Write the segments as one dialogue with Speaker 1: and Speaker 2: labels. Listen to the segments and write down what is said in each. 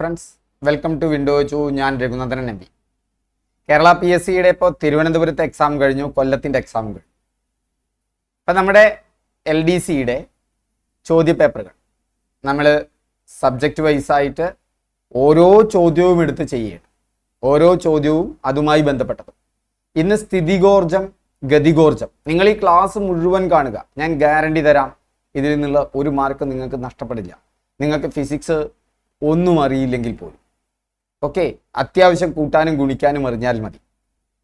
Speaker 1: Friends, welcome to window to. ഞാൻ Raghunandanan M P. Kerala PSCയുടെ ഇപ്പോൾ തിരുവനന്തപുരത്തെ എക്സാം കഴിഞ്ഞു, കൊല്ലത്തിൻ്റെ എക്സാം കഴിഞ്ഞു. അപ്പം നമ്മുടെ LDCയുടെ ചോദ്യപേപ്പറുകൾ നമ്മൾ സബ്ജക്റ്റ് വൈസായിട്ട് ഓരോ ചോദ്യവും എടുത്ത് ചെയ്യുകയാണ്. ഓരോ ചോദ്യവും അതുമായി ബന്ധപ്പെട്ടത്. ഇന്ന് സ്ഥിതികോർജം, ഗതികോർജം. നിങ്ങൾ ഈ ക്ലാസ് മുഴുവൻ കാണുക. ഞാൻ ഗ്യാരണ്ടി തരാം, ഇതിൽ നിന്നുള്ള ഒരു മാർക്ക് നിങ്ങൾക്ക് നഷ്ടപ്പെടില്ല. നിങ്ങൾക്ക് ഫിസിക്സ് ഒന്നും അറിയില്ലെങ്കിൽ പോലും ഓക്കെ, അത്യാവശ്യം കൂട്ടാനും ഗുണിക്കാനും അറിഞ്ഞാൽ മതി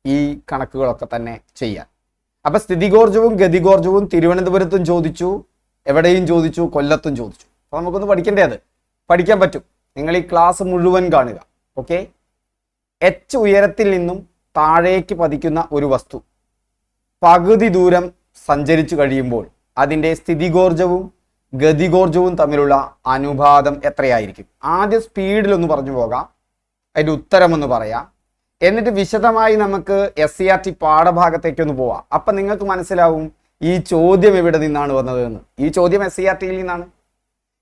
Speaker 1: ഈ കണക്കുകളൊക്കെ തന്നെ ചെയ്യാൻ. അപ്പം സ്ഥിതികോർജവും ഗതികോർജവും തിരുവനന്തപുരത്തും ചോദിച്ചു, എവിടെയും ചോദിച്ചു, കൊല്ലത്തും ചോദിച്ചു. അപ്പോൾ നമുക്കൊന്ന് പഠിക്കേണ്ടേ, അത് പഠിക്കാൻ പറ്റും. നിങ്ങൾ ഈ ക്ലാസ് മുഴുവൻ കാണുക. ഓക്കെ, H ഉയരത്തിൽ നിന്നും താഴേക്ക് പതിക്കുന്ന ഒരു വസ്തു പകുതി ദൂരം സഞ്ചരിച്ചു കഴിയുമ്പോൾ അതിൻ്റെ സ്ഥിതികോർജവും ഗതികോർജവും തമ്മിലുള്ള അനുപാതം എത്രയായിരിക്കും? ആദ്യം സ്പീഡിലൊന്ന് പറഞ്ഞു പോകാം, അതിൻ്റെ ഉത്തരമൊന്ന് പറയാം, എന്നിട്ട് വിശദമായി നമുക്ക് SCRT പാഠഭാഗത്തേക്കൊന്ന് പോവാം. അപ്പം നിങ്ങൾക്ക് മനസ്സിലാവും ഈ ചോദ്യം എവിടെ നിന്നാണ് വന്നത് എന്ന്. ഈ ചോദ്യം SCRTയിൽ നിന്നാണ്.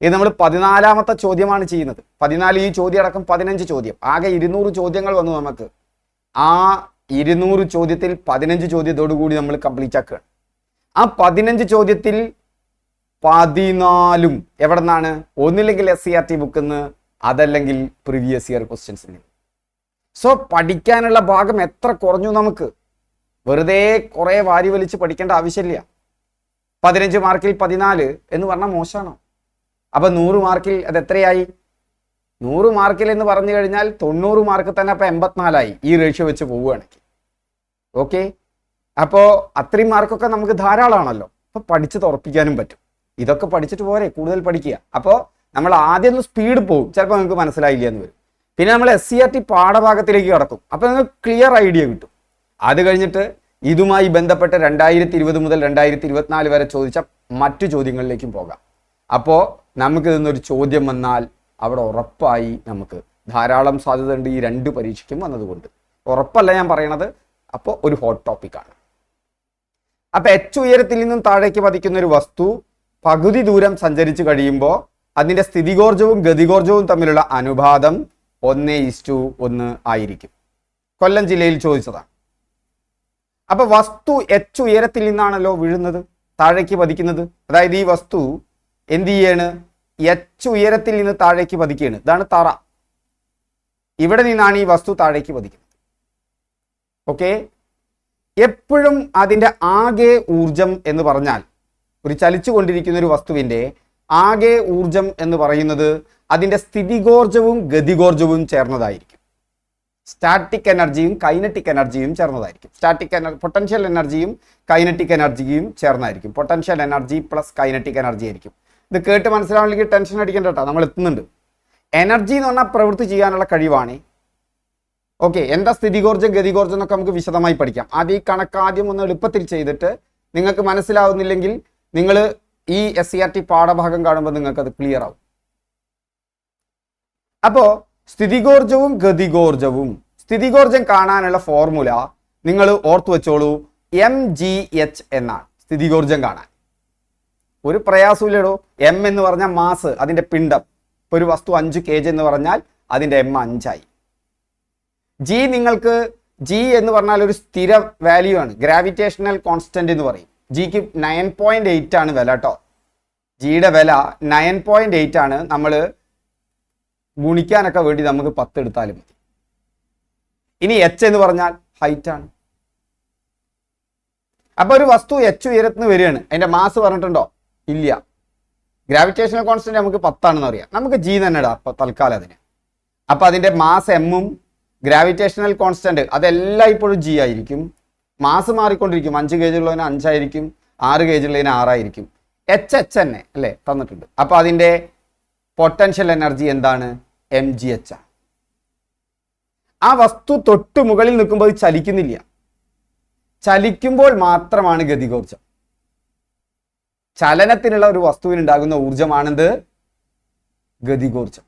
Speaker 1: ഇത് നമ്മൾ 14ാമത്തെ ചോദ്യമാണ് ചെയ്യുന്നത്. 14, ഈ ചോദ്യം അടക്കം 15 ചോദ്യം. ആകെ 200 ചോദ്യങ്ങൾ വന്നു നമുക്ക്. ആ 200 ചോദ്യത്തിൽ 15 ചോദ്യത്തോടു കൂടി നമ്മൾ കംപ്ലീറ്റ് ആക്കുകയാണ്. ആ 15 ചോദ്യത്തിൽ 14ഉം എവിടെ നിന്നാണ്? ഒന്നില്ലെങ്കിൽ SCRT ബുക്കിൽ നിന്ന്, അതല്ലെങ്കിൽ പ്രീവിയസ് ഇയർ ക്വസ്റ്റ്യൻസിൽ നിന്ന്. സോ പഠിക്കാനുള്ള ഭാഗം എത്ര കുറഞ്ഞു നമുക്ക്. വെറുതെ കുറേ വാരി വലിച്ച് പഠിക്കേണ്ട ആവശ്യമില്ല. 15 മാർക്കിൽ 14 എന്ന് പറഞ്ഞാൽ മോശമാണോ? അപ്പം 100 മാർക്കിൽ അത് എത്രയായി? 100 മാർക്കിൽ എന്ന് പറഞ്ഞു കഴിഞ്ഞാൽ 90 മാർക്ക് തന്നെ അപ്പം 84ആയി, ഈ റേഷ്യോ വെച്ച് പോവുകയാണെങ്കിൽ. ഓക്കെ, അപ്പോൾ അത്രയും മാർക്കൊക്കെ നമുക്ക് ധാരാളമാണല്ലോ. അപ്പോൾ പഠിച്ച് തുറപ്പിക്കാനും പറ്റും. ഇതൊക്കെ പഠിച്ചിട്ട് പോരെ കൂടുതൽ പഠിക്കുക. അപ്പോൾ നമ്മൾ ആദ്യം ഒന്ന് സ്പീഡ് പോകും, ചിലപ്പോൾ നിങ്ങൾക്ക് മനസ്സിലായില്ല എന്ന് വരും. പിന്നെ നമ്മൾ SCRT പാഠഭാഗത്തിലേക്ക് കടക്കും. അപ്പോൾ നിങ്ങൾക്ക് ക്ലിയർ ഐഡിയ കിട്ടും. അത് കഴിഞ്ഞിട്ട് ഇതുമായി ബന്ധപ്പെട്ട് 2020 മുതൽ 2024 വരെ ചോദിച്ച മറ്റു ചോദ്യങ്ങളിലേക്കും പോകാം. അപ്പോൾ നമുക്ക് ഇതൊന്നൊരു ചോദ്യം വന്നാൽ അവിടെ ഉറപ്പായി നമുക്ക് ധാരാളം സാധ്യതയുണ്ട് ഈ 2 പരീക്ഷയ്ക്കും വന്നതുകൊണ്ട്. ഉറപ്പല്ല ഞാൻ പറയണത്, അപ്പോൾ ഒരു ഹോട്ട് ടോപ്പിക്കാണ്. അപ്പോൾ H ഉയരത്തിൽ നിന്നും താഴേക്ക് പതിക്കുന്ന ഒരു വസ്തു പകുതി ദൂരം സഞ്ചരിച്ച് കഴിയുമ്പോൾ അതിൻ്റെ സ്ഥിതികോർജവും ഗതികോർജവും തമ്മിലുള്ള അനുപാതം 1:1 ആയിരിക്കും. കൊല്ലം ജില്ലയിൽ ചോദിച്ചതാണ്. അപ്പൊ വസ്തു H ഉയരത്തിൽ നിന്നാണല്ലോ വീഴുന്നത്, താഴേക്ക് പതിക്കുന്നത്. അതായത് ഈ വസ്തു എന്ത് ചെയ്യാണ്? H ഉയരത്തിൽ നിന്ന് താഴേക്ക് പതിക്കുകയാണ്. ഇതാണ് തറ. ഇവിടെ നിന്നാണ് ഈ വസ്തു താഴേക്ക് പതിക്കുന്നത്. ഓക്കെ, എപ്പോഴും അതിൻ്റെ ആകെ ഊർജം എന്ന് പറഞ്ഞാൽ, ഒരു ചലിച്ചു കൊണ്ടിരിക്കുന്ന ഒരു വസ്തുവിൻ്റെ ആകെ ഊർജം എന്ന് പറയുന്നത് അതിൻ്റെ സ്ഥിതികോർജവും ഗതികോർജവും ചേർന്നതായിരിക്കും. സ്റ്റാറ്റിക് എനർജിയും കൈനറ്റിക് എനർജിയും ചേർന്നതായിരിക്കും. പൊട്ടൻഷ്യൽ എനർജിയും കൈനറ്റിക് എനർജിയും ചേർന്നായിരിക്കും. Potential energy plus kinetic energy ആയിരിക്കും. ഇത് കേട്ട് മനസ്സിലാവണമെങ്കിൽ ടെൻഷൻ അടിക്കേണ്ട കേട്ടോ, നമ്മൾ എത്തുന്നുണ്ട്. എനർജി എന്ന് പറഞ്ഞാൽ പ്രവൃത്തി ചെയ്യാനുള്ള കഴിവാണ്. ഓക്കെ, എന്താ സ്ഥിതികോർജം ഗതികോർജം എന്നൊക്കെ നമുക്ക് വിശദമായി പഠിക്കാം. ആദ്യം ഈ കണക്ക് ആദ്യം ഒന്ന് എളുപ്പത്തിൽ ചെയ്തിട്ട് നിങ്ങൾക്ക് മനസ്സിലാവുന്നില്ലെങ്കിൽ നിങ്ങൾ ഈ SCRT പാഠഭാഗം കാണുമ്പോൾ നിങ്ങൾക്കത് ക്ലിയർ ആവും. അപ്പോൾ സ്ഥിതികോർജവും ഗതികോർജവും, സ്ഥിതികോർജം കാണാനുള്ള ഫോർമുല നിങ്ങൾ ഓർത്തു വെച്ചോളൂ, mgh എന്നാണ് സ്ഥിതികോർജം കാണാൻ. ഒരു പ്രയാസമില്ലടോ. M എന്ന് പറഞ്ഞാൽ മാസ്, അതിൻ്റെ പിണ്ഡം. ഇപ്പോൾ ഒരു വസ്തു 5 kg എന്ന് പറഞ്ഞാൽ അതിൻ്റെ M 5 ആയി. G നിങ്ങൾക്ക് G എന്ന് പറഞ്ഞാൽ ഒരു സ്ഥിര വാല്യൂ ആണ്, ഗ്രാവിറ്റേഷണൽ കോൺസ്റ്റന്റ് എന്ന് പറയും. ജിക്ക് 9.8 ആണ് വില കേട്ടോ. ജിയുടെ വില 9.8 ആണ്. നമ്മൾ ഗുണിക്കാനൊക്കെ വേണ്ടി നമുക്ക് 10 എടുത്താലും മതി. ഇനി H എന്ന് പറഞ്ഞാൽ ഹൈറ്റ് ആണ്. അപ്പോൾ ഒരു വസ്തു H ഉയരത്തിൽ നിന്ന് വരികയാണ്. അതിൻ്റെ മാസ് പറഞ്ഞിട്ടുണ്ടോ? ഇല്ല. ഗ്രാവിറ്റേഷണൽ കോൺസ്റ്റന്റ് നമുക്ക് 10 ആണെന്ന് അറിയാം. നമുക്ക് G തന്നെ ഇടാം അപ്പോൾ തൽക്കാലം അതിന്. അപ്പോൾ അതിൻ്റെ മാസ് എമ്മും ഗ്രാവിറ്റേഷണൽ കോൺസ്റ്റന്റ് അതെല്ലാം ഇപ്പോഴും G ആയിരിക്കും. മാസ് മാറിക്കൊണ്ടിരിക്കും. 5 kg ഉള്ളതിന് 5 ആയിരിക്കും, 6 kg ഉള്ളതിന് 6 ആയിരിക്കും. H തന്നെ അല്ലേ തന്നിട്ടുണ്ട്. അപ്പോൾ അതിൻ്റെ പൊട്ടൻഷ്യൽ എനർജി എന്താണ്? mgh ആണ്. ആ വസ്തു തൊട്ട് മുകളിൽ നിൽക്കുമ്പോൾ അത് ചലിക്കുന്നില്ല. ചലിക്കുമ്പോൾ മാത്രമാണ് ഗതികോർജം. ചലനത്തിനുള്ള ഒരു വസ്തുവിനുണ്ടാകുന്ന ഊർജമാണെന്ത്? ഗതികോർജം.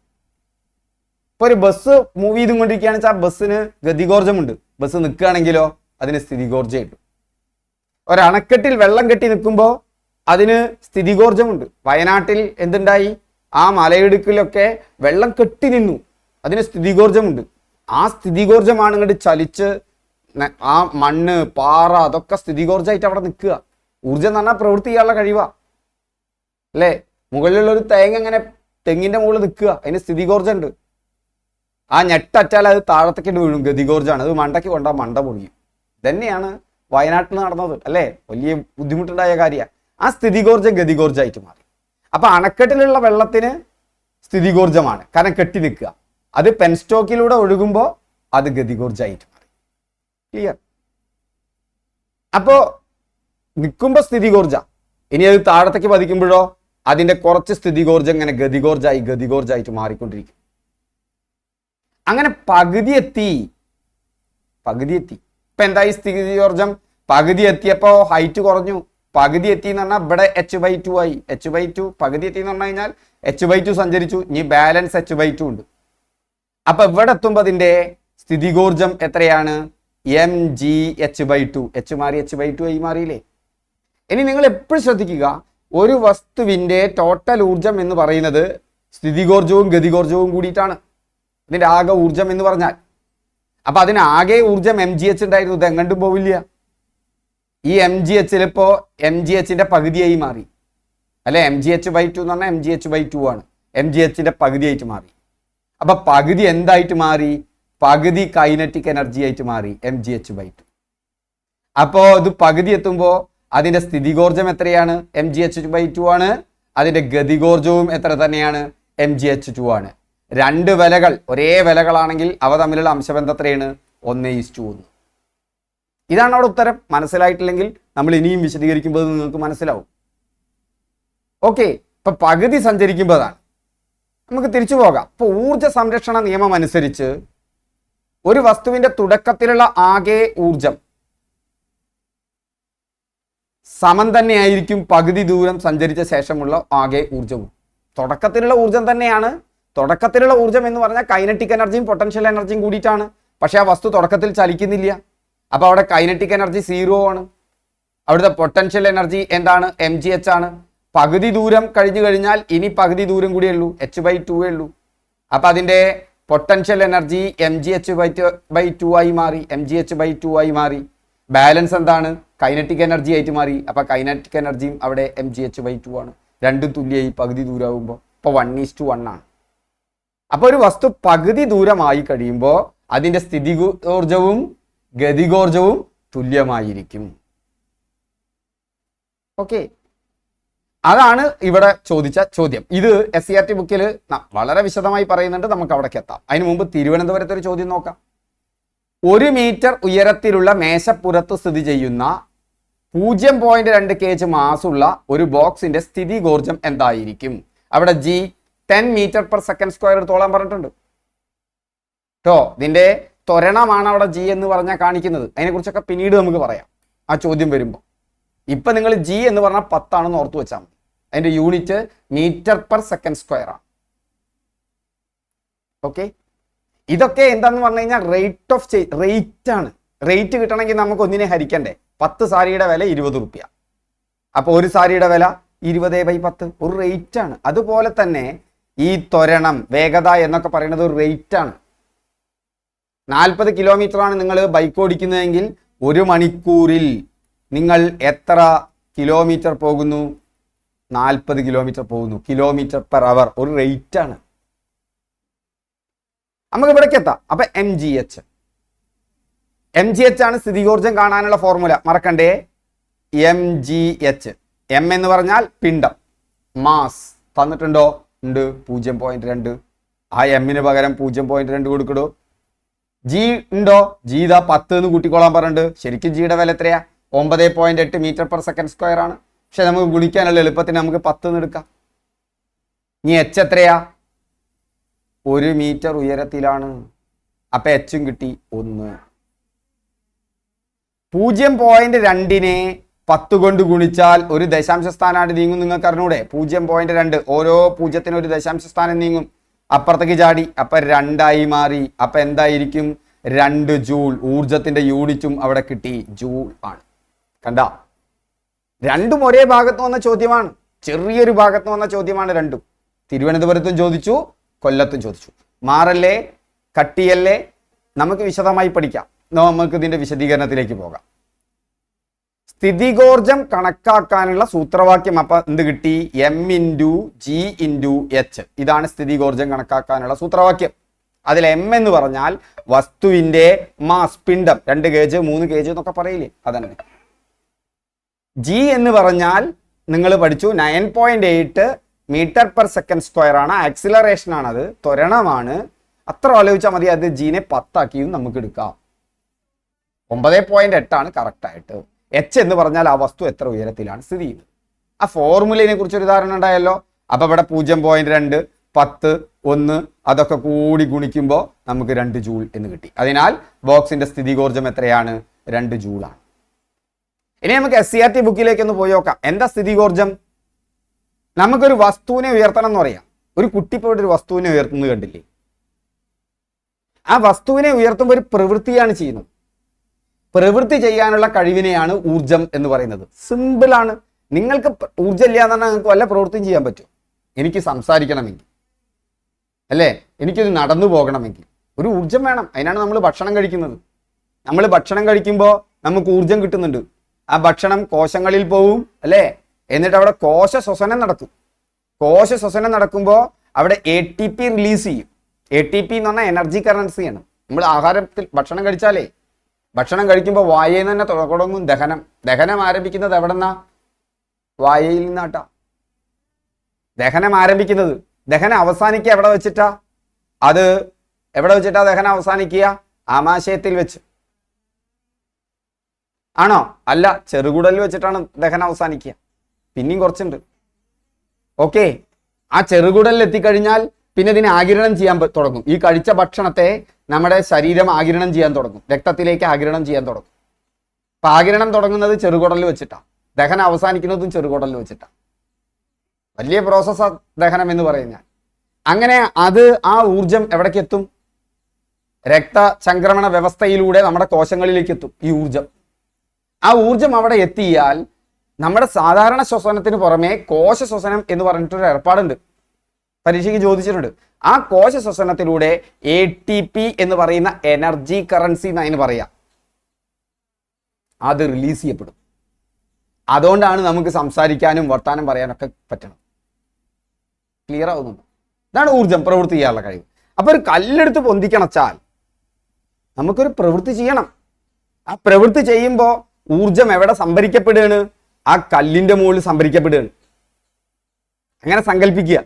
Speaker 1: ഇപ്പോൾ ഒരു ബസ് മൂവ് ചെയ്തുകൊണ്ടിരിക്കുകയാണെന്ന് വെച്ചാൽ ബസ്സിന് ഗതികോർജമുണ്ട്. ബസ് നിൽക്കുകയാണെങ്കിലോ അതിന് സ്ഥിതികോർജം ഉണ്ട്. ഒരണക്കെട്ടിൽ വെള്ളം കെട്ടി നിൽക്കുമ്പോൾ അതിന് സ്ഥിതികോർജമുണ്ട്. വയനാട്ടിൽ എന്തുണ്ടായി? ആ മലയിടുക്കിലൊക്കെ വെള്ളം കെട്ടി നിന്നു. അതിന് സ്ഥിതികോർജമുണ്ട്. ആ സ്ഥിതികോർജമാണ് ഇങ്ങോട്ട് ചലിച്ച് ആ മണ്ണ് പാറ അതൊക്കെ സ്ഥിതികോർജമായിട്ട് അവിടെ നിൽക്കുക. ഊർജം എന്ന് പറഞ്ഞാൽ പ്രവൃത്തി ചെയ്യാനുള്ള കഴിവാ അല്ലേ? മുകളിലുള്ള ഒരു തേങ്ങ ഇങ്ങനെ തെങ്ങിന്റെ മുകളിൽ നിൽക്കുക, അതിന് സ്ഥിതികോർജം ഉണ്ട്. ആ ഞെട്ടറ്റാൽ അത് താഴത്തേക്ക് വീഴും, ഗതികോർജമാണ്. അത് മണ്ടയ്ക്ക് കൊണ്ടാ മണ്ട പൊടിയും. ഇതന്നെയാണ് വയനാട്ടിൽ നടന്നത് അല്ലേ? വലിയ ബുദ്ധിമുട്ടുണ്ടായ കാര്യമാണ്. ആ സ്ഥിതികോർജം ഗതികോർജമായിട്ട് മാറി. അപ്പൊ അണക്കെട്ടിലുള്ള വെള്ളത്തിന് സ്ഥിതികോർജമാണ്, കാരണം കെട്ടി നിൽക്കുക. അത് പെൻസ്റ്റോക്കിലൂടെ ഒഴുകുമ്പോൾ അത് ഗതികോർജമായിട്ട് മാറി. ക്ലിയർ? അപ്പോ നിൽക്കുമ്പോൾ സ്ഥിതികോർജ, ഇനി അത് താഴത്തേക്ക് പതിക്കുമ്പോഴോ അതിന്റെ കുറച്ച് സ്ഥിതികോർജം ഇങ്ങനെ ഗതികോർജമായിട്ട് മാറിക്കൊണ്ടിരിക്കും. അങ്ങനെ പകുതി എത്തി. ഇപ്പൊ എന്തായി സ്ഥിതികോർജം? പകുതി എത്തിയപ്പോ ഹൈറ്റ് കുറഞ്ഞു. പകുതി എത്തി എന്ന് പറഞ്ഞാൽ ഇവിടെ h/2 ആയി. h/2 പകുതി എത്തി എന്ന് പറഞ്ഞു കഴിഞ്ഞാൽ h/2 സഞ്ചരിച്ചു. ഇനി ബാലൻസ് h/2 ഉണ്ട്. അപ്പൊ ഇവിടെ എത്തുമ്പോ അതിന്റെ സ്ഥിതികോർജം എത്രയാണ്? mgh/2. h മാറി h/2 ആയി മാറിയില്ലേ? ഇനി നിങ്ങൾ എപ്പോഴും ശ്രദ്ധിക്കുക, ഒരു വസ്തുവിന്റെ ടോട്ടൽ ഊർജം എന്ന് പറയുന്നത് സ്ഥിതികോർജവും ഗതികോർജവും കൂടിയിട്ടാണ് ഇതിന്റെ ആകെ ഊർജം എന്ന് പറഞ്ഞാൽ. അപ്പൊ അതിന് ആകെ ഊർജം mgh ഉണ്ടായിരുന്നു. ഇത് എങ്ങോട്ടും പോവില്ല. ഈ mgh ഇപ്പോ mghന്റെ പകുതിയായി മാറി അല്ലെ? mgh/2 എന്ന് പറഞ്ഞാൽ mgh/2 ആണ്. mghന്റെ പകുതിയായിട്ട് മാറി. അപ്പൊ പകുതി എന്തായിട്ട് മാറി? പകുതി കൈനറ്റിക് എനർജി ആയിട്ട് മാറി, mgh/2. അപ്പോ ഇത് പകുതി എത്തുമ്പോ അതിന്റെ സ്ഥിതികോർജം എത്രയാണ്? mgh/2 ആണ്. അതിന്റെ ഗതികോർജവും എത്ര തന്നെയാണ്? mgh2 ആണ്. രണ്ട് വിലകൾ ഒരേ വിലകളാണെങ്കിൽ അവ തമ്മിലുള്ള അംശബന്ധം എത്രയാണ്? 1:1. ഇതാണ് അവിടെ ഉത്തരം. മനസ്സിലായിട്ടില്ലെങ്കിൽ നമ്മൾ ഇനിയും വിശദീകരിക്കുമ്പോൾ നിങ്ങൾക്ക് മനസ്സിലാവും. ഓക്കെ, ഇപ്പൊ പകുതി സഞ്ചരിക്കുമ്പോഴാണ്. നമുക്ക് തിരിച്ചു പോകാം. ഇപ്പൊ ഊർജ സംരക്ഷണ നിയമം അനുസരിച്ച് ഒരു വസ്തുവിന്റെ തുടക്കത്തിലുള്ള ആകെ ഊർജം സമം തന്നെയായിരിക്കും പകുതി ദൂരം സഞ്ചരിച്ച ശേഷമുള്ള ആകെ ഊർജവും. തുടക്കത്തിലുള്ള ഊർജം തന്നെയാണ്. തുടക്കത്തിലുള്ള ഊർജം എന്ന് പറഞ്ഞാൽ കൈനറ്റിക് എനർജിയും പൊട്ടൻഷ്യൽ എനർജിയും കൂടിയിട്ടാണ്. പക്ഷെ ആ വസ്തു തുടക്കത്തിൽ ചലിക്കുന്നില്ല. അപ്പൊ അവിടെ കൈനറ്റിക് എനർജി 0 ആണ്. അവിടുത്തെ പൊട്ടൻഷ്യൽ എനർജി എന്താണ്? mgh ആണ്. പകുതി ദൂരം കഴിഞ്ഞു കഴിഞ്ഞാൽ ഇനി പകുതി ദൂരം കൂടിയേ ഉള്ളൂ, h/2 ഉള്ളൂ. അപ്പൊ അതിന്റെ പൊട്ടൻഷ്യൽ എനർജി mgh/2 ആയി മാറി, mgh/2 ആയി മാറി. ബാലൻസ് എന്താണ്? കൈനറ്റിക് എനർജി ആയിട്ട് മാറി. അപ്പൊ കൈനറ്റിക് എനർജിയും അവിടെ mgh/2 ആണ്. രണ്ടും തുല്യമായി പകുതി ദൂരമാകുമ്പോൾ. ഇപ്പൊ 1:1 ആണ്. അപ്പൊ ഒരു വസ്തു പകുതി ദൂരമായി കഴിയുമ്പോൾ അതിന്റെ സ്ഥിതികോർജവും ഗതികോർജവും തുല്യമായിരിക്കും. ഓക്കെ, അതാണ് ഇവിടെ ചോദിച്ച ചോദ്യം. ഇത് SCERT ബുക്കിൽ വളരെ വിശദമായി പറയുന്നുണ്ട്. നമുക്ക് അവിടേക്ക് എത്താം. അതിന് മുമ്പ് തിരുവനന്തപുരത്ത് ഒരു ചോദ്യം നോക്കാം. 1 മീറ്റർ ഉയരത്തിലുള്ള മേശപ്പുറത്ത് സ്ഥിതി ചെയ്യുന്ന 0.2 kg മാസുള്ള ഒരു ബോക്സിന്റെ സ്ഥിതികോർജം എന്തായിരിക്കും? അവിടെ G 10 m/s² എടുത്തോളാൻ പറഞ്ഞിട്ടുണ്ട് കേട്ടോ. ഇതിന്റെ ത്വരണമാണ് അവിടെ G എന്ന് പറഞ്ഞാൽ കാണിക്കുന്നത്. അതിനെക്കുറിച്ചൊക്കെ പിന്നീട് നമുക്ക് പറയാം ആ ചോദ്യം വരുമ്പോൾ. ഇപ്പൊ നിങ്ങൾ G എന്ന് പറഞ്ഞാൽ 10 ആണെന്ന് ഓർത്തു വെച്ചാൽ മതി. അതിന്റെ യൂണിറ്റ് m/s² ആണ്. ഓക്കെ, ഇതൊക്കെ എന്താന്ന് പറഞ്ഞു കഴിഞ്ഞാൽ റേറ്റ് ഓഫ് ചേഞ്ച്, റേറ്റ് ആണ്. റേറ്റ് കിട്ടണമെങ്കിൽ നമുക്ക് ഒന്നിനെ ഹരിക്കണ്ടേ? 10 സാരിയുടെ വില 20 റുപ്യ. അപ്പൊ ഒരു സാരിയുടെ വില 20/10 ഒരു റേറ്റ് ആണ്. അതുപോലെ തന്നെ ഈ ത്വരണം, വേഗത എന്നൊക്കെ പറയുന്നത് ഒരു റേറ്റ് ആണ്. 40 കിലോമീറ്റർ ആണ് നിങ്ങൾ ബൈക്ക് ഓടിക്കുന്നതെങ്കിൽ 1 മണിക്കൂറിൽ നിങ്ങൾ എത്ര കിലോമീറ്റർ പോകുന്നു? 40 കിലോമീറ്റർ പോകുന്നു. km/h ഒരു റേറ്റ് ആണ്. നമുക്ക് ഇവിടേക്ക് എത്താം. അപ്പൊ mgh ആണ് സ്ഥിതികോർജം കാണാനുള്ള ഫോർമുല. മറക്കണ്ടേ, mgh. m എന്ന് പറഞ്ഞാൽ പിണ്ഡം, മാസ് തന്നിട്ടുണ്ടോ? ഉണ്ട്, 0.2. ആ എമ്മിന് പകരം 0.2 കൊടുക്കടോ. G ഉണ്ടോ? G ഇതാ 10 എന്ന് കൂട്ടിക്കോളാൻ പറഞ്ഞിട്ടുണ്ട്. ശരിക്കും ജിയുടെ വില എത്രയാ? 9.8 m/s² ആണ്. പക്ഷെ നമുക്ക് ഗുണിക്കാനുള്ള എളുപ്പത്തിന് നമുക്ക് 10 എന്ന് എടുക്കാം. ഇനി h എത്രയാ? 1 മീറ്റർ ഉയരത്തിലാണ്. അപ്പൊ h കിട്ടി 1. 0.2നെ 10 കൊണ്ട് ഗുണിച്ചാൽ ഒരു ദശാംശ സ്ഥാനമായിട്ട് നീങ്ങും. നിങ്ങൾക്ക് അറിഞ്ഞൂടെ? 0.2 ഓരോ 0-നും ഒരു ദശാംശ സ്ഥാനം നീങ്ങും. അപ്പുറത്തേക്ക് ചാടി, അപ്പൊ 2 ആയി മാറി. അപ്പൊ എന്തായിരിക്കും? 2 ജൂൾ. ഊർജത്തിന്റെ യൂണിറ്റും അവിടെ കിട്ടി, ജൂൾ ആണ്. കണ്ട, രണ്ടും ഒരേ ഭാഗത്ത് വന്ന ചോദ്യമാണ്. ചെറിയൊരു ഭാഗത്ത് വന്ന ചോദ്യമാണ് രണ്ടും. തിരുവനന്തപുരത്തും ചോദിച്ചു, കൊല്ലത്തും ചോദിച്ചു. മാറല്ലേ? കട്ടിയല്ലേ, നമുക്ക് വിശദമായി പഠിക്കാം. നമുക്ക് ഇതിന്റെ വിശദീകരണത്തിലേക്ക് പോകാം. സ്ഥിതികോർജം കണക്കാക്കാനുള്ള സൂത്രവാക്യം അപ്പൊ എന്ത് കിട്ടി? m×g×h. ഇതാണ് സ്ഥിതികോർജം കണക്കാക്കാനുള്ള സൂത്രവാക്യം. അതിൽ m എന്ന് പറഞ്ഞാൽ വസ്തുവിന്റെ മാസ്, പിണ്ഡം, 2 kg 3 kg എന്നൊക്കെ പറയില്ലേ, അതന്നെ. g എന്ന് പറഞ്ഞാൽ നിങ്ങൾ പഠിച്ചു 9.8 m/s² ആണ്, ആക്സിലറേഷൻ ആണ്, അത് ത്വരണമാണ്. അത്ര ആലോചിച്ചാൽ മതി. അത് ജീനെ 10 ആക്കിയും നമുക്ക് എടുക്കാം. 9.8 ആണ് കറക്റ്റ് ആയിട്ട്. h എന്ന് പറഞ്ഞാൽ ആ വസ്തു എത്ര ഉയരത്തിലാണ് സ്ഥിതി ചെയ്യുന്നത്. ആ ഫോർമുലയെ കുറിച്ച് ഒരു ധാരണ ഉണ്ടായല്ലോ. അപ്പൊ ഇവിടെ 0.2, 10, 1 അതൊക്കെ കൂടി ഗുണിക്കുമ്പോൾ നമുക്ക് 2 ജൂൾ എന്ന് കിട്ടി. അതിനാൽ ബോക്സിന്റെ സ്ഥിതികോർജം എത്രയാണ്? 2 ജൂളാണ്. ഇനി നമുക്ക് SCERT ബുക്കിലേക്ക് ഒന്ന് പോയി നോക്കാം. എന്താ സ്ഥിതികോർജം? നമുക്കൊരു വസ്തുവിനെ ഉയർത്തണം എന്ന് പറയാം. ഒരു കുട്ടി ഇപ്പോൾ ഒരു വസ്തുവിനെ ഉയർത്തുന്നത് കണ്ടില്ലേ? ആ വസ്തുവിനെ ഉയർത്തുമ്പോൾ ഒരു പ്രവൃത്തിയാണ് ചെയ്യുന്നത്. പ്രവൃത്തി ചെയ്യാനുള്ള കഴിവിനെയാണ് ഊർജം എന്ന് പറയുന്നത്. സിമ്പിളാണ്. നിങ്ങൾക്ക് ഊർജ്ജം ഇല്ല എന്ന് പറഞ്ഞാൽ നിങ്ങൾക്ക് വല്ല പ്രവൃത്തിയും ചെയ്യാൻ പറ്റും. എനിക്ക് സംസാരിക്കണമെങ്കിൽ, അല്ലേ, എനിക്കൊരു നടന്നു പോകണമെങ്കിൽ ഒരു ഊർജം വേണം. അതിനാണ് നമ്മൾ ഭക്ഷണം കഴിക്കുന്നത്. നമ്മൾ ഭക്ഷണം കഴിക്കുമ്പോൾ നമുക്ക് ഊർജം കിട്ടുന്നുണ്ട്. ആ ഭക്ഷണം കോശങ്ങളിൽ പോവും, അല്ലേ, എന്നിട്ട് അവിടെ കോശ ശ്വസനം നടക്കും. കോശ ശ്വസനം നടക്കുമ്പോൾ അവിടെ ATP റിലീസ് ചെയ്യും. ATP എന്ന് പറഞ്ഞാൽ എനർജി കറൻസിയാണ്. നമ്മൾ ആഹാരത്തിൽ ഭക്ഷണം കഴിച്ചാലേ, ഭക്ഷണം കഴിക്കുമ്പോൾ വായയിൽ നിന്ന് തന്നെ തുടങ്ങും ദഹനം. ദഹനം ആരംഭിക്കുന്നത് എവിടെ നിന്നാ? വായയിൽ നിന്നാട്ടാ ദഹനം ആരംഭിക്കുന്നത്. ദഹനം അവസാനിക്കുക എവിടെ വെച്ചിട്ടാ? അത് എവിടെ വെച്ചിട്ടാ ദഹനം അവസാനിക്കുക? ആമാശയത്തിൽ വെച്ച് ആണോ? അല്ല, ചെറുകുടലിൽ വെച്ചിട്ടാണ് ദഹനം അവസാനിക്കുക. പിന്നെയും കുറച്ചുണ്ട്. ഓക്കെ, ആ ചെറുകുടലിൽ എത്തിക്കഴിഞ്ഞാൽ പിന്നെ ഇതിനെ ആഗിരണം ചെയ്യാൻ തുടങ്ങും. ഈ കഴിച്ച ഭക്ഷണത്തെ നമ്മുടെ ശരീരം ആഗിരണം ചെയ്യാൻ തുടങ്ങും, രക്തത്തിലേക്ക് ആഗിരണം ചെയ്യാൻ തുടങ്ങും. അപ്പൊ ആഗിരണം തുടങ്ങുന്നത് ചെറുകുടലിൽ വെച്ചിട്ടാണ്, ദഹനം അവസാനിക്കുന്നതും ചെറുകുടലിൽ വെച്ചിട്ടാണ്. വലിയ പ്രോസസ്സാ ദഹനം എന്ന് പറയുന്നത്. അങ്ങനെ അത് ആ ഊർജം എവിടേക്ക് എത്തും? രക്തചംക്രമണ വ്യവസ്ഥയിലൂടെ നമ്മുടെ കോശങ്ങളിലേക്ക് എത്തും ഈ ഊർജം. ആ ഊർജം അവിടെ എത്തിയാൽ നമ്മുടെ സാധാരണ ശ്വസനത്തിന് പുറമെ കോശ ശ്വസനം എന്ന് പറഞ്ഞിട്ടൊരു ഏർപ്പാടുണ്ട്, പരീക്ഷയ്ക്ക് ചോദിച്ചിട്ടുണ്ട്. ആ കോശ ശ്വസനത്തിലൂടെ ATP എന്ന് പറയുന്ന എനർജി കറൻസി എന്നതിന് പറയാം, അത് റിലീസ് ചെയ്യപ്പെടും. അതുകൊണ്ടാണ് നമുക്ക് സംസാരിക്കാനും വർത്താനം പറയാനൊക്കെ പറ്റണം. ക്ലിയർ ആവുന്നുണ്ട്? ഇതാണ് ഊർജം, പ്രവൃത്തി ചെയ്യാനുള്ള കഴിവ്. അപ്പൊ ഒരു കല്ലെടുത്ത് പൊന്തിക്കണച്ചാൽ നമുക്കൊരു പ്രവൃത്തി ചെയ്യണം. ആ പ്രവൃത്തി ചെയ്യുമ്പോൾ ഊർജം എവിടെ സംഭരിക്കപ്പെടുകയാണ്? ആ കല്ലിന്റെ മുകളിൽ സംഭരിക്കപ്പെടുകയാണ്. അങ്ങനെ സങ്കല്പിക്കുക.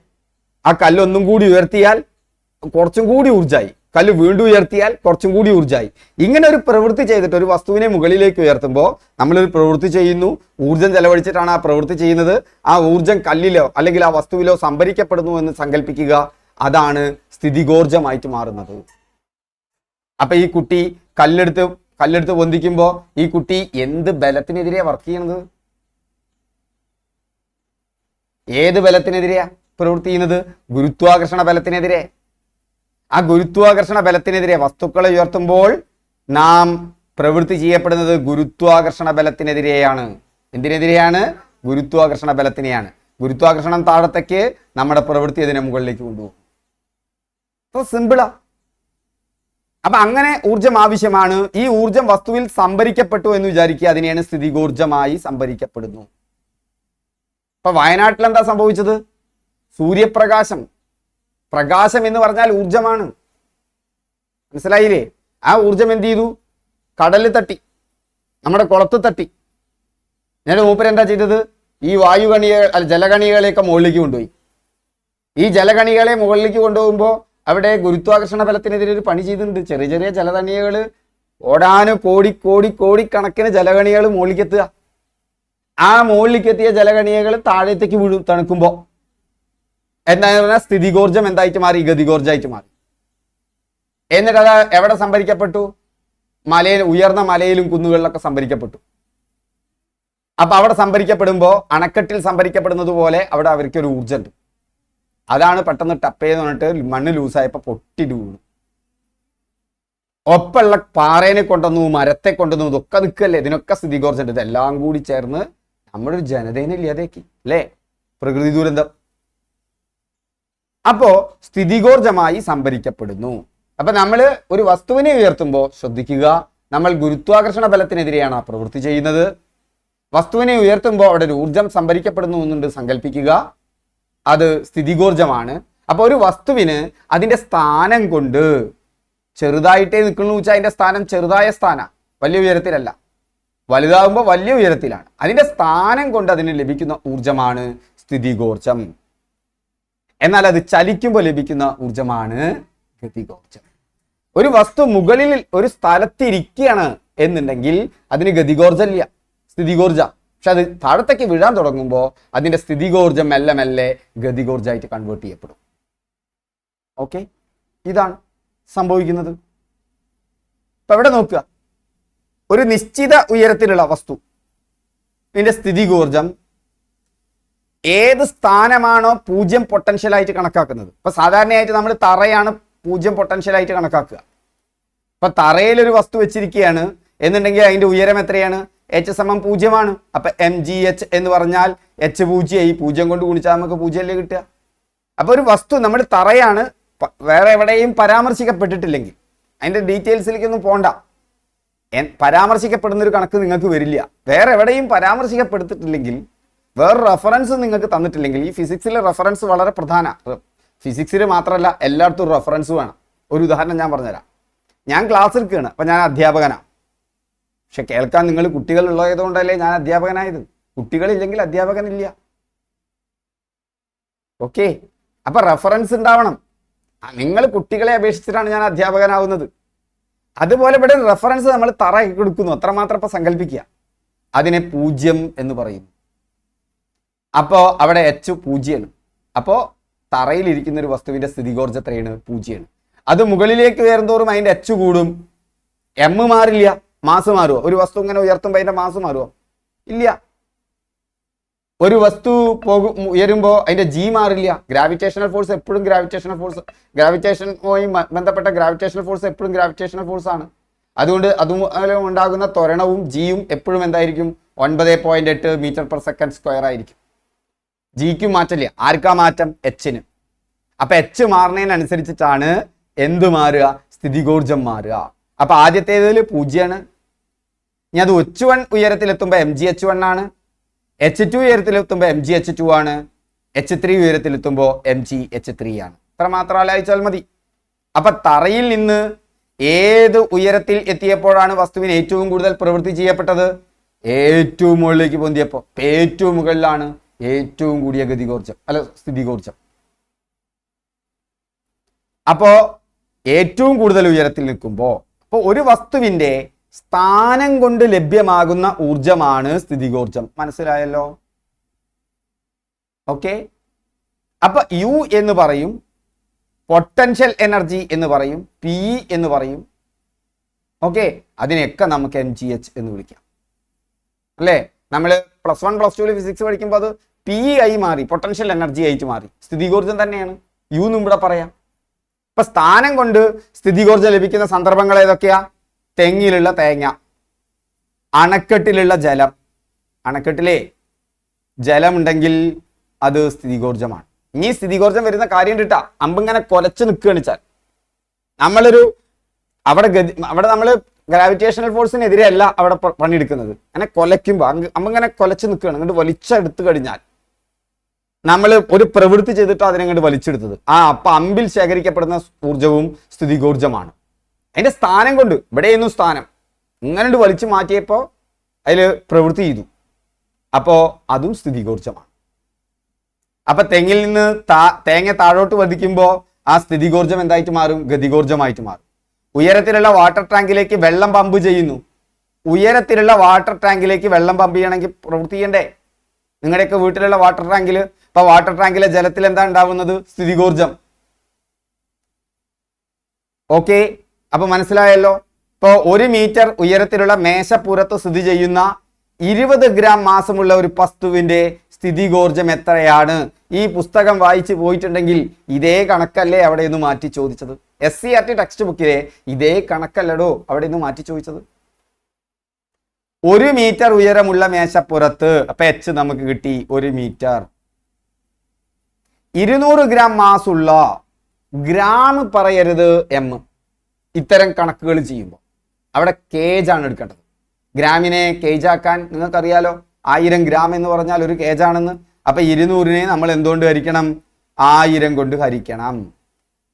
Speaker 1: ആ കല്ലൊന്നും കൂടി ഉയർത്തിയാൽ കുറച്ചും കൂടി ഊർജായി, കല്ല് വീണ്ടും ഉയർത്തിയാൽ കുറച്ചും കൂടി ഊർജായി. ഇങ്ങനെ ഒരു പ്രവൃത്തി ചെയ്തിട്ട് ഒരു വസ്തുവിനെ മുകളിലേക്ക് ഉയർത്തുമ്പോൾ നമ്മളൊരു പ്രവൃത്തി ചെയ്യുന്നു, ഊർജം ചെലവഴിച്ചിട്ടാണ് ആ പ്രവൃത്തി ചെയ്യുന്നത്. ആ ഊർജം കല്ലിലോ അല്ലെങ്കിൽ ആ വസ്തുവിലോ സംഭരിക്കപ്പെടുന്നു എന്ന് സങ്കല്പിക്കുക. അതാണ് സ്ഥിതികോർജമായിട്ട് മാറുന്നത്. അപ്പൊ ഈ കുട്ടി കല്ലെടുത്ത് പൊന്തിക്കുമ്പോൾ ഈ കുട്ടി എന്ത് ബലത്തിനെതിരെയാ വർക്ക് ചെയ്യണത്? ഏത് ബലത്തിനെതിരെയാ പ്രവൃത്തി ചെയ്യുന്നത്? ഗുരുത്വാകർഷണ ബലത്തിനെതിരെ. ആ ഗുരുത്വാകർഷണ ബലത്തിനെതിരെ വസ്തുക്കളെ ഉയർത്തുമ്പോൾ നാം പ്രവൃത്തി ചെയ്യപ്പെടുന്നത് ഗുരുത്വാകർഷണ ബലത്തിനെതിരെയാണ്. എന്തിനെതിരെയാണ്? ഗുരുത്വാകർഷണ ബലത്തിനെയാണ്. ഗുരുത്വാകർഷണം താഴത്തേക്ക്, നമ്മുടെ പ്രവൃത്തി അതിനെ മുകളിലേക്ക് കൊണ്ടുപോകും. അപ്പൊ സിമ്പിളാ. അപ്പൊ അങ്ങനെ ഊർജം ആവശ്യമാണ്. ഈ ഊർജം വസ്തുവിൽ സംഭരിക്കപ്പെട്ടു എന്ന് വിചാരിക്കുക, അതിനെയാണ് സ്ഥിതികോർജമായി സംഭരിക്കപ്പെടുന്നു. ഇപ്പൊ വയനാട്ടിൽ എന്താ സംഭവിച്ചത്? സൂര്യപ്രകാശം, പ്രകാശം എന്ന് പറഞ്ഞാൽ ഊർജമാണ്, മനസ്സിലായില്ലേ? ആ ഊർജം എന്ത് ചെയ്തു? കടലിൽ തട്ടി, നമ്മുടെ കുളത്ത് തട്ടി. എന്നിട്ട് മൂപ്പര് എന്താ ചെയ്തത്? ഈ ജലകണികളെയൊക്കെ മുകളിലേക്ക് കൊണ്ടുപോയി. ഈ ജലകണികളെ മുകളിലേക്ക് കൊണ്ടുപോകുമ്പോൾ അവിടെ ഗുരുത്വാകർഷണ ബലത്തിനെതിരെ ഒരു പണി ചെയ്തിട്ടുണ്ട്. ചെറിയ ചെറിയ ജലകണികൾ ഓടാനും കോടിക്കണക്കിന് ജലകണികൾ മുകളിലേക്ക് എത്തുക. ആ മുകളിലേക്ക് എത്തിയ ജലകണികൾ താഴത്തേക്ക് വീഴും തണുക്കുമ്പോൾ. എന്താണെന്ന് പറഞ്ഞാൽ സ്ഥിതികോർജം എന്തായിട്ട് മാറി? ഗതികോർജമായിട്ട് മാറി. എന്നിട്ട് അത് എവിടെ സംഭരിക്കപ്പെട്ടു? ഉയർന്ന മലയിലും കുന്നുകളിലൊക്കെ സംഭരിക്കപ്പെട്ടു. അപ്പൊ അവിടെ സംഭരിക്കപ്പെടുമ്പോൾ അണക്കെട്ടിൽ സംഭരിക്കപ്പെടുന്നത് പോലെ അവിടെ അവർക്കൊരു ഊർജ്ജം ഉണ്ട്. അതാണ് പെട്ടെന്ന് ടപ്പേന്ന് പറഞ്ഞിട്ട് മണ്ണ് ലൂസായപ്പോ പൊട്ടിട്ട് വീണു. ഒപ്പമുള്ള പാറേനെ കൊണ്ടുവന്നു, മരത്തെ കൊണ്ടുവന്നു, ഇതൊക്കെ നിൽക്കല്ലേ, ഇതിനൊക്കെ സ്ഥിതികോർജം ഉണ്ട്. ഇതെല്ലാം കൂടി ചേർന്ന് നമ്മുടെ ഒരു ജനതേനെ ഇല്ലാതാക്കി, അല്ലേ? പ്രകൃതി ദുരന്തം. അപ്പോ സ്ഥിതികോർജമായി സംഭരിക്കപ്പെടുന്നു. അപ്പൊ നമ്മൾ ഒരു വസ്തുവിനെ ഉയർത്തുമ്പോൾ ശ്രദ്ധിക്കുക, നമ്മൾ ഗുരുത്വാകർഷണ ബലത്തിനെതിരെയാണ് ആ പ്രവൃത്തി ചെയ്യുന്നത്. വസ്തുവിനെ ഉയർത്തുമ്പോൾ അവിടെ ഒരു ഊർജം സംഭരിക്കപ്പെടുന്നു എന്നുണ്ട് സങ്കല്പിക്കുക, അത് സ്ഥിതികോർജമാണ്. അപ്പൊ ഒരു വസ്തുവിന് അതിന്റെ സ്ഥാനം കൊണ്ട് ചെറുതായിട്ടേ നിൽക്കുന്നു വെച്ചാൽ അതിന്റെ സ്ഥാനം ചെറുതായ സ്ഥാന, വലിയ ഉയരത്തിലല്ല. വലുതാകുമ്പോൾ വലിയ ഉയരത്തിലാണ്. അതിന്റെ സ്ഥാനം കൊണ്ട് അതിന് ലഭിക്കുന്ന ഊർജമാണ് സ്ഥിതികോർജം. എന്നാൽ അത് ചലിക്കുമ്പോൾ ലഭിക്കുന്ന ഊർജമാണ് ഗതികോർജം. ഒരു വസ്തു മുകളിൽ ഒരു സ്ഥലത്തിരിക്കുകയാണ് എന്നുണ്ടെങ്കിൽ അതിന് ഗതികോർജമില്ല, സ്ഥിതികോർജ. പക്ഷെ അത് താഴത്തേക്ക് വീഴാൻ തുടങ്ങുമ്പോൾ അതിന്റെ സ്ഥിതികോർജം മെല്ലെ മെല്ലെ ഗതികോർജമായിട്ട് കൺവേർട്ട് ചെയ്യപ്പെടും. ഓക്കെ, ഇതാണ് സംഭവിക്കുന്നത്. ഇപ്പൊ ഇവിടെ നോക്കുക, ഒരു നിശ്ചിത ഉയരത്തിലുള്ള വസ്തു ഇതിന്റെ സ്ഥിതികോർജം ഏത് സ്ഥാനമാണോ 0 പൊട്ടൻഷ്യലായിട്ട് കണക്കാക്കുന്നത്. ഇപ്പൊ സാധാരണയായിട്ട് നമ്മൾ തറയാണ് 0 പൊട്ടൻഷ്യലായിട്ട് കണക്കാക്കുക. ഇപ്പൊ തറയിലൊരു വസ്തു വെച്ചിരിക്കുകയാണ് എന്നുണ്ടെങ്കിൽ അതിന്റെ ഉയരം എത്രയാണ്? h = 0 അപ്പൊ mgh എന്ന് പറഞ്ഞാൽ h 0 ഈ 0 കൊണ്ട് ഗുണിച്ചാൽ നമുക്ക് 0 അല്ലേ കിട്ടുക. അപ്പൊ ഒരു വസ്തു നമ്മൾ തറയാണ്, വേറെ എവിടെയും പരാമർശിക്കപ്പെട്ടിട്ടില്ലെങ്കിൽ അതിന്റെ ഡീറ്റെയിൽസിലേക്കൊന്നും പോണ്ട, പരാമർശിക്കപ്പെടുന്ന ഒരു കണക്ക് നിങ്ങൾക്ക് വരില്ല. വേറെ എവിടെയും പരാമർശിക്കപ്പെടുത്തിട്ടില്ലെങ്കിൽ, വേറെ റെഫറൻസ് നിങ്ങൾക്ക് തന്നിട്ടില്ലെങ്കിൽ, ഈ ഫിസിക്സിലെ റെഫറൻസ് വളരെ പ്രധാന. ഫിസിക്സിൽ മാത്രമല്ല എല്ലായിടത്തും ഒരു റെഫറൻസ് വേണം. ഒരു ഉദാഹരണം ഞാൻ പറഞ്ഞുതരാം. ഞാൻ ക്ലാസ് എടുക്കുകയാണ്, അപ്പം ഞാൻ അധ്യാപകനാണ്. പക്ഷെ കേൾക്കാൻ നിങ്ങൾ കുട്ടികളുള്ളതുകൊണ്ടല്ലേ ഞാൻ അധ്യാപകനായത്. കുട്ടികളില്ലെങ്കിൽ അധ്യാപകനില്ല. ഓക്കെ, അപ്പൊ റെഫറൻസ് ഉണ്ടാവണം. നിങ്ങൾ കുട്ടികളെ അപേക്ഷിച്ചിട്ടാണ് ഞാൻ അധ്യാപകനാവുന്നത്. അതുപോലെ ഇവിടെ റെഫറൻസ് നമ്മൾ തറ കൊടുക്കുന്നു, അത്രമാത്രം ഇപ്പൊ സങ്കല്പിക്കുക. അതിനെ 0 എന്ന് പറയുന്നു. അപ്പോൾ അവിടെ h 0. അപ്പോൾ തറയിലിരിക്കുന്ന ഒരു വസ്തുവിന്റെ സ്ഥിതികോർജം എത്രയാണ്? 0. അത് മുകളിലേക്ക് ഉയർന്നോറും അതിന്റെ h കൂടും. m മാറില്ല, മാസ് മാറുമോ? ഒരു വസ്തു ഇങ്ങനെ ഉയർത്തുമ്പോൾ അതിന്റെ മാസ് മാറുമോ? ഇല്ല. ഒരു വസ്തു ഉയരുമ്പോൾ അതിന്റെ g മാറില്ല. ഗ്രാവിറ്റേഷണൽ ഫോഴ്സ് എപ്പോഴും ഗ്രാവിറ്റേഷനുമായി ബന്ധപ്പെട്ട ഗ്രാവിറ്റേഷണൽ ഫോഴ്സ് എപ്പോഴും ഗ്രാവിറ്റേഷണൽ ഫോഴ്സ് ആണ്. അതുകൊണ്ട് അതുമൂലം ഉണ്ടാകുന്ന ത്വരണവും ജിയും എപ്പോഴും എന്തായിരിക്കും? 9.8 m/s² ആയിരിക്കും. ജിക്കും മാറ്റില്ല. ആർക്കാ മാറ്റം? എച്ചിന്. അപ്പൊ h മാറുന്നതിനനുസരിച്ചിട്ടാണ് എന്ത് മാറുക? സ്ഥിതികോർജം മാറുക. അപ്പൊ ആദ്യത്തേതിൽ 0 ആണ്. ഇനി അത് h1 ഉയരത്തിലെത്തുമ്പോൾ mgh1 ആണ്. h2 ഉയരത്തിലെത്തുമ്പോൾ mgh2 ആണ്. h3 ഉയരത്തിലെത്തുമ്പോൾ mgh3 ആണ്. ഇത്ര മാത്രം ആലോചിച്ചാൽ മതി. അപ്പൊ തറയിൽ നിന്ന് ഏത് ഉയരത്തിൽ എത്തിയപ്പോഴാണ് വസ്തുവിന് ഏറ്റവും കൂടുതൽ പ്രവൃത്തി ചെയ്യപ്പെട്ടത്? ഏറ്റവും മുകളിലേക്ക് പൊന്തിയപ്പോൾ. ഏറ്റവും മുകളിലാണ് ഏറ്റവും കൂടിയ ഗതികോർജം, അല്ല സ്ഥിതികോർജം. അപ്പോ ഏറ്റവും കൂടുതൽ ഉയരത്തിൽ നിൽക്കുമ്പോൾ ഒരു വസ്തുവിന്റെ സ്ഥാനം കൊണ്ട് ലഭ്യമാകുന്ന ഊർജമാണ് സ്ഥിതികോർജം. മനസ്സിലായല്ലോ? ഓക്കെ, അപ്പൊ യു എന്ന് പറയും, പൊട്ടൻഷ്യൽ എനർജി എന്ന് പറയും, പി എന്ന് പറയും. ഓക്കെ, അതിനെയൊക്കെ നമുക്ക് mgh എന്ന് വിളിക്കാം, അല്ലേ? നമ്മൾ +1 +2 ഫിസിക്സ് പഠിക്കുമ്പോൾ അത് പി ആയി മാറി, പൊട്ടൻഷ്യൽ എനർജി ആയിട്ട് മാറി. സ്ഥിതികോർജം തന്നെയാണ്, യു എന്നും ഇവിടെ പറയാം. ഇപ്പൊ സ്ഥാനം കൊണ്ട് സ്ഥിതികോർജം ലഭിക്കുന്ന സന്ദർഭങ്ങൾ ഏതൊക്കെയാ? തെങ്ങിലുള്ള തേങ്ങ, അണക്കെട്ടിലുള്ള ജലം. അണക്കെട്ടിലെ ജലമുണ്ടെങ്കിൽ അത് സ്ഥിതികോർജമാണ്. ഇനി സ്ഥിതികോർജം വരുന്ന കാര്യം കിട്ടാ, അമ്പിങ്ങനെ കൊലച്ച് നിൽക്കുകയാണ് വെച്ചാൽ അവിടെ നമ്മൾ ഗ്രാവിറ്റേഷണൽ ഫോഴ്സിനെതിരെ അല്ല അവിടെ പണിയെടുക്കുന്നത്. അങ്ങനെ കൊലയ്ക്കുമ്പോൾ അമ്പിങ്ങനെ കൊലച്ച് നിൽക്കുകയാണ്. അങ്ങോട്ട് വലിച്ചെടുത്ത് കഴിഞ്ഞാൽ നമ്മൾ ഒരു പ്രവൃത്തി ചെയ്തിട്ടോ അതിനങ്ങോട്ട് വലിച്ചെടുത്തത്, അപ്പൊ അമ്പിൽ ശേഖരിക്കപ്പെടുന്ന ഊർജവും സ്ഥിതികോർജമാണ്. അതിന്റെ സ്ഥാനം കൊണ്ട്, ഇവിടെയൊന്നും സ്ഥാനം ഇങ്ങനെ വലിച്ചു മാറ്റിയപ്പോൾ അതിൽ പ്രവൃത്തി ചെയ്തു, അപ്പോ അതും സ്ഥിതികോർജമാണ്. അപ്പൊ തെങ്ങിൽ നിന്ന് തേങ്ങ താഴോട്ട് വധിക്കുമ്പോൾ ആ സ്ഥിതികോർജം എന്തായിട്ട് മാറും? ഗതികോർജമായിട്ട് മാറും. ഉയരത്തിലുള്ള വാട്ടർ ടാങ്കിലേക്ക് വെള്ളം പമ്പ് ചെയ്യുന്നു. ഉയരത്തിലുള്ള വാട്ടർ ടാങ്കിലേക്ക് വെള്ളം പമ്പ് ചെയ്യണമെങ്കിൽ പ്രവൃത്തി ചെയ്യണ്ടേ? നിങ്ങളുടെയൊക്കെ വീട്ടിലുള്ള വാട്ടർ ടാങ്കിൽ, ഇപ്പൊ വാട്ടർ ടാങ്കിലെ ജലത്തിൽ എന്താ ഉണ്ടാവുന്നത്? സ്ഥിതികോർജം. ഓക്കെ, അപ്പൊ മനസ്സിലായല്ലോ? ഇപ്പോൾ 1 മീറ്റർ ഉയരത്തിലുള്ള മേശപ്പുറത്ത് സ്ഥിതി ചെയ്യുന്ന 20 ഗ്രാം മാസമുള്ള ഒരു വസ്തുവിന്റെ സ്ഥിതികോർജം എത്രയാണ്? ഈ പുസ്തകം വായിച്ചു പോയിട്ടുണ്ടെങ്കിൽ ഇതേ കണക്കല്ലേ അവിടെ നിന്ന് മാറ്റി ചോദിച്ചത്? SCERT ടെക്സ്റ്റ് ബുക്കിലെ ഇതേ കണക്കല്ലടോ അവിടെ നിന്ന് മാറ്റി ചോദിച്ചത്. 1 മീറ്റർ ഉയരമുള്ള മേശപ്പുറത്ത്, അപ്പൊ h നമുക്ക് കിട്ടി 1 മീറ്റർ. 200 ഗ്രാം മാസുള്ള, ഗ്രാം പറയരുത്, m. ഇത്തരം കണക്കുകൾ ചെയ്യുമ്പോൾ അവിടെ കേജ് ആണ് എടുക്കേണ്ടത്. ഗ്രാമിനെ കേജ് ആക്കാൻ നിങ്ങൾക്കറിയാലോ, 1000 ഗ്രാം എന്ന് പറഞ്ഞാൽ ഒരു കേജ് ആണെന്ന്. അപ്പൊ 200നെ നമ്മൾ എന്തുകൊണ്ട് ഹരിക്കണം? 1000 കൊണ്ട് ഹരിക്കണം.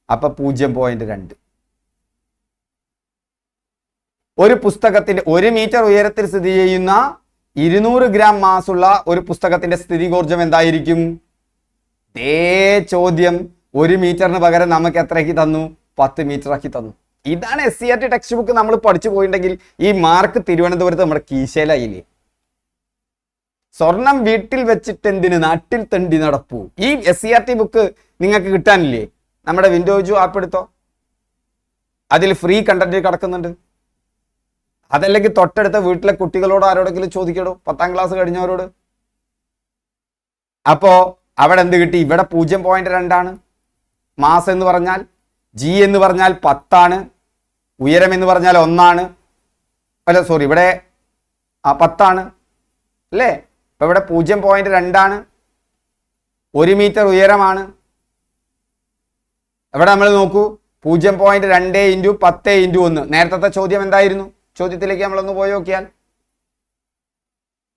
Speaker 1: അപ്പൊ 0.2. ഒരു പുസ്തകത്തിന്റെ 1 മീറ്റർ ഉയരത്തിൽ സ്ഥിതി ചെയ്യുന്ന 200 ഗ്രാം മാസുള്ള ഒരു പുസ്തകത്തിന്റെ സ്ഥിതികോർജം എന്തായിരിക്കും? ദേ ചോദ്യം 1 മീറ്ററിന് പകരം നമുക്ക് എത്രയാക്കി തന്നു? 10 മീറ്റർ ആക്കി തന്നു. ഇതാണ് SCERT ടെക്സ്റ്റ് ബുക്ക് നമ്മൾ പഠിച്ചു പോയിട്ടുണ്ടെങ്കിൽ ഈ മാർക്ക് തിരുവനന്തപുരത്ത് നമ്മുടെ കീശയിലായില്ലേ. സ്വർണം വീട്ടിൽ വെച്ചിട്ട് എന്തിന് നാട്ടിൽ തണ്ടി നടപ്പൂ. ഈ SCERT ബുക്ക് നിങ്ങൾക്ക് കിട്ടാനില്ലേ? നമ്മുടെ വിൻഡോജു ആപ്പ് എടുത്തോ, അതിൽ ഫ്രീ കണ്ടന്റ് കിടക്കുന്നുണ്ട്. അതല്ലെങ്കിൽ തൊട്ടടുത്ത വീട്ടിലെ കുട്ടികളോട് ആരോടെങ്കിലും ചോദിക്കടോ, 10ാം ക്ലാസ് കഴിഞ്ഞവരോട്. അപ്പോ അവിടെ എന്ത് കിട്ടി? ഇവിടെ 0.2 മാസ് എന്ന് പറഞ്ഞാൽ, ജി എന്ന് പറഞ്ഞാൽ 10, ഉയരം എന്ന് പറഞ്ഞാൽ 1, അല്ല സോറി ഇവിടെ 10 അല്ലേ. അപ്പൊ ഇവിടെ 0.2, 1 മീറ്റർ ഉയരമാണ്. ഇവിടെ നമ്മൾ നോക്കൂ, 0.2 ഇൻറ്റു 10 ഇൻറ്റു 1. നേരത്തെ ചോദ്യം എന്തായിരുന്നു? ചോദ്യത്തിലേക്ക് നമ്മളൊന്ന് പോയി നോക്കിയാൽ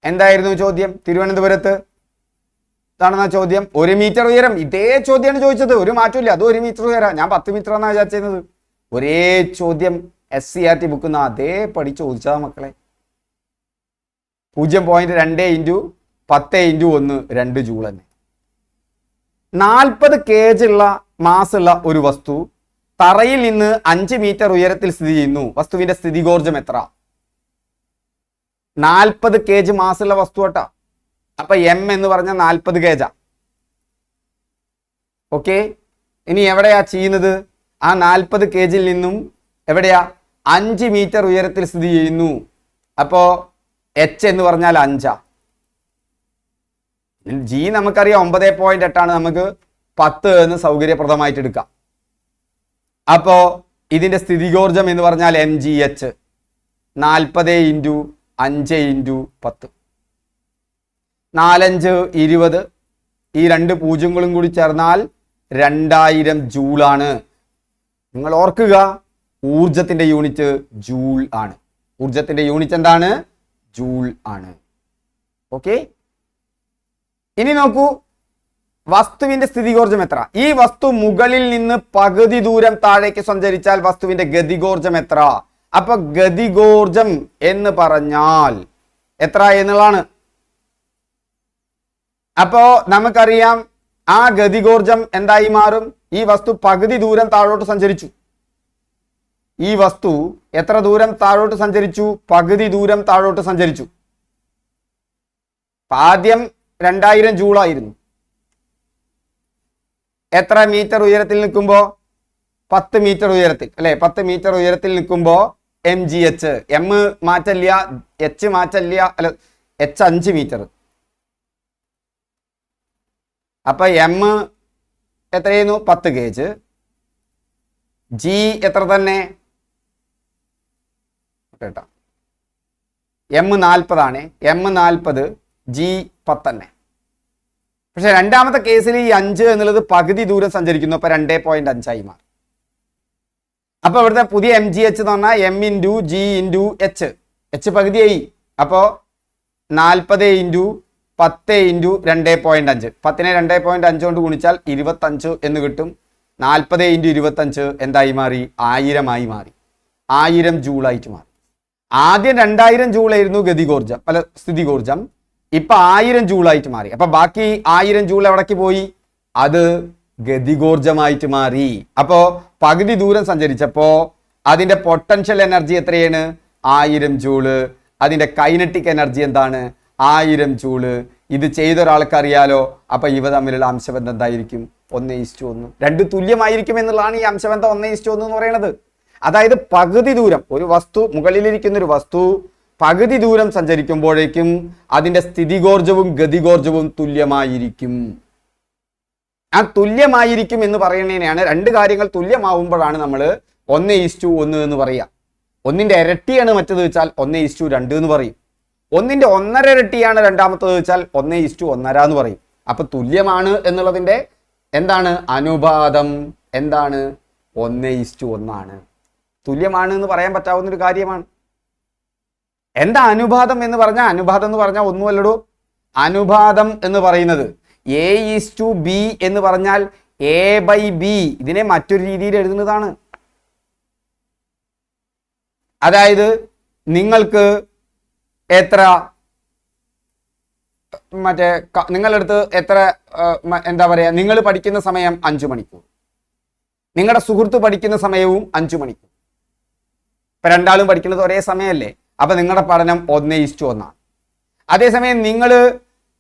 Speaker 1: എന്തായിരുന്നു ചോദ്യം? തിരുവനന്തപുരത്ത് ഇതാണെന്ന ചോദ്യം. 1 മീറ്റർ ഉയരം. ഇതേ ചോദ്യമാണ് ചോദിച്ചത്, ഒരു മാറ്റമില്ല. അത് 1 മീറ്റർ ഉയരം. ഞാൻ 10 മീറ്റർ എന്നാണ് വിചാരിച്ചിരുന്നത്. ഒരേ ചോദ്യം SCERT ബുക്കുന്ന അതേ പടി ചോദിച്ചതാ മക്കളെ. 0.2 ഇൻറ്റു 10 ഇൻറ്റു 1 2 ജൂൾ തന്നെ. 40 kg ഉള്ള മാസുള്ള ഒരു വസ്തു തറയിൽ നിന്ന് 5 മീറ്റർ ഉയരത്തിൽ സ്ഥിതി ചെയ്യുന്നു. വസ്തുവിന്റെ സ്ഥിതികോർജം എത്ര? 40 kg മാസുള്ള വസ്തു കേട്ടാ. അപ്പൊ M എന്ന് പറഞ്ഞ 40 kg. ഓക്കെ, ഇനി എവിടെയാ ചെയ്യുന്നത്? ആ 40 kg നിന്നും എവിടെയാ? 5 മീറ്റർ ഉയരത്തിൽ സ്ഥിതി ചെയ്യുന്നു. അപ്പോ H എന്ന് പറഞ്ഞാൽ 5. G നമുക്കറിയാം 9.8 ആണ്. നമുക്ക് 10 എന്ന് സൗകര്യപ്രദമായിട്ട് എടുക്കാം. അപ്പോ ഇതിന്റെ സ്ഥിതികോർജം എന്ന് പറഞ്ഞാൽ mgh 40 ഇൻറ്റു 5 ഇൻറ്റു 10. 4 5 20. ഈ 2 പൂജ്യങ്ങളും കൂടി ചേർന്നാൽ 2000 ജൂളാണ്. നിങ്ങൾ ഓർക്കുക, ഊർജത്തിന്റെ യൂണിറ്റ് ജൂൾ ആണ്. ഊർജത്തിന്റെ യൂണിറ്റ് എന്താണ്? ജൂൾ ആണ്. ഓക്കെ, ഇനി നോക്കൂ, വസ്തുവിന്റെ സ്ഥിതികോർജം എത്ര? ഈ വസ്തു മുകളിൽ നിന്ന് പകുതി ദൂരം താഴേക്ക് സഞ്ചരിച്ചാൽ വസ്തുവിന്റെ ഗതികോർജം എത്ര? അപ്പൊ ഗതികോർജം എന്ന് പറഞ്ഞാൽ എത്ര എന്നുള്ളതാണ്. അപ്പോ നമുക്കറിയാം ആ ഗതികോർജം എന്തായി മാറും? ഈ വസ്തു പകുതി ദൂരം താഴോട്ട് സഞ്ചരിച്ചു. ഈ വസ്തു എത്ര ദൂരം താഴോട്ട് സഞ്ചരിച്ചു? പകുതി ദൂരം താഴോട്ട് സഞ്ചരിച്ചു. ആദ്യം 2000 ജൂളായിരുന്നു. എത്ര മീറ്റർ ഉയരത്തിൽ നിൽക്കുമ്പോ? 10 മീറ്റർ ഉയരത്തിൽ അല്ലെ. 10 മീറ്റർ ഉയരത്തിൽ നിൽക്കുമ്പോ mgh, m മാറ്റല്ല, h മാറ്റല്ല, അല്ല h 5 മീറ്റർ. അപ്പൊ m എത്രയായിരുന്നു? 10 kg. g എത്ര തന്നെ? കേട്ടോ, m 40 ആണ്. m 40, g 10 തന്നെ. പക്ഷെ രണ്ടാമത്തെ കേസിൽ ഈ 5 എന്നുള്ളത് പകുതി ദൂരം സഞ്ചരിക്കുന്നു. അപ്പൊ 2.5 ആയി മാറും. അപ്പൊ ഇവിടുത്തെ പുതിയ mgh എന്ന് പറഞ്ഞാൽ m into g into h. h പകുതിയായി. അപ്പോ 40 ഇൻറ്റു 10 ഇൻറ്റു 2.5. 10നെ 2.5 കൊണ്ട് ഗുണിച്ചാൽ 25 എന്ന് കിട്ടും. 40 ഇൻറ്റു 25 എന്തായി മാറി? 1000 ആയി മാറി. 1000 ജൂളായിട്ട് മാറി. ആദ്യം 2000 ജൂളായിരുന്നു ഗതികോർജം, അല്ല സ്ഥിതികോർജം. ഇപ്പൊ 1000 ജൂളായിട്ട് മാറി. അപ്പൊ ബാക്കി 1000 ജൂൾ എവിടേക്ക് പോയി? അത് ഗതികോർജമായിട്ട് മാറി. അപ്പോ പകുതി ദൂരം സഞ്ചരിച്ചപ്പോ അതിന്റെ പൊട്ടൻഷ്യൽ എനർജി എത്രയാണ്? 1000 ജൂള്. അതിന്റെ കൈനറ്റിക് എനർജി എന്താണ്? 1000 ജൂള്. ഇത് ചെയ്ത ഒരാൾക്ക് അറിയാലോ. അപ്പൊ ഇവ തമ്മിലുള്ള അംശബന്ധം എന്തായിരിക്കും? 1:1. 2 തുല്യമായിരിക്കും എന്നുള്ളതാണ് ഈ അംശബന്ധം 1:1 എന്ന് പറയുന്നത്. അതായത് പകുതി ദൂരം ഒരു വസ്തു, മുകളിലിരിക്കുന്ന ഒരു വസ്തു പകുതി ദൂരം സഞ്ചരിക്കുമ്പോഴേക്കും അതിന്റെ സ്ഥിതികോർജവും ഗതികോർജവും തുല്യമായിരിക്കും. ആ തുല്യമായിരിക്കും എന്ന് പറയുന്നതിനെയാണ്, 2 കാര്യങ്ങൾ തുല്യമാവുമ്പോഴാണ് നമ്മൾ 1:1 എന്ന് പറയുക. ഒന്നിന്റെ ഇരട്ടിയാണ് മറ്റേത് വെച്ചാൽ 1:2 എന്ന് പറയും. ഒന്നിന്റെ 1.5 ഇരട്ടിയാണ് രണ്ടാമത്തേത് വെച്ചാൽ 1:1.5 എന്ന് പറയും. അപ്പൊ തുല്യമാണ് എന്നുള്ളതിന്റെ എന്താണ് അനുപാതം? എന്താണ്? 1:1 ആണ്. തുല്യമാണ് എന്ന് പറയാൻ പറ്റാവുന്ന ഒരു കാര്യമാണ്. എന്താ അനുപാതം എന്ന് പറഞ്ഞാൽ? അനുപാതം എന്ന് പറഞ്ഞാൽ ഒന്നുമല്ലടോ. അനുപാതം എന്ന് പറയുന്നത് A:B എന്ന് പറഞ്ഞാൽ A/B. ഇതിനെ മറ്റൊരു രീതിയിൽ എഴുതുന്നതാണ്. അതായത് നിങ്ങൾക്ക് എത്ര നിങ്ങളടുത്ത് എത്ര എന്താ പറയാ, നിങ്ങൾ പഠിക്കുന്ന സമയം 5 മണിക്കൂർ, നിങ്ങളുടെ സുഹൃത്ത് പഠിക്കുന്ന സമയവും 5 മണിക്കൂർ. ഇപ്പൊ രണ്ടാളും പഠിക്കുന്നത് ഒരേ സമയമല്ലേ? അപ്പൊ നിങ്ങളുടെ പഠനം 1:1. അതേസമയം നിങ്ങൾ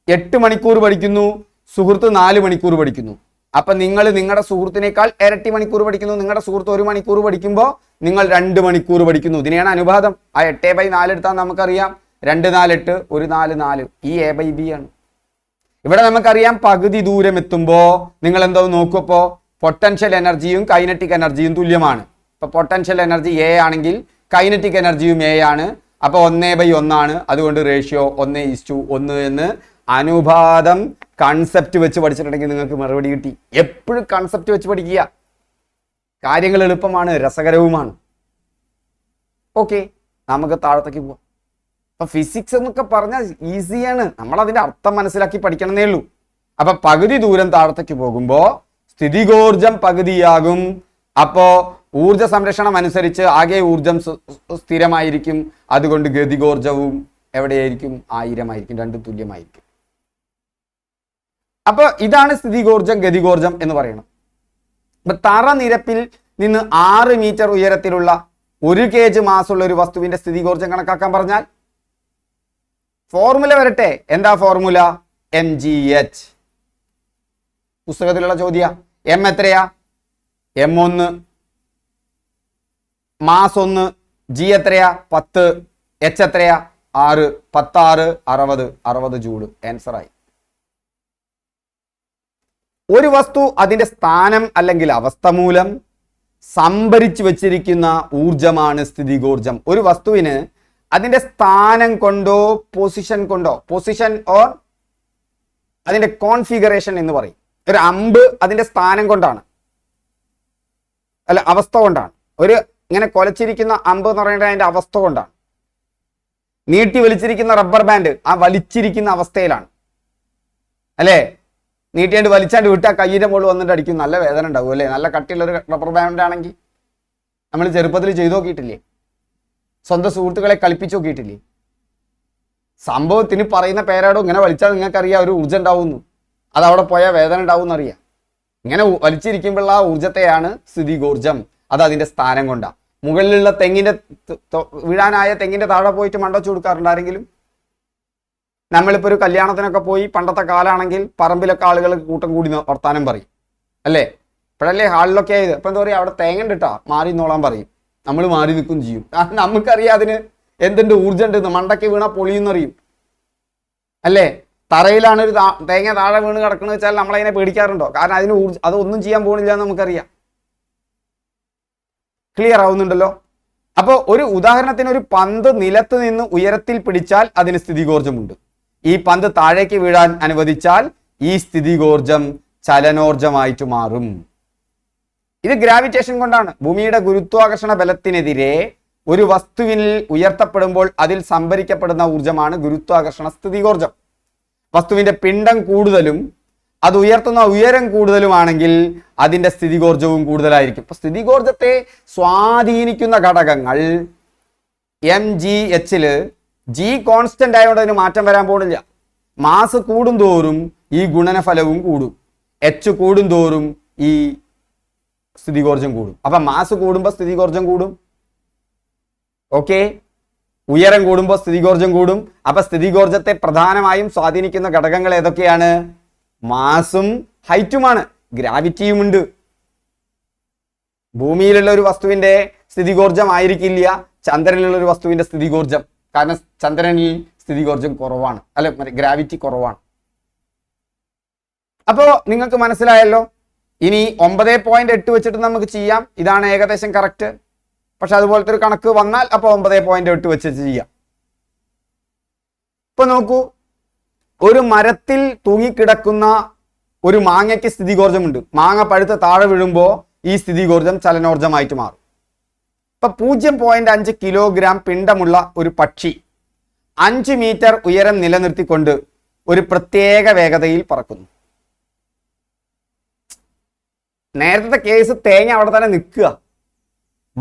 Speaker 1: 8 മണിക്കൂർ പഠിക്കുന്നു, സുഹൃത്ത് 4 മണിക്കൂർ പഠിക്കുന്നു. അപ്പൊ നിങ്ങൾ നിങ്ങളുടെ സുഹൃത്തിനേക്കാൾ ഇരട്ടി മണിക്കൂർ പഠിക്കുന്നു. നിങ്ങളുടെ സുഹൃത്ത് 1 മണിക്കൂർ പഠിക്കുമ്പോൾ നിങ്ങൾ 2 മണിക്കൂർ പഠിക്കുന്നു. ഇതിനെയാണ് അനുപാതം. ആ 8/4 എടുത്താൽ നമുക്കറിയാം 2 4 8, 1 4 4. ഈ A/B ആണ്. ഇവിടെ നമുക്കറിയാം പകുതി ദൂരം എത്തുമ്പോൾ നിങ്ങൾ എന്തോ നോക്കുമ്പോൾ പൊട്ടൻഷ്യൽ എനർജിയും കൈനറ്റിക് എനർജിയും തുല്യമാണ്. ഇപ്പൊ പൊട്ടൻഷ്യൽ എനർജി A ആണെങ്കിൽ കൈനറ്റിക് എനർജിയും A ആണ്. അപ്പൊ 1/1 ആണ്. അതുകൊണ്ട് റേഷ്യോ 1:1 എന്ന് അനുപാതം കൺസെപ്റ്റ് വെച്ച് പഠിച്ചിട്ടുണ്ടെങ്കിൽ നിങ്ങൾക്ക് മറുപടി കിട്ടി. എപ്പോഴും കൺസെപ്റ്റ് വെച്ച് പഠിക്കുക. കാര്യങ്ങൾ എളുപ്പമാണ്, രസകരവുമാണ്. ഓക്കെ, നമുക്ക് താഴത്തേക്ക് പോവാം. അപ്പൊ ഫിസിക്സ് എന്നൊക്കെ പറഞ്ഞാൽ ഈസിയാണ്, നമ്മൾ അതിന്റെ അർത്ഥം മനസ്സിലാക്കി പഠിക്കണമെന്നേ ഉള്ളൂ. അപ്പൊ പകുതി ദൂരം താഴത്തേക്ക് പോകുമ്പോ സ്ഥിതികോർജം പകുതിയാകും. അപ്പോ ഊർജ സംരക്ഷണം അനുസരിച്ച് ആകെ ഊർജം സ്ഥിരമായിരിക്കും. അതുകൊണ്ട് ഗതികോർജവും എവിടെയായിരിക്കും? 1000 ആയിരിക്കും. രണ്ടും തുല്യമായിരിക്കും. അപ്പൊ ഇതാണ് സ്ഥിതികോർജം ഗതികോർജം എന്ന് പറയുന്നത്. ഇപ്പൊ തറ നിരപ്പിൽ നിന്ന് 6 മീറ്റർ ഉയരത്തിലുള്ള 1 kg മാസുള്ള ഒരു വസ്തുവിന്റെ സ്ഥിതികോർജം കണക്കാക്കാൻ പറഞ്ഞാൽ ഫോർമുല വരട്ടെ. എന്താ ഫോർമുല? mgh. പുസ്തകത്തിലുള്ള ചോദ്യ. m എത്രയാ? m1, മാസ് 1, g എത്രയാ? 10, h എത്രയാ? 6, 10 6 60 ജൂൾ. ആൻസർ ആയി. ഒരു വസ്തു അതിന്റെ സ്ഥാനം അല്ലെങ്കിൽ അവസ്ഥ മൂലം സംഭരിച്ചു വെച്ചിരിക്കുന്ന ഊർജമാണ് സ്ഥിതികോർജം. ഒരു വസ്തുവിന് അതിന്റെ സ്ഥാനം കൊണ്ടോ പൊസിഷൻ ഓർ അതിന്റെ കോൺഫിഗറേഷൻ എന്ന് പറയും. ഒരു അമ്പ് അതിന്റെ സ്ഥാനം കൊണ്ടാണ്, അല്ല അവസ്ഥ കൊണ്ടാണ്. ഒരു ഇങ്ങനെ കൊലച്ചിരിക്കുന്ന അമ്പ് എന്ന് പറയുന്നത് അതിന്റെ അവസ്ഥ കൊണ്ടാണ്. നീട്ടി വലിച്ചിരിക്കുന്ന റബ്ബർ ബാൻഡ് ആ വലിച്ചിരിക്കുന്ന അവസ്ഥയിലാണ്, അല്ലേ? നീട്ടിയാണ്ട് വലിച്ചാണ്ട് വിട്ടാൽ കയ്യിൻ്റെ മുകളിൽ വന്നിട്ട് അടിക്കും. നല്ല വേദന ഉണ്ടാവും, അല്ലേ? നല്ല കട്ടിയുള്ളൊരു റബ്ബർ ബാൻഡ് ആണെങ്കിൽ. നമ്മൾ ചെറുപ്പത്തിൽ ചെയ്തു നോക്കിയിട്ടില്ലേ? സ്വന്തം സുഹൃത്തുക്കളെ കളിപ്പിച്ചു നോക്കിയിട്ടില്ലേ? സംഭവത്തിന് പറയുന്ന പേരാടോ ഇങ്ങനെ വലിച്ചാൽ നിങ്ങൾക്കറിയാം ഒരു ഊർജ്ജം ഉണ്ടാവുന്നു. അത് അവിടെ പോയാൽ വേദന ഉണ്ടാവും എന്നറിയാം. ഇങ്ങനെ വലിച്ചിരിക്കുമ്പോഴുള്ള ആ ഊർജ്ജത്തെയാണ് സ്ഥിതികോർജം. അത് അതിന്റെ സ്ഥാനം കൊണ്ടാണ്. മുകളിലുള്ള തെങ്ങിന്റെ വീഴാനായ തെങ്ങിന്റെ താഴെ പോയിട്ട് മണ്ടച്ചു കൊടുക്കാറുണ്ട് ആരെങ്കിലും? നമ്മളിപ്പോൾ ഒരു കല്യാണത്തിനൊക്കെ പോയി, പണ്ടത്തെ കാലാണെങ്കിൽ പറമ്പിലൊക്കെ ആളുകൾ കൂട്ടം കൂടി വർത്താനം പറയും, അല്ലേ? ഇപ്പോഴല്ലേ ഹാളിലൊക്കെ ആയത്. അപ്പം എന്താ പറയുക, അവിടെ തേങ്ങ ഇട്ടാ മാറി നോളാൻ പറയും. നമ്മൾ മാറി നിൽക്കും ചെയ്യും. കാരണം നമുക്കറിയാം അതിന് എന്തിൻ്റെ ഊർജ്ജം ഉണ്ടെന്ന്. മണ്ടയ്ക്ക് വീണാൽ പൊളിയെന്നറിയും, അല്ലേ? തറയിലാണ് ഒരു തേങ്ങ താഴെ വീണ് കിടക്കുന്നത് വെച്ചാൽ നമ്മളതിനെ പേടിക്കാറുണ്ടോ? കാരണം അതിന് അതൊന്നും ചെയ്യാൻ പോകുന്നില്ല എന്ന് നമുക്കറിയാം. ക്ലിയർ ആവുന്നുണ്ടല്ലോ? അപ്പോൾ ഒരു ഉദാഹരണത്തിന്, ഒരു പന്ത് നിലത്ത് നിന്ന് ഉയരത്തിൽ പിടിച്ചാൽ അതിന് സ്ഥിതികോർജമുണ്ട്. ഈ പന്ത് താഴേക്ക് വീഴാൻ അനുവദിച്ചാൽ ഈ സ്ഥിതികോർജം ചലനോർജമായിട്ട് മാറും. ഇത് ഗ്രാവിറ്റേഷൻ കൊണ്ടാണ്. ഭൂമിയുടെ ഗുരുത്വാകർഷണ ബലത്തിനെതിരെ ഒരു വസ്തുവിൽ ഉയർത്തപ്പെടുമ്പോൾ അതിൽ സംഭരിക്കപ്പെടുന്ന ഊർജമാണ് ഗുരുത്വാകർഷണ സ്ഥിതികോർജം. വസ്തുവിന്റെ പിണ്ഡം കൂടുതലും അത് ഉയർത്തുന്ന ഉയരം കൂടുതലുമാണെങ്കിൽ അതിന്റെ സ്ഥിതികോർജവും കൂടുതലായിരിക്കും. ഇപ്പൊ സ്ഥിതികോർജത്തെ സ്വാധീനിക്കുന്ന ഘടകങ്ങൾ mgh g കോൺസ്റ്റന്റ് ആയതുകൊണ്ട് അതിന് മാറ്റം വരാൻ പോകുന്നില്ല. മാസ് കൂടുന്തോറും ഈ ഗുണനഫലവും കൂടും. h കൂടുന്തോറും ഈ സ്ഥിതികോർജം കൂടും. അപ്പൊ മാസ് കൂടുമ്പോൾ സ്ഥിതികോർജം കൂടും. ഓക്കെ, ഉയരം കൂടുമ്പോൾ സ്ഥിതികോർജം കൂടും. അപ്പൊ സ്ഥിതികോർജത്തെ പ്രധാനമായും സ്വാധീനിക്കുന്ന ഘടകങ്ങൾ ഏതൊക്കെയാണ്? മാസും ഹൈറ്റുമാണ്. ഗ്രാവിറ്റിയുമുണ്ട്. ഭൂമിയിലുള്ള ഒരു വസ്തുവിന്റെ സ്ഥിതികോർജം ആയിരിക്കില്ല ചന്ദ്രനിലുള്ള ഒരു വസ്തുവിന്റെ സ്ഥിതികോർജം. കാരണം ചന്ദ്രനിൽ സ്ഥിതികോർജം കുറവാണ്, അല്ലെ, ഗ്രാവിറ്റി കുറവാണ്. അപ്പോ നിങ്ങൾക്ക് മനസ്സിലായല്ലോ. ഇനി 9.8 വെച്ചിട്ട് നമുക്ക് ചെയ്യാം. ഇതാണ് ഏകദേശം കറക്റ്റ്. പക്ഷെ അതുപോലത്തെ ഒരു കണക്ക് വന്നാൽ അപ്പൊ 9.8 വെച്ച് ചെയ്യാം. ഇപ്പൊ നോക്കൂ, ഒരു മരത്തിൽ തൂങ്ങിക്കിടക്കുന്ന ഒരു മാങ്ങയ്ക്ക് സ്ഥിതികോർജമുണ്ട്. മാങ്ങ പഴുത്ത് താഴെ വീഴുമ്പോൾ ഈ സ്ഥിതികോർജം ചലനോർജമായിട്ട് മാറും. ഇപ്പൊ 0.5 കിലോഗ്രാം പിണ്ഡമുള്ള ഒരു പക്ഷി 5 മീറ്റർ ഉയരം നിലനിർത്തിക്കൊണ്ട് ഒരു പ്രത്യേക വേഗതയിൽ പറക്കുന്നു. നേരത്തെ കേസ് തേങ്ങ അവിടെ തന്നെ നിൽക്കുക,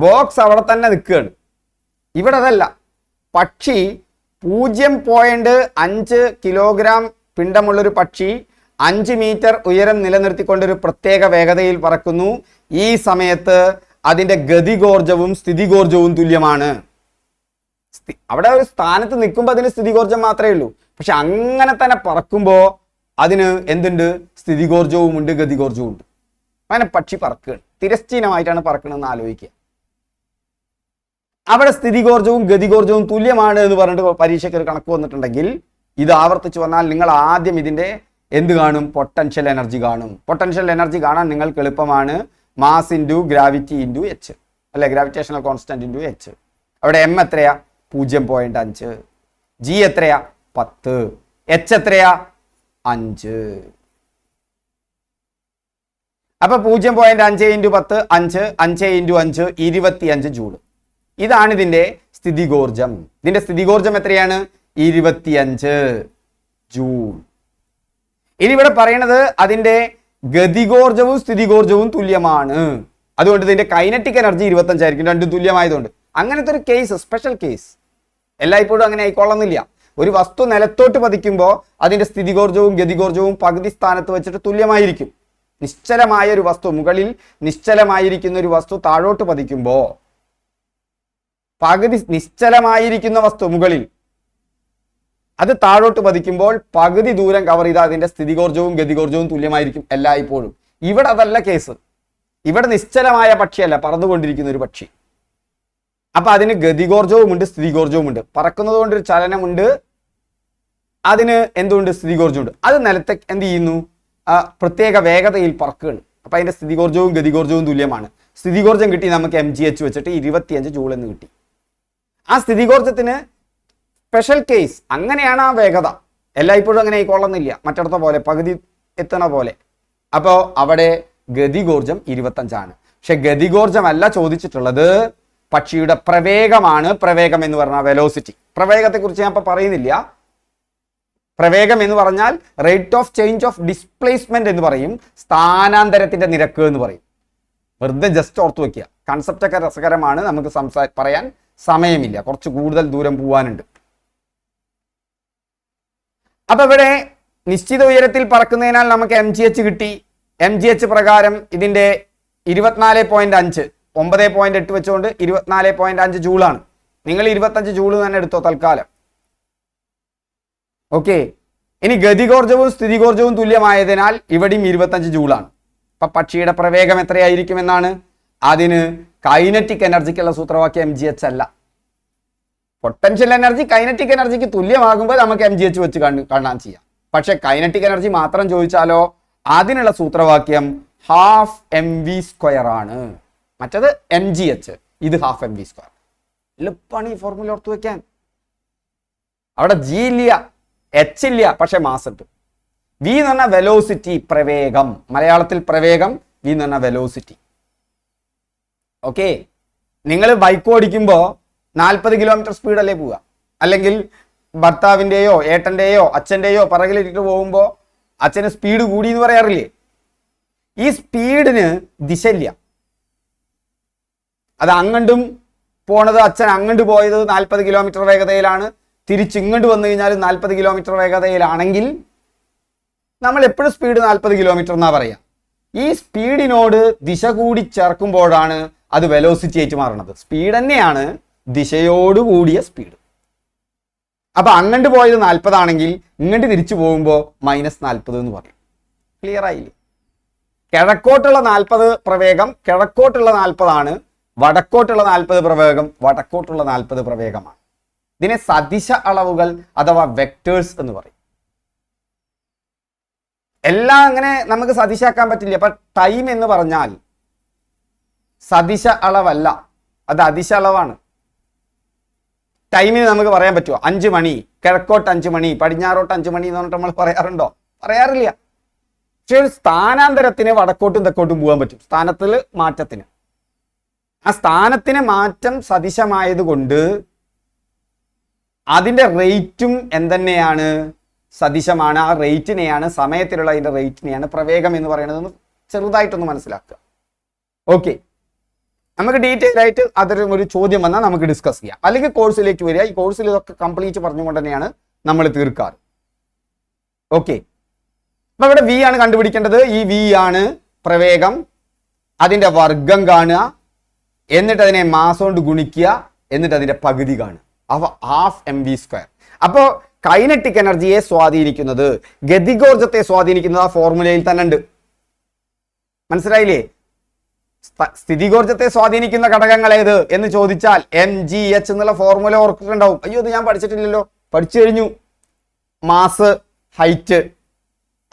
Speaker 1: ബോക്സ് അവിടെ തന്നെ നിൽക്കുകയാണ്. ഇവിടെ അതല്ല, പക്ഷി 0.5 കിലോഗ്രാം പിണ്ഡമുള്ളൊരു പക്ഷി 5 മീറ്റർ ഉയരം നിലനിർത്തിക്കൊണ്ടൊരു പ്രത്യേക വേഗതയിൽ പറക്കുന്നു. ഈ സമയത്ത് അതിൻ്റെ ഗതികോർജവും സ്ഥിതികോർജവും തുല്യമാണ്. അവിടെ ഒരു സ്ഥാനത്ത് നിൽക്കുമ്പോൾ അതിന് സ്ഥിതികോർജം മാത്രമേ ഉള്ളൂ. പക്ഷെ അങ്ങനെ തന്നെ പറക്കുമ്പോൾ അതിന് എന്തുണ്ട്? സ്ഥിതികോർജവും ഉണ്ട്, ഗതികോർജവും ഉണ്ട്. അങ്ങനെ പക്ഷി പറക്കുകയാണ്, തിരശ്ചീനമായിട്ടാണ് പറക്കണമെന്ന് ആലോചിക്കുക. അവിടെ സ്ഥിതികോർജവും ഗതികോർജവും തുല്യമാണ് എന്ന് പറഞ്ഞിട്ട് പരീക്ഷയ്ക്ക് ഒരു കണക്ക് വന്നിട്ടുണ്ടെങ്കിൽ ഇത് ആവർത്തിച്ച് വന്നാൽ നിങ്ങൾ ആദ്യം ഇതിൻ്റെ എന്ത് കാണും? പൊട്ടൻഷ്യൽ എനർജി കാണും. പൊട്ടൻഷ്യൽ എനർജി കാണാൻ നിങ്ങൾക്ക് എളുപ്പമാണ്. Mass into gravity into H, അല്ലെ, ഗ്രാവിറ്റേഷണൽ കോൺസ്റ്റന്റ് ഇൻറ്റു എച്ച്. അവിടെ എം എത്രയാ? 0.5. ജി എത്രയാ? 10. എച്ച് എത്രയാ? 5. അപ്പൊ 0.5 ഇൻറ്റു 10 5, 5 ഇൻറ്റു 5 25 ജൂൾ. ഇതാണ് ഇതിന്റെ സ്ഥിതികോർജം. ഇതിന്റെ സ്ഥിതികോർജം എത്രയാണ്? 25 ജൂൾ. ഇനി ഇവിടെ പറയണത് അതിന്റെ ഗതികോർജവും സ്ഥിതികോർജവും തുല്യമാണ്. അതുകൊണ്ട് ഇതിന്റെ കൈനറ്റിക് എനർജി 25 ആയിരിക്കും, രണ്ടും തുല്യമായതുകൊണ്ട്. അങ്ങനത്തെ ഒരു കേസ്, സ്പെഷ്യൽ കേസ്. എല്ലായ്പ്പോഴും അങ്ങനെ ആയിക്കൊള്ളുന്നില്ല. ഒരു വസ്തു നിലത്തോട്ട് പതിക്കുമ്പോൾ അതിന്റെ സ്ഥിതികോർജവും ഗതികോർജവും പകുതി സ്ഥാനത്ത് വെച്ചിട്ട് തുല്യമായിരിക്കും. നിശ്ചലമായ ഒരു വസ്തു, മുകളിൽ നിശ്ചലമായിരിക്കുന്ന ഒരു വസ്തു താഴോട്ട് പതിക്കുമ്പോൾ പകുതി നിശ്ചലമായിരിക്കുന്ന വസ്തു മുകളിൽ അത് താഴോട്ട് പതിക്കുമ്പോൾ പകുതി ദൂരം കവർ ചെയ്താൽ അതിന്റെ സ്ഥിതികോർജവും ഗതികോർജവും തുല്യമായിരിക്കും എല്ലായ്പ്പോഴും. ഇവിടെ അതല്ല കേസ്. ഇവിടെ നിശ്ചലമായ പക്ഷിയല്ല, പറന്നുകൊണ്ടിരിക്കുന്ന ഒരു പക്ഷി. അപ്പൊ അതിന് ഗതികോർജവും ഉണ്ട്, സ്ഥിതികോർജവും ഉണ്ട്. പറക്കുന്നത് കൊണ്ടൊരു ചലനമുണ്ട്, അതിന് എന്തുകൊണ്ട്? സ്ഥിതികോർജമുണ്ട്. അത് നിലത്തെ എന്ത് ചെയ്യുന്നു? പ്രത്യേക വേഗതയിൽ പറക്കുകയാണ്. അപ്പൊ അതിന്റെ സ്ഥിതികോർജവും ഗതികോർജവും തുല്യമാണ്. സ്ഥിതികോർജം കിട്ടി നമുക്ക് mgh വെച്ചിട്ട് 25 ജൂൾ എന്ന് കിട്ടി. ആ സ്ഥിതികോർജത്തിന് സ്പെഷ്യൽ കേസ്, അങ്ങനെയാണ് ആ വേഗത. എല്ലായ്പ്പോഴും അങ്ങനെ ആയിക്കൊള്ളുന്നില്ല, മറ്റിടത്ത പോലെ പകുതി എത്തണ പോലെ. അപ്പോൾ അവിടെ ഗതികോർജം 25 പക്ഷെ ഗതികോർജമല്ല ചോദിച്ചിട്ടുള്ളത്, പക്ഷിയുടെ പ്രവേഗമാണ്. പ്രവേഗം എന്ന് പറഞ്ഞാൽ വെലോസിറ്റി. പ്രവേഗത്തെക്കുറിച്ച് ഞാൻ ഇപ്പൊ പറയുന്നില്ല. പ്രവേഗം എന്ന് പറഞ്ഞാൽ rate of change of displacement എന്ന് പറയും, സ്ഥാനാന്തരത്തിന്റെ നിരക്ക് എന്ന് പറയും. വെറുതെ ജസ്റ്റ് ഓർത്തു വെക്കുക. കൺസെപ്റ്റ് ഒക്കെ രസകരമാണ്, നമുക്ക് പറയാൻ സമയമില്ല, കുറച്ച് കൂടുതൽ ദൂരം പോവാനുണ്ട്. അപ്പൊ ഇവിടെ നിശ്ചിത ഉയരത്തിൽ പറക്കുന്നതിനാൽ നമുക്ക് mgh കിട്ടി. mgh പ്രകാരം ഇതിന്റെ 24.5 9.8 വെച്ചുകൊണ്ട് 24.5 ജൂളാണ്. നിങ്ങൾ 25 ജൂൾ തന്നെ എടുത്തോ തൽക്കാലം. ഓക്കെ. ഇനി ഗതികോർജവും സ്ഥിതികോർജവും തുല്യമായതിനാൽ ഇവിടെയും 25 ജൂളാണ്. അപ്പൊ പക്ഷിയുടെ പ്രവേഗം എത്രയായിരിക്കും എന്നാണ്? അതിന് കൈനറ്റിക് എനർജിക്കുള്ള സൂത്രവാക്യം mgh അല്ല. പൊട്ടൻഷ്യൽ എനർജി കൈനറ്റിക് എനർജിക്ക് തുല്യമാകുമ്പോൾ നമുക്ക് mgh വെച്ച് കാണാൻ ചെയ്യാം. പക്ഷെ കൈനറ്റിക് എനർജി മാത്രം ചോദിച്ചാലോ അതിനുള്ള സൂത്രവാക്യം ഹാഫ് mv² ആണ്. മറ്റത് mgh, ഇത് ഹാഫ് mv². എളുപ്പമാണ് ഈ ഫോർമുല ഓർത്തു വെക്കാൻ. അവിടെ ജി ഇല്ല, എച്ച് ഇല്ല, പക്ഷെ മാസ് ഉണ്ട്. വി എന്ന് പറഞ്ഞാൽ വെലോസിറ്റി, പ്രവേഗം. മലയാളത്തിൽ പ്രവേഗം, വി എന്ന് പറഞ്ഞാൽ വെലോസിറ്റി. ഓക്കെ. നിങ്ങൾ ബൈക്ക് ഓടിക്കുമ്പോൾ 40 കിലോമീറ്റർ സ്പീഡല്ലേ പോവുക? അല്ലെങ്കിൽ ഭർത്താവിൻ്റെയോ ഏട്ടൻ്റെയോ അച്ഛൻ്റെയോ പിറകിലിട്ട് പോകുമ്പോൾ അച്ഛന് സ്പീഡ് കൂടി എന്ന് പറയാറില്ലേ? ഈ സ്പീഡിന് ദിശയില്ല. അത് അങ്ങണ്ടും പോണത്, അച്ഛൻ അങ്ങോട്ട് പോയത് 40 കിലോമീറ്റർ വേഗതയിലാണ്, തിരിച്ച് ഇങ്ങോട്ട് വന്നു കഴിഞ്ഞാൽ 40 കിലോമീറ്റർ വേഗതയിലാണെങ്കിൽ നമ്മൾ എപ്പോഴും സ്പീഡ് 40 കിലോമീറ്റർ എന്നാ പറയാ. ഈ സ്പീഡിനോട് ദിശ കൂടി ചേർക്കുമ്പോഴാണ് അത് വെലോസിറ്റി ആയിട്ട് മാറുന്നത്. സ്പീഡ് തന്നെയാണ്, ദിശയോട് കൂടിയ സ്പീഡ്. അപ്പൊ അങ്ങോട്ട് പോയത് 40 ആണെങ്കിൽ ഇങ്ങോട്ട് തിരിച്ചു പോകുമ്പോൾ -40 എന്ന് പറയും. ക്ലിയർ ആയില്ലേ? കിഴക്കോട്ടുള്ള 40 പ്രവേഗം കിഴക്കോട്ടുള്ള 40 ആണ്, വടക്കോട്ടുള്ള 40 പ്രവേഗം വടക്കോട്ടുള്ള 40 പ്രവേഗമാണ്. ഇതിനെ സദിശ അളവുകൾ അഥവാ വെക്ടേഴ്സ് എന്ന് പറയും. എല്ലാം അങ്ങനെ നമുക്ക് സദിശാക്കാൻ പറ്റില്ല. അപ്പൊ ടൈം എന്ന് പറഞ്ഞാൽ സദിശ അളവല്ല, അത് അതിശ അളവാണ്. ടൈമിന് നമുക്ക് പറയാൻ പറ്റുമോ? 5 മണി, കിഴക്കോട്ട് 5 മണി, പടിഞ്ഞാറോട്ട് 5 മണി എന്ന് പറഞ്ഞിട്ട് നമ്മൾ പറയാറുണ്ടോ? പറയാറില്ല. പക്ഷെ ഒരു സ്ഥാനാന്തരത്തിന് വടക്കോട്ടും തെക്കോട്ടും പോകാൻ പറ്റും, സ്ഥാനത്തിൽ മാറ്റത്തിന്. ആ സ്ഥാനത്തിന് മാറ്റം സദിശമായതുകൊണ്ട് അതിൻ്റെ റേറ്റും എന്തെന്നെയാണ്, സദിശമാണ്. ആ റേറ്റിനെയാണ്, സമയത്തിലുള്ള അതിൻ്റെ റേറ്റിനെയാണ് പ്രവേഗം എന്ന് പറയുന്നത്. ചെറുതായിട്ടൊന്ന് മനസ്സിലാക്കുക. ഓക്കെ, നമുക്ക് ഡീറ്റെയിൽ ആയിട്ട് ഒരു ചോദ്യം വന്നാൽ നമുക്ക് ഡിസ്കസ് ചെയ്യാം. അല്ലെങ്കിൽ കോഴ്സിലേക്ക് വരിക. ഈ കോഴ്സിൽ ഇതൊക്കെ കംപ്ലീറ്റ് പറഞ്ഞുകൊണ്ട് തന്നെയാണ് നമ്മൾ തീർക്കാറ്. ഓക്കെ, അപ്പൊ ഇവിടെ വി ആണ് കണ്ടുപിടിക്കേണ്ടത്. ഈ വി ആണ് പ്രവേഗം. അതിന്റെ വർഗം കാണുക, എന്നിട്ട് അതിനെ മാസ് കൊണ്ട് ഗുണിക്കുക, എന്നിട്ട് അതിന്റെ പകുതി കാണുക. അവ ഹാഫ് mv². അപ്പോൾ കൈനറ്റിക് എനർജിയെ സ്വാധീനിക്കുന്നത്, ഗതികോർജത്തെ സ്വാധീനിക്കുന്നത് ആ ഫോർമുലയിൽ തന്നെ ഉണ്ട്. മനസ്സിലായില്ലേ? സ്ഥിതികോർജത്തെ സ്വാധീനിക്കുന്ന ഘടകങ്ങൾ ഏത് എന്ന് ചോദിച്ചാൽ mgh എന്നുള്ള ഫോർമുല ഓർക്കുന്നുണ്ടാവും. അയ്യോ, അത് ഞാൻ പഠിച്ചിട്ടില്ലല്ലോ. പഠിച്ചു കഴിഞ്ഞു. മാസ്, ഹൈറ്റ്,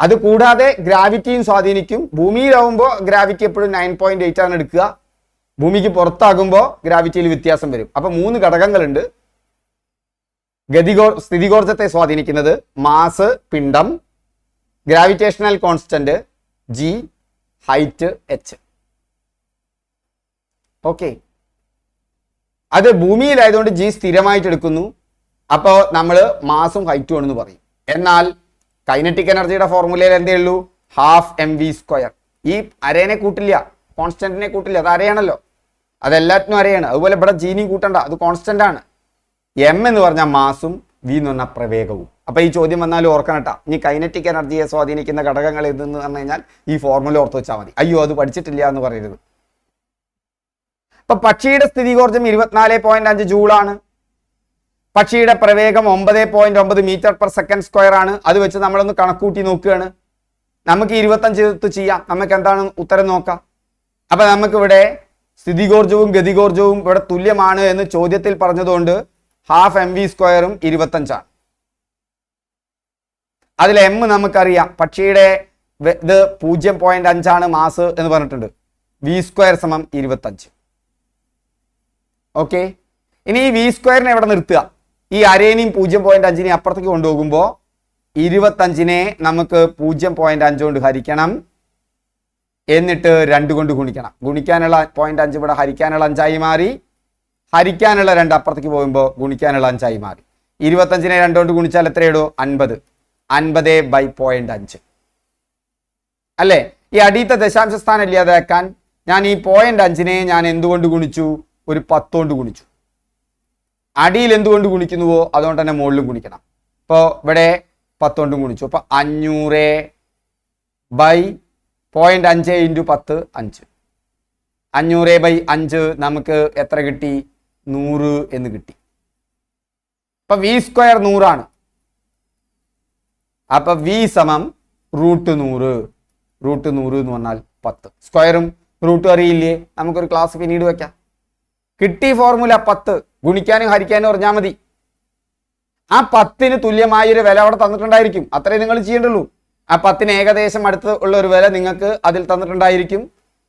Speaker 1: അത് കൂടാതെ ഗ്രാവിറ്റിയും സ്വാധീനിക്കും. ഭൂമിയിലാവുമ്പോൾ ഗ്രാവിറ്റി എപ്പോഴും 9.8 ആണ് എടുക്കുക. ഭൂമിക്ക് പുറത്താകുമ്പോൾ ഗ്രാവിറ്റിയിൽ വ്യത്യാസം വരും. അപ്പൊ 3 ഘടകങ്ങളുണ്ട്. സ്ഥിതികോർജത്തെ സ്വാധീനിക്കുന്നത് മാസ്, പിണ്ഡം, gravitational constant G, height H. Okay, അത് ഭൂമിയിലായതുകൊണ്ട് ജി സ്ഥിരമായിട്ട് എടുക്കുന്നു. അപ്പോൾ നമ്മൾ മാസും ഹൈറ്റും ആണെന്ന് പറയും. എന്നാൽ കൈനറ്റിക് എനർജിയുടെ ഫോർമുലയിൽ എന്തേ ഉള്ളൂ? Half mv². ഈ അരേനെ കൂട്ടില്ല, കോൺസ്റ്റന്റിനെ കൂട്ടില്ല. അത് അരയാണല്ലോ, അതെല്ലാറ്റിനും അരയാണ്. അതുപോലെ ഇവിടെ ജീനിയും കൂട്ടണ്ട, അത് കോൺസ്റ്റന്റ് ആണ്. എം എന്ന് പറഞ്ഞാൽ മാസും, വി എന്ന് പറഞ്ഞാൽ പ്രവേഗവും. അപ്പൊ ഈ ചോദ്യം വന്നാലും ഓർക്കണം കേട്ടാ. ഇനി കൈനറ്റിക് എനർജിയെ സ്വാധീനിക്കുന്ന ഘടകങ്ങൾ ഏതെന്ന് പറഞ്ഞു കഴിഞ്ഞാൽ ഈ ഫോർമുല ഓർത്ത് വെച്ചാൽ മതി. അയ്യോ, അത് പഠിച്ചിട്ടില്ല എന്ന് പറയരുത്. അപ്പൊ പക്ഷിയുടെ സ്ഥിതികോർജം 24.5 ജൂളാണ്. പക്ഷിയുടെ പ്രവേഗം 9.9 മീറ്റർ/സെക്കൻഡ്² ആണ്. അത് വെച്ച് നമ്മളൊന്ന് കണക്കൂട്ടി നോക്കുകയാണ്. നമുക്ക് 25 ചെയ്യാം. നമുക്ക് എന്താണ് ഉത്തരം നോക്കാം. അപ്പൊ നമുക്കിവിടെ സ്ഥിതികോർജവും ഗതികോർജവും ഇവിടെ തുല്യമാണ് എന്ന് ചോദ്യത്തിൽ പറഞ്ഞതുകൊണ്ട് ഹാഫ് mv² 25 ആണ്. അതിൽ എം നമുക്കറിയാം. പക്ഷിയുടെ ഇത് 0.5 ആണ് മാസ് എന്ന് പറഞ്ഞിട്ടുണ്ട്. v² = 25. ഓക്കെ, ഇനി ഈ v² എവിടെ നിർത്തുക? ഈ അരേനെയും 0.5 അപ്പുറത്തേക്ക് കൊണ്ടുപോകുമ്പോൾ 25 നമുക്ക് 0.5 കൊണ്ട് ഹരിക്കണം. എന്നിട്ട് 2 കൊണ്ട് ഗുണിക്കണം. ഗുണിക്കാനുള്ള 0.5 ഇവിടെ ഹരിക്കാനുള്ള 5ആയി മാറി. ഹരിക്കാനുള്ള 2 അപ്പുറത്തേക്ക് പോകുമ്പോൾ ഗുണിക്കാനുള്ള 5ആയി മാറി. 25 2 കൊണ്ട് ഗുണിച്ചാൽ എത്രയിടൂ? 50. 50/0.5 അല്ലേ? ഈ അടിയത്തെ ദശാംശ സ്ഥാനം ഇല്ലാതാക്കാൻ ഞാൻ ഈ 0.5 ഞാൻ എന്തുകൊണ്ട് ഗുണിച്ചു? ഒരു 10 കൊണ്ട് ഗുണിച്ചു. അടിയിൽ എന്തുകൊണ്ട് ഗുണിക്കുന്നുവോ അതുകൊണ്ട് തന്നെ മുകളിലും ഗുണിക്കണം. ഇപ്പോൾ ഇവിടെ 10 കൊണ്ട് ഗുണിച്ചു. അപ്പൊ 500/0.5 × 10 5. 500/5 നമുക്ക് എത്ര കിട്ടി? 100 എന്ന് കിട്ടി. അപ്പൊ v² 100 ആണ്. അപ്പൊ v = √100. √100 എന്ന് പറഞ്ഞാൽ 10. സ്ക്വയറും റൂട്ടും അറിയില്ലേ? നമുക്കൊരു ക്ലാസ് പിന്നീട് വെക്കാം. കിട്ടി ഫോർമുല 10. ഗുണിക്കാനും ഹരിക്കാനും പറഞ്ഞാൽ മതി. ആ 10ന് തുല്യമായൊരു വില അവിടെ തന്നിട്ടുണ്ടായിരിക്കും. അത്രേ നിങ്ങൾ ചെയ്യേണ്ടുള്ളൂ. ആ 10ന് ഏകദേശം അടുത്ത് ഉള്ള ഒരു വില നിങ്ങൾക്ക് അതിൽ തന്നിട്ടുണ്ടായിരിക്കും.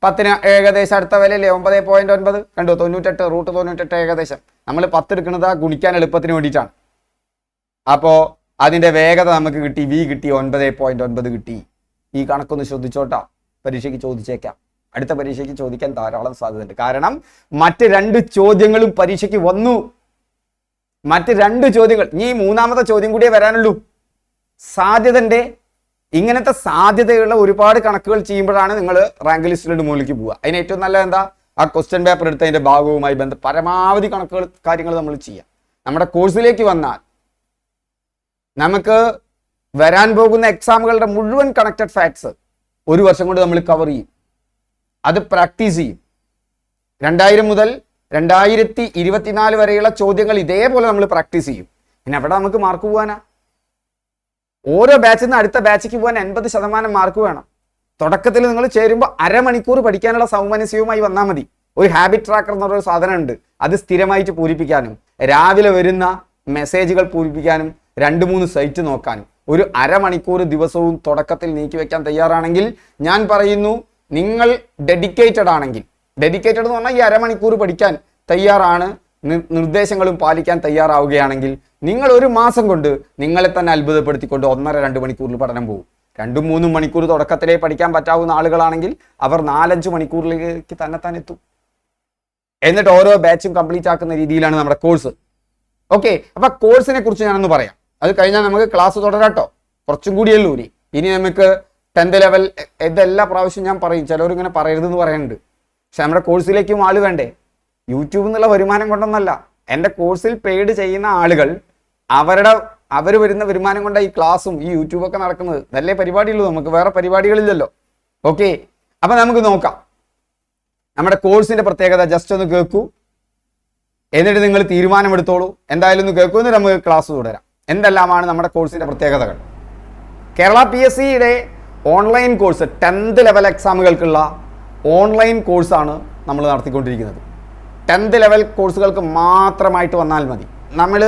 Speaker 1: 10ന് ഏകദേശം അടുത്ത വിലയല്ലേ? 9.9 കണ്ടു. 98 √98 ഏകദേശം. നമ്മൾ 10 എടുക്കുന്നത് ഗുണിക്കാൻ എളുപ്പത്തിന് വേണ്ടിയിട്ടാണ്. അപ്പോൾ അതിന്റെ വേഗത നമുക്ക് കിട്ടി. വി കിട്ടി 9.9 കിട്ടി. ഈ കണക്കൊന്ന് ശ്രദ്ധിച്ചോട്ടാ. പരീക്ഷയ്ക്ക് ചോദിച്ചേക്കാം. അടുത്ത പരീക്ഷയ്ക്ക് ചോദിക്കാൻ ധാരാളം സാധ്യതയുണ്ട്. കാരണം മറ്റ് 2 ചോദ്യങ്ങളും പരീക്ഷയ്ക്ക് വന്നു. മറ്റ് 2 ചോദ്യങ്ങൾ. ഇനി 3ാമത്തെ ചോദ്യം കൂടിയേ വരാനുള്ളൂ. സാധ്യതന്റെ ഇങ്ങനത്തെ സാധ്യതയുള്ള ഒരുപാട് കണക്കുകൾ ചെയ്യുമ്പോഴാണ് നിങ്ങൾ റാങ്ക് ലിസ്റ്റിലോട്ട് മുകളിലേക്ക് പോവുക. അതിന് ഏറ്റവും നല്ല എന്താ? ആ ക്വസ്റ്റ്യൻ പേപ്പർ എടുത്ത് അതിന്റെ ഭാഗവുമായി പരമാവധി കാര്യങ്ങൾ നമ്മൾ ചെയ്യാം. നമ്മുടെ കോഴ്സിലേക്ക് വന്നാൽ നമുക്ക് വരാൻ പോകുന്ന എക്സാമുകളുടെ മുഴുവൻ കണക്റ്റഡ് ഫാക്ട്സ് 1 വർഷം കൊണ്ട് നമ്മൾ കവർ ചെയ്യും. അത് പ്രാക്ടീസ് ചെയ്യും. 2000 മുതൽ 2024 വരെയുള്ള ചോദ്യങ്ങൾ ഇതേപോലെ നമ്മൾ പ്രാക്ടീസ് ചെയ്യും. പിന്നെ അവിടെ നമുക്ക് മാർക്ക് പോകാനാ? ഓരോ ബാച്ചിൽ നിന്ന് അടുത്ത ബാച്ചിക്ക് പോകാൻ 80% മാർക്ക് വേണം. തുടക്കത്തിൽ നിങ്ങൾ ചേരുമ്പോൾ അരമണിക്കൂർ പഠിക്കാനുള്ള സൗമനസ്യവുമായി വന്നാൽ മതി. ഒരു ഹാബിറ്റ് ട്രാക്കർ എന്ന് പറഞ്ഞൊരു സാധനം ഉണ്ട്. അത് സ്ഥിരമായിട്ട് പൂരിപ്പിക്കാനും രാവിലെ വരുന്ന മെസ്സേജുകൾ പൂരിപ്പിക്കാനും 2-3 സൈറ്റ് നോക്കാനും ഒരു അരമണിക്കൂർ ദിവസവും തുടക്കത്തിൽ നീക്കി വെക്കാൻ തയ്യാറാണെങ്കിൽ ഞാൻ പറയുന്നു, നിങ്ങൾ ഡെഡിക്കേറ്റഡ് ആണെങ്കിൽ, ഡെഡിക്കേറ്റഡ് എന്ന് പറഞ്ഞാൽ ഈ അരമണിക്കൂർ പഠിക്കാൻ തയ്യാറാണ്, നിർദ്ദേശങ്ങളും പാലിക്കാൻ തയ്യാറാവുകയാണെങ്കിൽ നിങ്ങൾ 1 മാസം കൊണ്ട് നിങ്ങളെ തന്നെ അത്ഭുതപ്പെടുത്തിക്കൊണ്ട് 1.5-2 മണിക്കൂറിൽ പഠനം പോകും. 2-3 മണിക്കൂർ തുടക്കത്തിലേ പഠിക്കാൻ പറ്റാവുന്ന ആളുകളാണെങ്കിൽ അവർ 4-5 മണിക്കൂറിലേക്ക് തന്നെ എത്തും. എന്നിട്ട് ഓരോ ബാച്ചും കംപ്ലീറ്റ് ആക്കുന്ന രീതിയിലാണ് നമ്മുടെ കോഴ്സ്. ഓക്കെ, അപ്പൊ കോഴ്സിനെ കുറിച്ച് ഞാനൊന്ന് പറയാം. അത് കഴിഞ്ഞാൽ നമുക്ക് ക്ലാസ് തുടരാട്ടോ. കുറച്ചും കൂടിയല്ലോ ഇനി നമുക്ക് 10th ലെവൽ. ഇതെല്ലാ പ്രാവശ്യം ഞാൻ പറയും, ചിലവർ ഇങ്ങനെ പറയരുതെന്ന് പറയുന്നുണ്ട്. പക്ഷെ നമ്മുടെ കോഴ്സിലേക്കും ആള് വേണ്ടേ? യൂട്യൂബിൽ നിന്നുള്ള വരുമാനം കൊണ്ടൊന്നല്ല. എൻ്റെ കോഴ്സിൽ പെയ്ഡ് ചെയ്യുന്ന ആളുകൾ അവർ വരുന്ന വരുമാനം കൊണ്ടാണ് ഈ ക്ലാസ്സും ഈ യൂട്യൂബൊക്കെ നടക്കുന്നത്. നല്ല പരിപാടിയുള്ളൂ, നമുക്ക് വേറെ പരിപാടികളില്ലല്ലോ. ഓക്കെ, അപ്പൊ നമുക്ക് നോക്കാം നമ്മുടെ കോഴ്സിന്റെ പ്രത്യേകത. ജസ്റ്റ് ഒന്ന് കേൾക്കൂ, എന്നിട്ട് നിങ്ങൾ തീരുമാനമെടുത്തോളൂ. എന്തായാലും ഒന്ന് കേൾക്കൂ, എന്നിട്ട് നമുക്ക് ക്ലാസ് തുടരാം. എന്തെല്ലാമാണ് നമ്മുടെ കോഴ്സിന്റെ പ്രത്യേകതകൾ? കേരള PSCയുടെ ഓൺലൈൻ കോഴ്സ് 10th ലെവൽ എക്സാമുകൾക്കുള്ള ഓൺലൈൻ കോഴ്സാണ് നമ്മൾ നടത്തിക്കൊണ്ടിരിക്കുന്നത്. 10th ലെവൽ കോഴ്സുകൾക്ക് മാത്രമായിട്ട് വന്നാൽ മതി. നമ്മൾ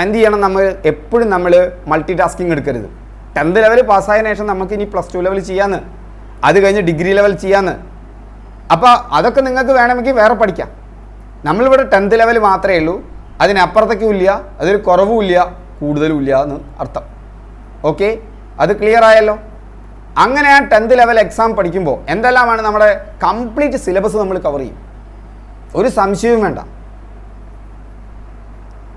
Speaker 1: എന്ത് ചെയ്യണം? നമ്മൾ എപ്പോഴും മൾട്ടി ടാസ്കിങ് എടുക്കരുത്. 10th ലെവൽ പാസ്സായതിനു ശേഷം നമുക്ക് ഇനി +2 ലെവൽ ചെയ്യാന്ന്, അത് കഴിഞ്ഞ് ഡിഗ്രി ലെവൽ ചെയ്യാന്ന്. അപ്പോൾ അതൊക്കെ നിങ്ങൾക്ക് വേണമെങ്കിൽ വേറെ പഠിക്കാം. നമ്മളിവിടെ 10th ലെവൽ മാത്രമേ ഉള്ളൂ, അതിനപ്പുറത്തേക്കും ഇല്ല, അതൊരു കുറവും ഇല്ല കൂടുതലും ഇല്ല എന്ന് അർത്ഥം. ഓക്കെ, അത് ക്ലിയർ ആയല്ലോ. അങ്ങനെ ആ 10th ലെവൽ എക്സാം പഠിക്കുമ്പോൾ എന്തെല്ലാമാണ് നമ്മുടെ കംപ്ലീറ്റ് സിലബസ് നമ്മൾ കവർ ചെയ്യും, ഒരു സംശയവും വേണ്ട.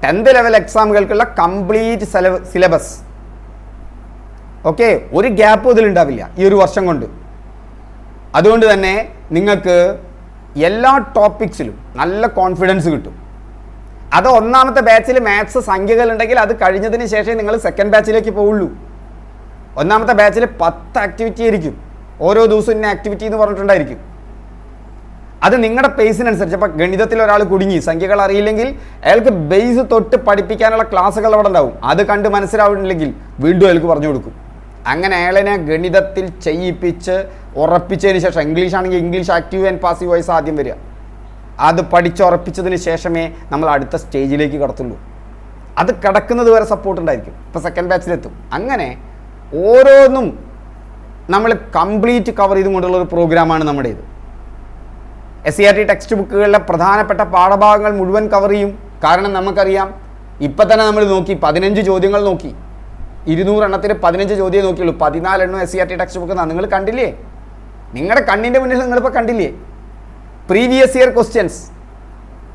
Speaker 1: 10th ലെവൽ എക്സാമുകൾക്കുള്ള കംപ്ലീറ്റ് സിലബസ്. ഓക്കെ, ഒരു ഗ്യാപ്പ് ഇതിലുണ്ടാവില്ല ഈ ഒരു വർഷം കൊണ്ട്. അതുകൊണ്ട് തന്നെ നിങ്ങൾക്ക് എല്ലാ ടോപ്പിക്സിലും നല്ല കോൺഫിഡൻസ് കിട്ടും. അത് ഒന്നാമത്തെ ബാച്ചിൽ മാത്സ് സംഖ്യകൾ ഉണ്ടെങ്കിൽ അത് കഴിഞ്ഞതിന് ശേഷം നിങ്ങൾ സെക്കൻഡ് ബാച്ചിലേക്ക് പോവുള്ളൂ. ഒന്നാമത്തെ ബാച്ചിൽ 10 ആക്ടിവിറ്റി ആയിരിക്കും, ഓരോ ദിവസവും ഇന്ന ആക്ടിവിറ്റി എന്ന് പറഞ്ഞിട്ടുണ്ടായിരിക്കും. അത് നിങ്ങളുടെ പേസിനനുസരിച്ച്. അപ്പോൾ ഗണിതത്തിൽ ഒരാൾ കുടുങ്ങി, സംഖ്യകൾ അറിയില്ലെങ്കിൽ അയാൾക്ക് ബേസ് തൊട്ട് പഠിപ്പിക്കാനുള്ള ക്ലാസ്സുകൾ അവിടെ ഉണ്ടാവും. അത് കണ്ട് മനസ്സിലാവുന്നില്ലെങ്കിൽ വീണ്ടും അയാൾക്ക് പറഞ്ഞു കൊടുക്കും. അങ്ങനെ അയാളിനെ ഗണിതത്തിൽ ചെയ്യിപ്പിച്ച് ഉറപ്പിച്ചതിന് ശേഷം, ഇംഗ്ലീഷ് ആണെങ്കിൽ English active and passive voice ആദ്യം വരിക. അത് പഠിച്ചുറപ്പിച്ചതിന് ശേഷമേ നമ്മൾ അടുത്ത സ്റ്റേജിലേക്ക് കടത്തുള്ളൂ. അത് കിടക്കുന്നത് വരെ സപ്പോർട്ട് ഉണ്ടായിരിക്കും. ഇപ്പോൾ സെക്കൻഡ് ബാച്ചിലെത്തും. അങ്ങനെ ഓരോന്നും നമ്മൾ കംപ്ലീറ്റ് കവർ ചെയ്തുകൊണ്ടുള്ള ഒരു പ്രോഗ്രാമാണ് നമ്മുടേത്. SCERT ടെക്സ്റ്റ് ബുക്കുകളിലെ പ്രധാനപ്പെട്ട പാഠഭാഗങ്ങൾ മുഴുവൻ കവർ ചെയ്യും. കാരണം നമുക്കറിയാം, ഇപ്പം തന്നെ നമ്മൾ നോക്കി 15 ചോദ്യങ്ങൾ നോക്കി. 200 എണ്ണത്തിൽ 15 ചോദ്യം നോക്കിയുള്ളൂ. 14 എണ്ണം SCERT ടെക്സ്റ്റ് ബുക്ക് നിങ്ങൾ കണ്ടില്ലേ? നിങ്ങളുടെ കണ്ണിൻ്റെ മുന്നിൽ നിങ്ങളിപ്പോൾ കണ്ടില്ലേ? Previous year questions.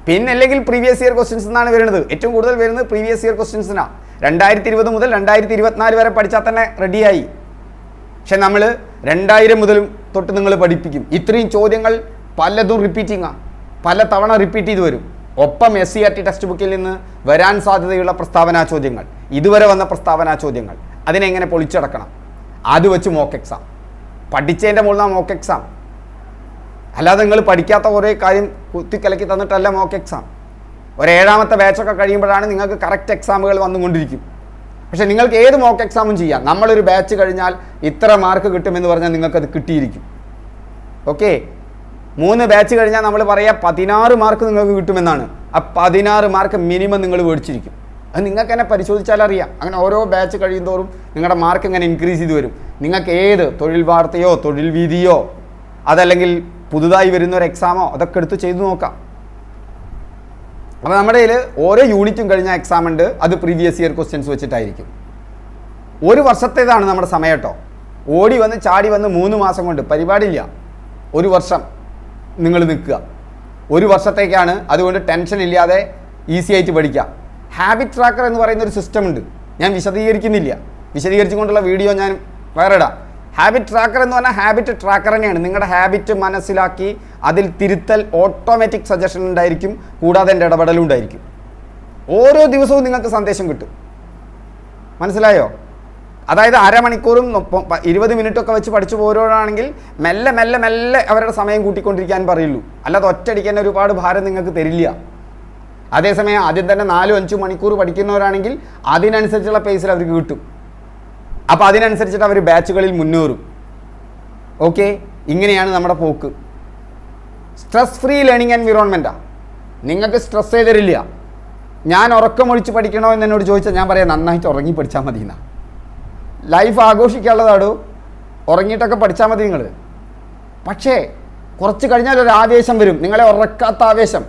Speaker 1: പിന്നെ അല്ലെങ്കിൽ പ്രീവിയസ് ഇയർ ക്വസ്റ്റ്യൻസ് എന്നാണ് വരുന്നത്. ഏറ്റവും കൂടുതൽ വരുന്നത് പ്രീവിയസ് ഇയർ ക്വസ്റ്റ്യൻസിനാണ്. 2020 മുതൽ 2024 വരെ പഠിച്ചാൽ തന്നെ റെഡിയായി. പക്ഷെ നമ്മൾ 2000 മുതൽ തൊട്ട് നിങ്ങൾ പഠിപ്പിക്കും. ഇത്രയും ചോദ്യങ്ങൾ പലതും റിപ്പീറ്റിംഗാണ്, പല തവണ റിപ്പീറ്റ് ചെയ്ത് വരും. ഒപ്പം SCERT ടെക്സ്റ്റ് ബുക്കിൽ നിന്ന് വരാൻ സാധ്യതയുള്ള പ്രസ്താവനാ ചോദ്യങ്ങൾ, ഇതുവരെ വന്ന പ്രസ്താവനാ ചോദ്യങ്ങൾ, അതിനെങ്ങനെ പൊളിച്ചടക്കണം, അത് വെച്ച് മോക്ക് എക്സാം. പഠിച്ചതിൻ്റെ മുകളിലാണ് മോക്ക് എക്സാം. അല്ലാതെ നിങ്ങൾ പഠിക്കാത്ത കുറേ കാര്യം കുത്തിക്കലക്കി തന്നിട്ടല്ല മോക്ക് എക്സാം. ഒരു 7ാമത്തെ ബാച്ചൊക്കെ കഴിയുമ്പോഴാണ് നിങ്ങൾക്ക് കറക്റ്റ് എക്സാമുകൾ വന്നുകൊണ്ടിരിക്കും. പക്ഷേ നിങ്ങൾക്ക് ഏത് മോക്ക് എക്സാമും ചെയ്യാം. നമ്മളൊരു ബാച്ച് കഴിഞ്ഞാൽ ഇത്ര മാർക്ക് കിട്ടുമെന്ന് പറഞ്ഞാൽ നിങ്ങൾക്കത് കിട്ടിയിരിക്കും. ഓക്കെ, 3 ബാച്ച് കഴിഞ്ഞാൽ നമ്മൾ പറയാം 16 മാർക്ക് നിങ്ങൾക്ക് കിട്ടുമെന്നാണ്. ആ 16 മാർക്ക് മിനിമം നിങ്ങൾ മേടിച്ചിരിക്കും. അത് നിങ്ങൾക്ക് തന്നെ പരിശോധിച്ചാൽ അറിയാം. അങ്ങനെ ഓരോ ബാച്ച് കഴിയുന്തോറും നിങ്ങളുടെ മാർക്ക് ഇങ്ങനെ ഇൻക്രീസ് ചെയ്ത് വരും. നിങ്ങൾക്ക് ഏത് തൊഴിൽ വാർത്തയോ തൊഴിൽ വീതിയോ അതല്ലെങ്കിൽ പുതുതായി വരുന്ന ഒരു എക്സാമോ അതൊക്കെ എടുത്ത് ചെയ്തു നോക്കാം. അപ്പോൾ നമ്മുടെ കയ്യിൽ ഓരോ യൂണിറ്റും കഴിഞ്ഞ എക്സാം ഉണ്ട്. അത് പ്രീവിയസ് ഇയർ ക്വസ്റ്റ്യൻസ് വെച്ചിട്ടായിരിക്കും. ഒരു വർഷത്തേതാണ് നമ്മുടെ സമയം കേട്ടോ. ഓടി വന്ന് ചാടി വന്ന് 3 മാസം കൊണ്ട് പരിപാടിയില്ല. ഒരു വർഷം നിങ്ങൾ നിൽക്കുക. ഒരു വർഷത്തേക്കാണ്. അതുകൊണ്ട് ടെൻഷൻ ഇല്ലാതെ ഈസി ആയിട്ട് പഠിക്കാം. ഹാബിറ്റ് ട്രാക്കർ എന്ന് പറയുന്ന ഒരു സിസ്റ്റം ഉണ്ട്. ഞാൻ വിശദീകരിക്കുന്നില്ല, വിശദീകരിച്ചുകൊണ്ടുള്ള വീഡിയോ ഞാൻ വേറെ ഇടാം. ഹാബിറ്റ് ട്രാക്കർ എന്ന് പറഞ്ഞാൽ ഹാബിറ്റ് ട്രാക്കർ തന്നെയാണ്. നിങ്ങളുടെ ഹാബിറ്റ് മനസ്സിലാക്കി അതിൽ തിരുത്തൽ, ഓട്ടോമാറ്റിക് സജഷൻ ഉണ്ടായിരിക്കും. കൂടാതെ എൻ്റെ ഇടപെടലും ഉണ്ടായിരിക്കും. ഓരോ ദിവസവും നിങ്ങൾക്ക് സന്ദേശം കിട്ടും. മനസ്സിലായോ? അതായത് അരമണിക്കൂറും 20 മിനിറ്റൊക്കെ വെച്ച് പഠിച്ചു പോരോടാണെങ്കിൽ മെല്ലെ മെല്ലെ മെല്ലെ അവരുടെ സമയം കൂട്ടിക്കൊണ്ടിരിക്കാൻ പറയുള്ളൂ. അല്ലാതെ ഒറ്റയടിക്കാൻ ഒരുപാട് ഭാരം നിങ്ങൾക്ക് തരില്ല. അതേസമയം ആദ്യം തന്നെ 4-5 മണിക്കൂർ പഠിക്കുന്നവരാണെങ്കിൽ അതിനനുസരിച്ചുള്ള പേസിൽ അവർക്ക് കിട്ടും. അപ്പോൾ അതിനനുസരിച്ചിട്ട് അവർ ബാച്ചുകളിൽ മുന്നേറും. ഓക്കെ, ഇങ്ങനെയാണ് നമ്മുടെ പോക്ക്. സ്ട്രെസ് ഫ്രീ ലേണിംഗ് എൻവിറോൺമെൻറ്റാണ്. നിങ്ങൾക്ക് സ്ട്രെസ് ചെയ്തരില്ല. ഞാൻ ഉറക്കമൊഴിച്ച് പഠിക്കണോ എന്ന് എന്നോട് ചോദിച്ചാൽ ഞാൻ പറയാം നന്നായിട്ട് ഉറങ്ങി പഠിച്ചാൽ മതി എന്നാണ്. ലൈഫ് ആഘോഷിക്കാനുള്ളതാടോ, ഉറങ്ങിയിട്ടൊക്കെ പഠിച്ചാൽ മതി നിങ്ങൾ. പക്ഷേ കുറച്ച് കഴിഞ്ഞാൽ ഒരു ആവേശം വരും, നിങ്ങളെ ഉറക്കാത്ത ആവേശം.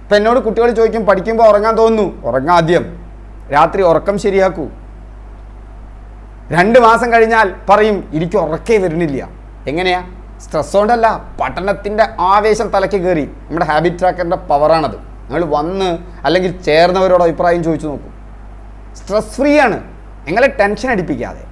Speaker 1: ഇപ്പം എന്നോട് കുട്ടികൾ ചോദിക്കും പഠിക്കുമ്പോൾ ഉറങ്ങാൻ തോന്നുന്നു. ഉറങ്ങാൻ ആദ്യം രാത്രി ഉറക്കം ശരിയാക്കൂ. 2 മാസം കഴിഞ്ഞാൽ പറയും എനിക്ക് ഉറക്കേ വരുന്നില്ല. എങ്ങനെയാ? സ്ട്രെസ് കൊണ്ടല്ല, പഠനത്തിൻ്റെ ആവേശം തലയ്ക്ക് കയറി. നമ്മുടെ ഹാബിറ്റ് ട്രാക്കറിൻ്റെ പവറാണത്. നിങ്ങൾ വന്ന് അല്ലെങ്കിൽ ചേർന്നവരോട് അഭിപ്രായം ചോദിച്ചു നോക്കും. സ്ട്രെസ് ഫ്രീ ആണ്. നിങ്ങളെ ടെൻഷൻ അടിപ്പിക്കാതെ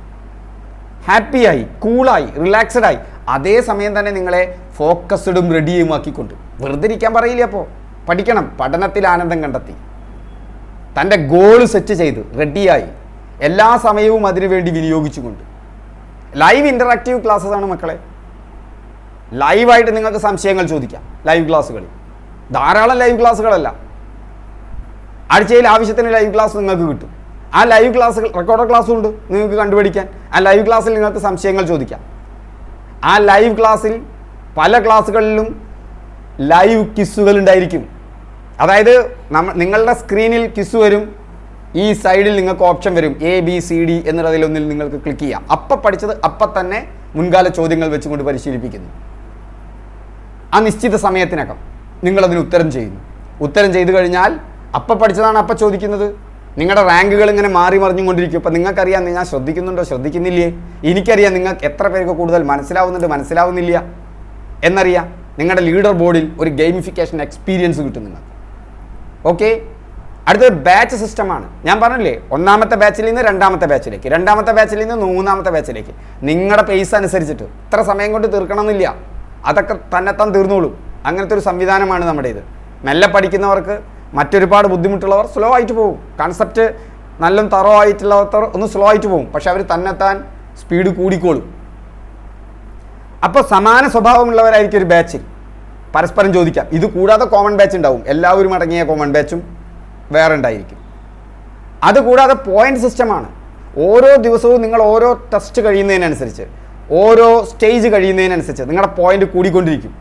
Speaker 1: ഹാപ്പിയായി, കൂളായി, റിലാക്സ്ഡായി, അതേസമയം തന്നെ നിങ്ങളെ ഫോക്കസ്ഡും റെഡിയും ആക്കിക്കൊണ്ട്. വെറുതെ ഇരിക്കാൻ പറയില്ല. അപ്പോൾ പഠിക്കണം. പഠനത്തിൽ ആനന്ദം കണ്ടെത്തി തൻ്റെ ഗോൾ സെറ്റ് ചെയ്ത് റെഡിയായി എല്ലാ സമയവും അതിനുവേണ്ടി വിനിയോഗിച്ചുകൊണ്ട്. ലൈവ് ഇൻ്ററാക്റ്റീവ് ക്ലാസ്സസ് ആണ് മക്കളെ. ലൈവായിട്ട് നിങ്ങൾക്ക് സംശയങ്ങൾ ചോദിക്കാം. ലൈവ് ക്ലാസ്സുകളിൽ ധാരാളം ലൈവ് ക്ലാസ്സുകളല്ല, ആഴ്ചയിൽ ആവശ്യത്തിന് ലൈവ് ക്ലാസ് നിങ്ങൾക്ക് കിട്ടും. ആ ലൈവ് ക്ലാസ്സുകൾ റെക്കോർഡർ ക്ലാസ്സും ഉണ്ട് നിങ്ങൾക്ക് കണ്ടുപിടിക്കാൻ. ആ ലൈവ് ക്ലാസ്സിൽ നിങ്ങൾക്ക് സംശയങ്ങൾ ചോദിക്കാം. ആ ലൈവ് ക്ലാസ്സിൽ പല ക്ലാസ്സുകളിലും ലൈവ് ക്വിസുകൾ ഉണ്ടായിരിക്കും. അതായത് നിങ്ങളുടെ സ്ക്രീനിൽ ക്വിസ് വരും, ഈ സൈഡിൽ നിങ്ങൾക്ക് ഓപ്ഷൻ വരും ABCD എന്നുള്ളതിലൊന്നിൽ നിങ്ങൾക്ക് ക്ലിക്ക് ചെയ്യാം. അപ്പം പഠിച്ചത് അപ്പം തന്നെ മുൻകാല ചോദ്യങ്ങൾ വെച്ചുകൊണ്ട് പരിശീലിപ്പിക്കുന്നു. ആ നിശ്ചിത സമയത്തിനകം നിങ്ങളതിന് ഉത്തരം ചെയ്യുന്നു. ഉത്തരം ചെയ്തു കഴിഞ്ഞാൽ അപ്പം പഠിച്ചതാണ് അപ്പം ചോദിക്കുന്നത്. നിങ്ങളുടെ റാങ്കുകൾ ഇങ്ങനെ മാറി മറിഞ്ഞുകൊണ്ടിരിക്കും. അപ്പം നിങ്ങൾക്കറിയാം ഞാൻ ശ്രദ്ധിക്കുന്നുണ്ടോ ശ്രദ്ധിക്കുന്നില്ലേ, എനിക്കറിയാം നിങ്ങൾക്ക് എത്ര പേർക്ക് കൂടുതൽ മനസ്സിലാവുന്നുണ്ട് മനസ്സിലാവുന്നില്ല എന്നറിയാം. നിങ്ങളുടെ ലീഡർ ബോർഡിൽ ഒരു ഗെയിമിഫിക്കേഷൻ എക്സ്പീരിയൻസ് കിട്ടും നിങ്ങൾക്ക്. ഓക്കെ, അടുത്തത് ബാച്ച് സിസ്റ്റമാണ്. ഞാൻ പറഞ്ഞില്ലേ, ഒന്നാമത്തെ ബാച്ചിൽ നിന്ന് രണ്ടാമത്തെ ബാച്ചിലേക്ക്, രണ്ടാമത്തെ ബാച്ചിൽ നിന്ന് മൂന്നാമത്തെ ബാച്ചിലേക്ക്. നിങ്ങളുടെ പേസ് അനുസരിച്ചിട്ട് ഇത്ര സമയം കൊണ്ട് തീർക്കണമെന്നില്ല, അതൊക്കെ തന്നെത്താൻ തീർന്നോളും. അങ്ങനത്തെ ഒരു സംവിധാനമാണ് നമ്മുടെ ഇത്. മെല്ലെ പഠിക്കുന്നവർക്ക്, മറ്റൊരുപാട് ബുദ്ധിമുട്ടുള്ളവർ സ്ലോ ആയിട്ട് പോകും. കൺസെപ്റ്റ് നല്ല തറോ ആയിട്ടുള്ളവർ ഒന്ന് സ്ലോ ആയിട്ട് പോകും, പക്ഷെ അവർ തന്നെത്താൻ സ്പീഡ് കൂടിക്കോളും. അപ്പോൾ സമാന സ്വഭാവമുള്ളവരായിരിക്കും ഒരു ബാച്ചിൽ, പരസ്പരം ചോദിക്കാം. ഇത് കൂടാതെ കോമൺ ബാച്ച് ഉണ്ടാവും, എല്ലാവരും അടങ്ങിയ കോമൺ ബാച്ചും വേറെ ഉണ്ടായിരിക്കും. അതുകൂടാതെ പോയിന്റ് സിസ്റ്റമാണ്. ഓരോ ദിവസവും നിങ്ങൾ ഓരോ ടെസ്റ്റ് കഴിയുന്നതിനനുസരിച്ച്, ഓരോ സ്റ്റേജ് കഴിയുന്നതിനനുസരിച്ച് നിങ്ങളുടെ പോയിന്റ് കൂടിക്കൊണ്ടിരിക്കും.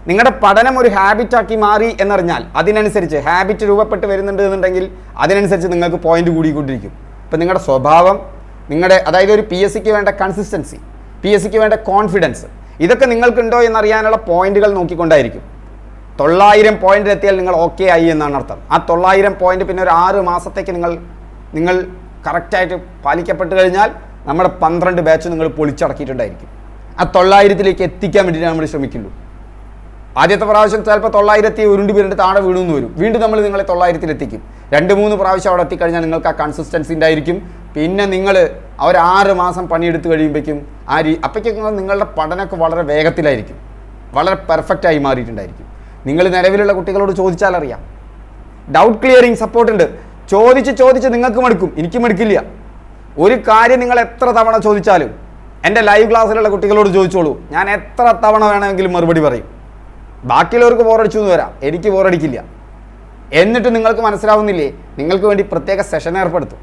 Speaker 1: നിങ്ങളുടെ പഠനം ഒരു ഹാബിറ്റാക്കി മാറി എന്നറിഞ്ഞാൽ അതിനനുസരിച്ച് ഹാബിറ്റ് രൂപപ്പെട്ട് വരുന്നുണ്ട് എന്നുണ്ടെങ്കിൽ അതിനനുസരിച്ച് നിങ്ങൾക്ക് പോയിന്റ് കൂടിക്കൊണ്ടിരിക്കും. ഇപ്പം നിങ്ങളുടെ സ്വഭാവം, നിങ്ങളുടെ അതായത് ഒരു PSCക്ക് വേണ്ട കൺസിസ്റ്റൻസി, PSCക്ക് വേണ്ട കോൺഫിഡൻസ്, ഇതൊക്കെ നിങ്ങൾക്കുണ്ടോ എന്നറിയാനുള്ള പോയിന്റുകൾ നോക്കിക്കൊണ്ടായിരിക്കും. 900 പോയിന്റ് എത്തിയാൽ നിങ്ങൾ ഓക്കെ ആയി എന്നാണ് അർത്ഥം. ആ 900 പോയിന്റ് പിന്നെ ഒരു 6 മാസത്തേക്ക് നിങ്ങൾ കറക്റ്റായിട്ട് പാലിക്കപ്പെട്ട് കഴിഞ്ഞാൽ നമ്മുടെ 12 ബാച്ച് നിങ്ങൾ പൊളിച്ചടക്കിയിട്ടുണ്ടായിരിക്കും. ആ 900ലേക്ക് എത്തിക്കാൻ വേണ്ടിയിട്ട് നമ്മൾ ശ്രമിക്കുള്ളൂ. ആദ്യത്തെ പ്രാവശ്യം ചിലപ്പോൾ 900 ഉരുണ്ട് പേരുടെ താഴെ വീണെന്ന് വരും. വീണ്ടും നമ്മൾ നിങ്ങളെ 900 എത്തിക്കും. 2-3 പ്രാവശ്യം അവിടെ എത്തിക്കഴിഞ്ഞാൽ നിങ്ങൾക്ക് ആ കൺസിസ്റ്റൻസി ഉണ്ടായിരിക്കും. പിന്നെ നിങ്ങൾ ആ ഒരു 6 മാസം പണിയെടുത്ത് കഴിയുമ്പോഴേക്കും അപ്പോഴേക്കും നിങ്ങളുടെ പഠനമൊക്കെ വളരെ വേഗത്തിലായിരിക്കും, വളരെ പെർഫെക്റ്റായി മാറിയിട്ടുണ്ടായിരിക്കും. നിങ്ങൾ നിലവിലുള്ള കുട്ടികളോട് ചോദിച്ചാൽ അറിയാം. ഡൗട്ട് ക്ലിയറിങ് സപ്പോർട്ട് ഉണ്ട്. ചോദിച്ച് നിങ്ങൾക്ക് മടുക്കും, എനിക്ക് മടുക്കില്ല. ഒരു കാര്യം നിങ്ങൾ എത്ര തവണ ചോദിച്ചാലും എൻ്റെ ലൈവ് ക്ലാസ്സിലുള്ള കുട്ടികളോട് ചോദിച്ചോളൂ, ഞാൻ എത്ര തവണ വേണമെങ്കിലും മറുപടി പറയും. ബാക്കിയുള്ളവർക്ക് ബോറടിച്ചു എന്ന് വരാം, എനിക്ക് ബോറടിക്കില്ല. എന്നിട്ട് നിങ്ങൾക്ക് മനസ്സിലാവുന്നില്ലേ, നിങ്ങൾക്ക് വേണ്ടി പ്രത്യേക സെഷൻ ഏർപ്പെടുത്തും.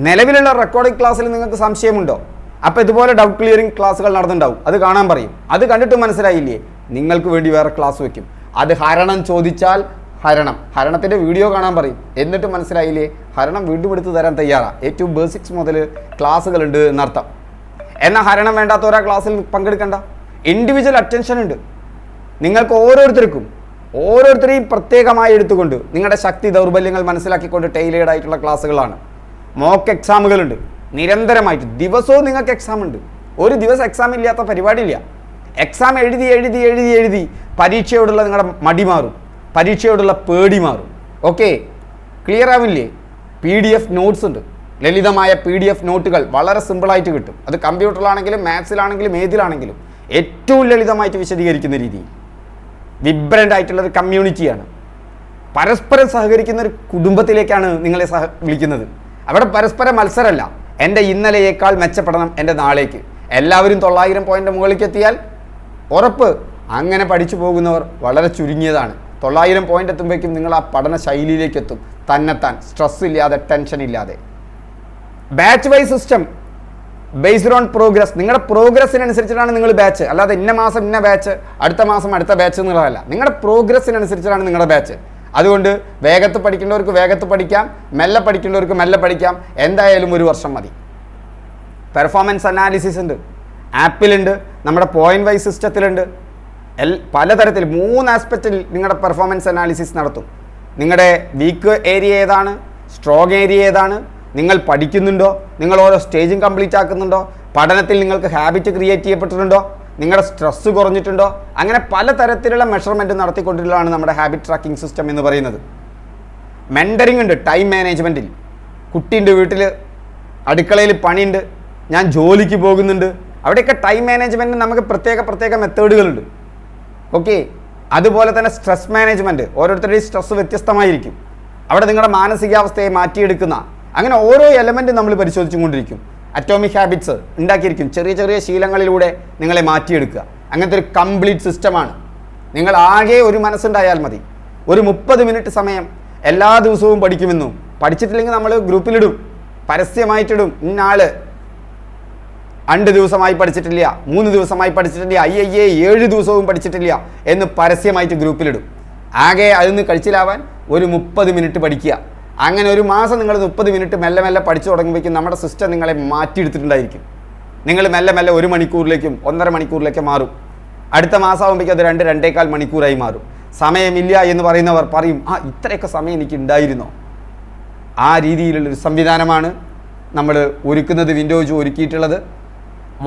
Speaker 1: നിലവിലുള്ള റെക്കോർഡിംഗ് ക്ലാസ്സിൽ നിങ്ങൾക്ക് സംശയമുണ്ടോ? അപ്പോൾ ഇതുപോലെ ഡൗട്ട് ക്ലിയറിംഗ് ക്ലാസ്സുകൾ നടന്നിട്ടുണ്ടാവും, അത് കാണാൻ പറയും. അത് കണ്ടിട്ട് മനസ്സിലായില്ലേ, നിങ്ങൾക്ക് വേണ്ടി വേറെ ക്ലാസ് വയ്ക്കും. അത് ഹരണം ചോദിച്ചാൽ ഹരണത്തിൻ്റെ വീഡിയോ കാണാൻ പറയും. എന്നിട്ട് മനസ്സിലായില്ലേ, ഹരണം വീണ്ടും എടുത്ത് തരാൻ തയ്യാറാണ്. ഏറ്റവും ബേസിക്സ് മുതൽ ക്ലാസ്സുകളുണ്ട് എന്നർത്ഥം. എന്നാൽ ഹരണം വേണ്ടാത്ത ഒരാ ക്ലാസ്സിൽ പങ്കെടുക്കണ്ട. ഇൻഡിവിജ്വൽ അറ്റൻഷൻ ഉണ്ട്. നിങ്ങൾക്ക് ഓരോരുത്തരെയും പ്രത്യേകമായി എടുത്തുകൊണ്ട് നിങ്ങളുടെ ശക്തി ദൗർബല്യങ്ങൾ മനസ്സിലാക്കിക്കൊണ്ട് ടൈലേർഡ് ആയിട്ടുള്ള ക്ലാസ്സുകളാണ്. മോക്ക് എക്സാമുകളുണ്ട് നിരന്തരമായിട്ട്. ദിവസവും നിങ്ങൾക്ക് എക്സാം ഉണ്ട്. ഒരു ദിവസം എക്സാം ഇല്ലാത്ത പരിപാടിയില്ല. എക്സാം എഴുതി പരീക്ഷയോടുള്ള നിങ്ങളുടെ മടി മാറും, പരീക്ഷയോടുള്ള പേടി മാറും. ഓക്കെ, ക്ലിയർ ആവില്ലേ? PDF നോട്ട്സ് ഉണ്ട്, ലളിതമായ PDF നോട്ടുകൾ വളരെ സിമ്പിളായിട്ട് കിട്ടും. അത് കമ്പ്യൂട്ടറിലാണെങ്കിലും മാത്സിലാണെങ്കിലും ഏതിലാണെങ്കിലും ഏറ്റവും ലളിതമായിട്ട് വിശദീകരിക്കുന്ന രീതിയിൽ. വിബ്രൻ്റ് ആയിട്ടുള്ളൊരു കമ്മ്യൂണിറ്റിയാണ്. പരസ്പരം സഹകരിക്കുന്ന ഒരു കുടുംബത്തിലേക്കാണ് നിങ്ങളെ വിളിക്കുന്നത്. അവിടെ പരസ്പര മത്സരമല്ല, എൻ്റെ ഇന്നലെയേക്കാൾ മെച്ചപ്പെടണം എൻ്റെ നാളേക്ക്. എല്ലാവരും 900 പോയിൻ്റ് മുകളിലേക്ക് എത്തിയാൽ ഉറപ്പ്. അങ്ങനെ പഠിച്ചു പോകുന്നവർ വളരെ ചുരുങ്ങിയതാണ്. 900 പോയിൻ്റ് എത്തുമ്പോഴേക്കും നിങ്ങൾ ആ പഠന ശൈലിയിലേക്ക് എത്തും, തന്നെത്താൻ, സ്ട്രെസ് ഇല്ലാതെ, ടെൻഷൻ ഇല്ലാതെ. Batch wise system based on progress. നിങ്ങളുടെ പ്രോഗ്രസ്സിനനുസരിച്ചിട്ടാണ് നിങ്ങൾ ബാച്ച്, അല്ലാതെ ഇന്ന മാസം ഇന്ന ബാച്ച്, അടുത്ത മാസം അടുത്ത ബാച്ച് എന്നുള്ളതല്ല. നിങ്ങളുടെ പ്രോഗ്രസ്സിനനുസരിച്ചിട്ടാണ് നിങ്ങളുടെ ബാച്ച്. അതുകൊണ്ട് വേഗത്ത് പഠിക്കേണ്ടവർക്ക് വേഗത്ത് പഠിക്കാം, മെല്ലെ പഠിക്കേണ്ടവർക്ക് മെല്ലെ പഠിക്കാം. എന്തായാലും 1 വർഷം മതി. പെർഫോമൻസ് അനാലിസിസ് ഉണ്ട്, ആപ്പിലുണ്ട്, നമ്മുടെ പോയിന്റ് വൈസ് സിസ്റ്റത്തിലുണ്ട്. പലതരത്തിൽ 3 ആസ്പെക്റ്റിൽ നിങ്ങളുടെ പെർഫോമൻസ് അനാലിസിസ് നടത്തും. നിങ്ങളുടെ വീക്ക് ഏരിയ ഏതാണ്, സ്ട്രോങ് ഏരിയ ഏതാണ്, നിങ്ങൾ പഠിക്കുന്നുണ്ടോ, നിങ്ങൾ ഓരോ സ്റ്റേജും കംപ്ലീറ്റ് ആക്കുന്നുണ്ടോ, പഠനത്തിൽ നിങ്ങൾക്ക് ഹാബിറ്റ് ക്രിയേറ്റ് ചെയ്യപ്പെട്ടിട്ടുണ്ടോ, നിങ്ങളുടെ സ്ട്രെസ്സ് കുറഞ്ഞിട്ടുണ്ടോ? അങ്ങനെ പലതരത്തിലുള്ള മെഷർമെൻറ്റ് നടത്തിക്കൊണ്ടിട്ടുള്ളതാണ് നമ്മുടെ ഹാബിറ്റ് ട്രാക്കിംഗ് സിസ്റ്റം എന്ന് പറയുന്നത്. മെൻറ്ററിംഗ് ഉണ്ട്, ടൈം മാനേജ്മെൻറ്റിൽ. കുട്ടിയുണ്ട് വീട്ടിൽ, അടുക്കളയിൽ പണിയുണ്ട്, ഞാൻ ജോലിക്ക് പോകുന്നുണ്ട്, അവിടെയൊക്കെ ടൈം മാനേജ്മെൻറ്റിന് നമുക്ക് പ്രത്യേക മെത്തേഡുകളുണ്ട്. ഓക്കെ, അതുപോലെ തന്നെ സ്ട്രെസ് മാനേജ്മെൻറ്റ്, ഓരോരുത്തരുടെയും സ്ട്രെസ് വ്യത്യസ്തമായിരിക്കും. അവിടെ നിങ്ങളുടെ മാനസികാവസ്ഥയെ മാറ്റിയെടുക്കുന്ന അങ്ങനെ ഓരോ എലമെൻറ്റും നമ്മൾ പരിശോധിച്ചുകൊണ്ടിരിക്കും. അറ്റോമിക് ഹാബിറ്റ്സ് ഉണ്ടാക്കിയിരിക്കും, ചെറിയ ശീലങ്ങളിലൂടെ നിങ്ങളെ മാറ്റിയെടുക്കുക. അങ്ങനത്തെ ഒരു കംപ്ലീറ്റ് സിസ്റ്റമാണ്. നിങ്ങൾ ആകെ ഒരു മനസ്സുണ്ടായാൽ മതി. ഒരു 30 മിനിറ്റ് സമയം എല്ലാ ദിവസവും പഠിക്കുമെന്നും, പഠിച്ചിട്ടില്ലെങ്കിൽ നമ്മൾ ഗ്രൂപ്പിലിടും, പരസ്യമായിട്ടിടും, ഇന്നാള് 2 ദിവസമായി പഠിച്ചിട്ടില്ല, 3 ദിവസമായി പഠിച്ചിട്ടില്ല, 7 ദിവസവും പഠിച്ചിട്ടില്ല എന്ന് പരസ്യമായിട്ട് ഗ്രൂപ്പിലിടും. ആകെ അതിൽ കഴിച്ചിലാവാൻ ഒരു 30 മിനിറ്റ് പഠിക്കുക. അങ്ങനെ ഒരു മാസം നിങ്ങൾ 30 മിനിറ്റ് മെല്ലെ പഠിച്ചു തുടങ്ങുമ്പോഴേക്കും നമ്മുടെ സിസ്റ്റം നിങ്ങളെ മാറ്റിയെടുത്തിട്ടുണ്ടായിരിക്കും. നിങ്ങൾ മെല്ലെ 1 മണിക്കൂറിലേക്കും 1.5 മണിക്കൂറിലേക്കും മാറും. അടുത്ത മാസം ആകുമ്പോഴേക്കും അത് 2-2.25 മണിക്കൂറായി മാറും. സമയമില്ല എന്ന് പറയുന്നവർ പറയും, ഇത്രയൊക്കെ സമയം എനിക്ക് ഉണ്ടായിരുന്നോ? ആ രീതിയിലുള്ളൊരു സംവിധാനമാണ് നമ്മൾ ഒരുക്കുന്നത്, വിൻഡോസ് ഒരുക്കിയിട്ടുള്ളത്.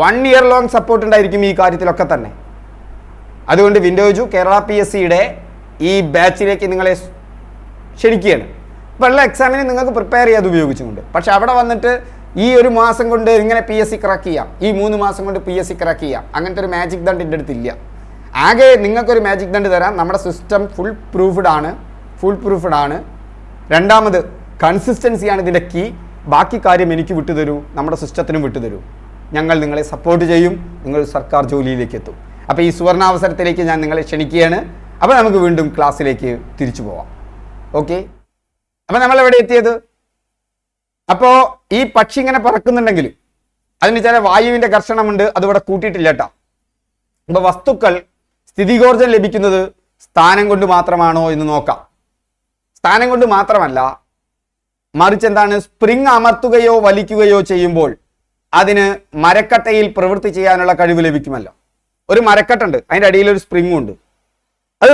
Speaker 1: 1 ഇയർ ലോങ് സപ്പോർട്ട് ഉണ്ടായിരിക്കും ഈ കാര്യത്തിലൊക്കെ തന്നെ. അതുകൊണ്ട് വിൻഡോസ് കേരള PSCയുടെ ഈ ബാച്ചിലേക്ക് നിങ്ങളെ ക്ഷണിക്കുകയാണ്. ഇപ്പോൾ ഉള്ള എക്സാമിന് നിങ്ങൾക്ക് പ്രിപ്പയർ ചെയ്യാതെ ഉപയോഗിച്ചുകൊണ്ട്, പക്ഷെ അവിടെ വന്നിട്ട് ഈ ഒരു മാസം കൊണ്ട് ഇങ്ങനെ PSC ക്രാക്ക് ചെയ്യാം, ഈ 3 മാസം കൊണ്ട് PSC ക്രാക്ക് ചെയ്യാം, അങ്ങനത്തെ ഒരു മാജിക് ദണ്ട് എൻ്റെ അടുത്തില്ല. ആകെ നിങ്ങൾക്കൊരു മാജിക് ദണ്ട് തരാം, നമ്മുടെ സിസ്റ്റം ഫുൾ പ്രൂഫ്ഡ് ആണ്. രണ്ടാമത് കൺസിസ്റ്റൻസിയാണ് ഇതിൻ്റെ കീ. ബാക്കി കാര്യം എനിക്ക് വിട്ടുതരൂ, നമ്മുടെ സിസ്റ്റത്തിനും വിട്ടുതരൂ. ഞങ്ങൾ നിങ്ങളെ സപ്പോർട്ട് ചെയ്യും, നിങ്ങൾ സർക്കാർ ജോലിയിലേക്ക് എത്തും. അപ്പോൾ ഈ സുവർണാവസരത്തിലേക്ക് ഞാൻ നിങ്ങളെ ക്ഷണിക്കുകയാണ്. അപ്പോൾ നമുക്ക് വീണ്ടും ക്ലാസ്സിലേക്ക് തിരിച്ചു പോവാം. ഓക്കെ, അപ്പോൾ നമ്മൾ എവിടെ എത്തിയത്? അപ്പോൾ ഈ പക്ഷി ഇങ്ങനെ പറക്കുന്നുണ്ടെങ്കിൽ അതിന് ചില വായുവിൻ്റെ ഘർഷണമുണ്ട്, അതിവിടെ കൂട്ടിയിട്ടില്ല കേട്ടോ. അപ്പോൾ വസ്തുക്കൾ സ്ഥിതികോർജം ലഭിക്കുന്നത് സ്ഥാനം കൊണ്ട് മാത്രമാണോ എന്ന് നോക്കാം. സ്ഥാനം കൊണ്ട് മാത്രമല്ല, മറിച്ച് എന്താണ്, സ്പ്രിങ് അമർത്തുകയോ വലിക്കുകയോ ചെയ്യുമ്പോൾ അതിന് മരക്കട്ടയിൽ പ്രവൃത്തി ചെയ്യാനുള്ള കഴിവ് ലഭിക്കുമല്ലോ. ഒരു മരക്കട്ടുണ്ട്, അതിൻ്റെ അടിയിൽ ഒരു സ്പ്രിങ്ങും ഉണ്ട്. അത്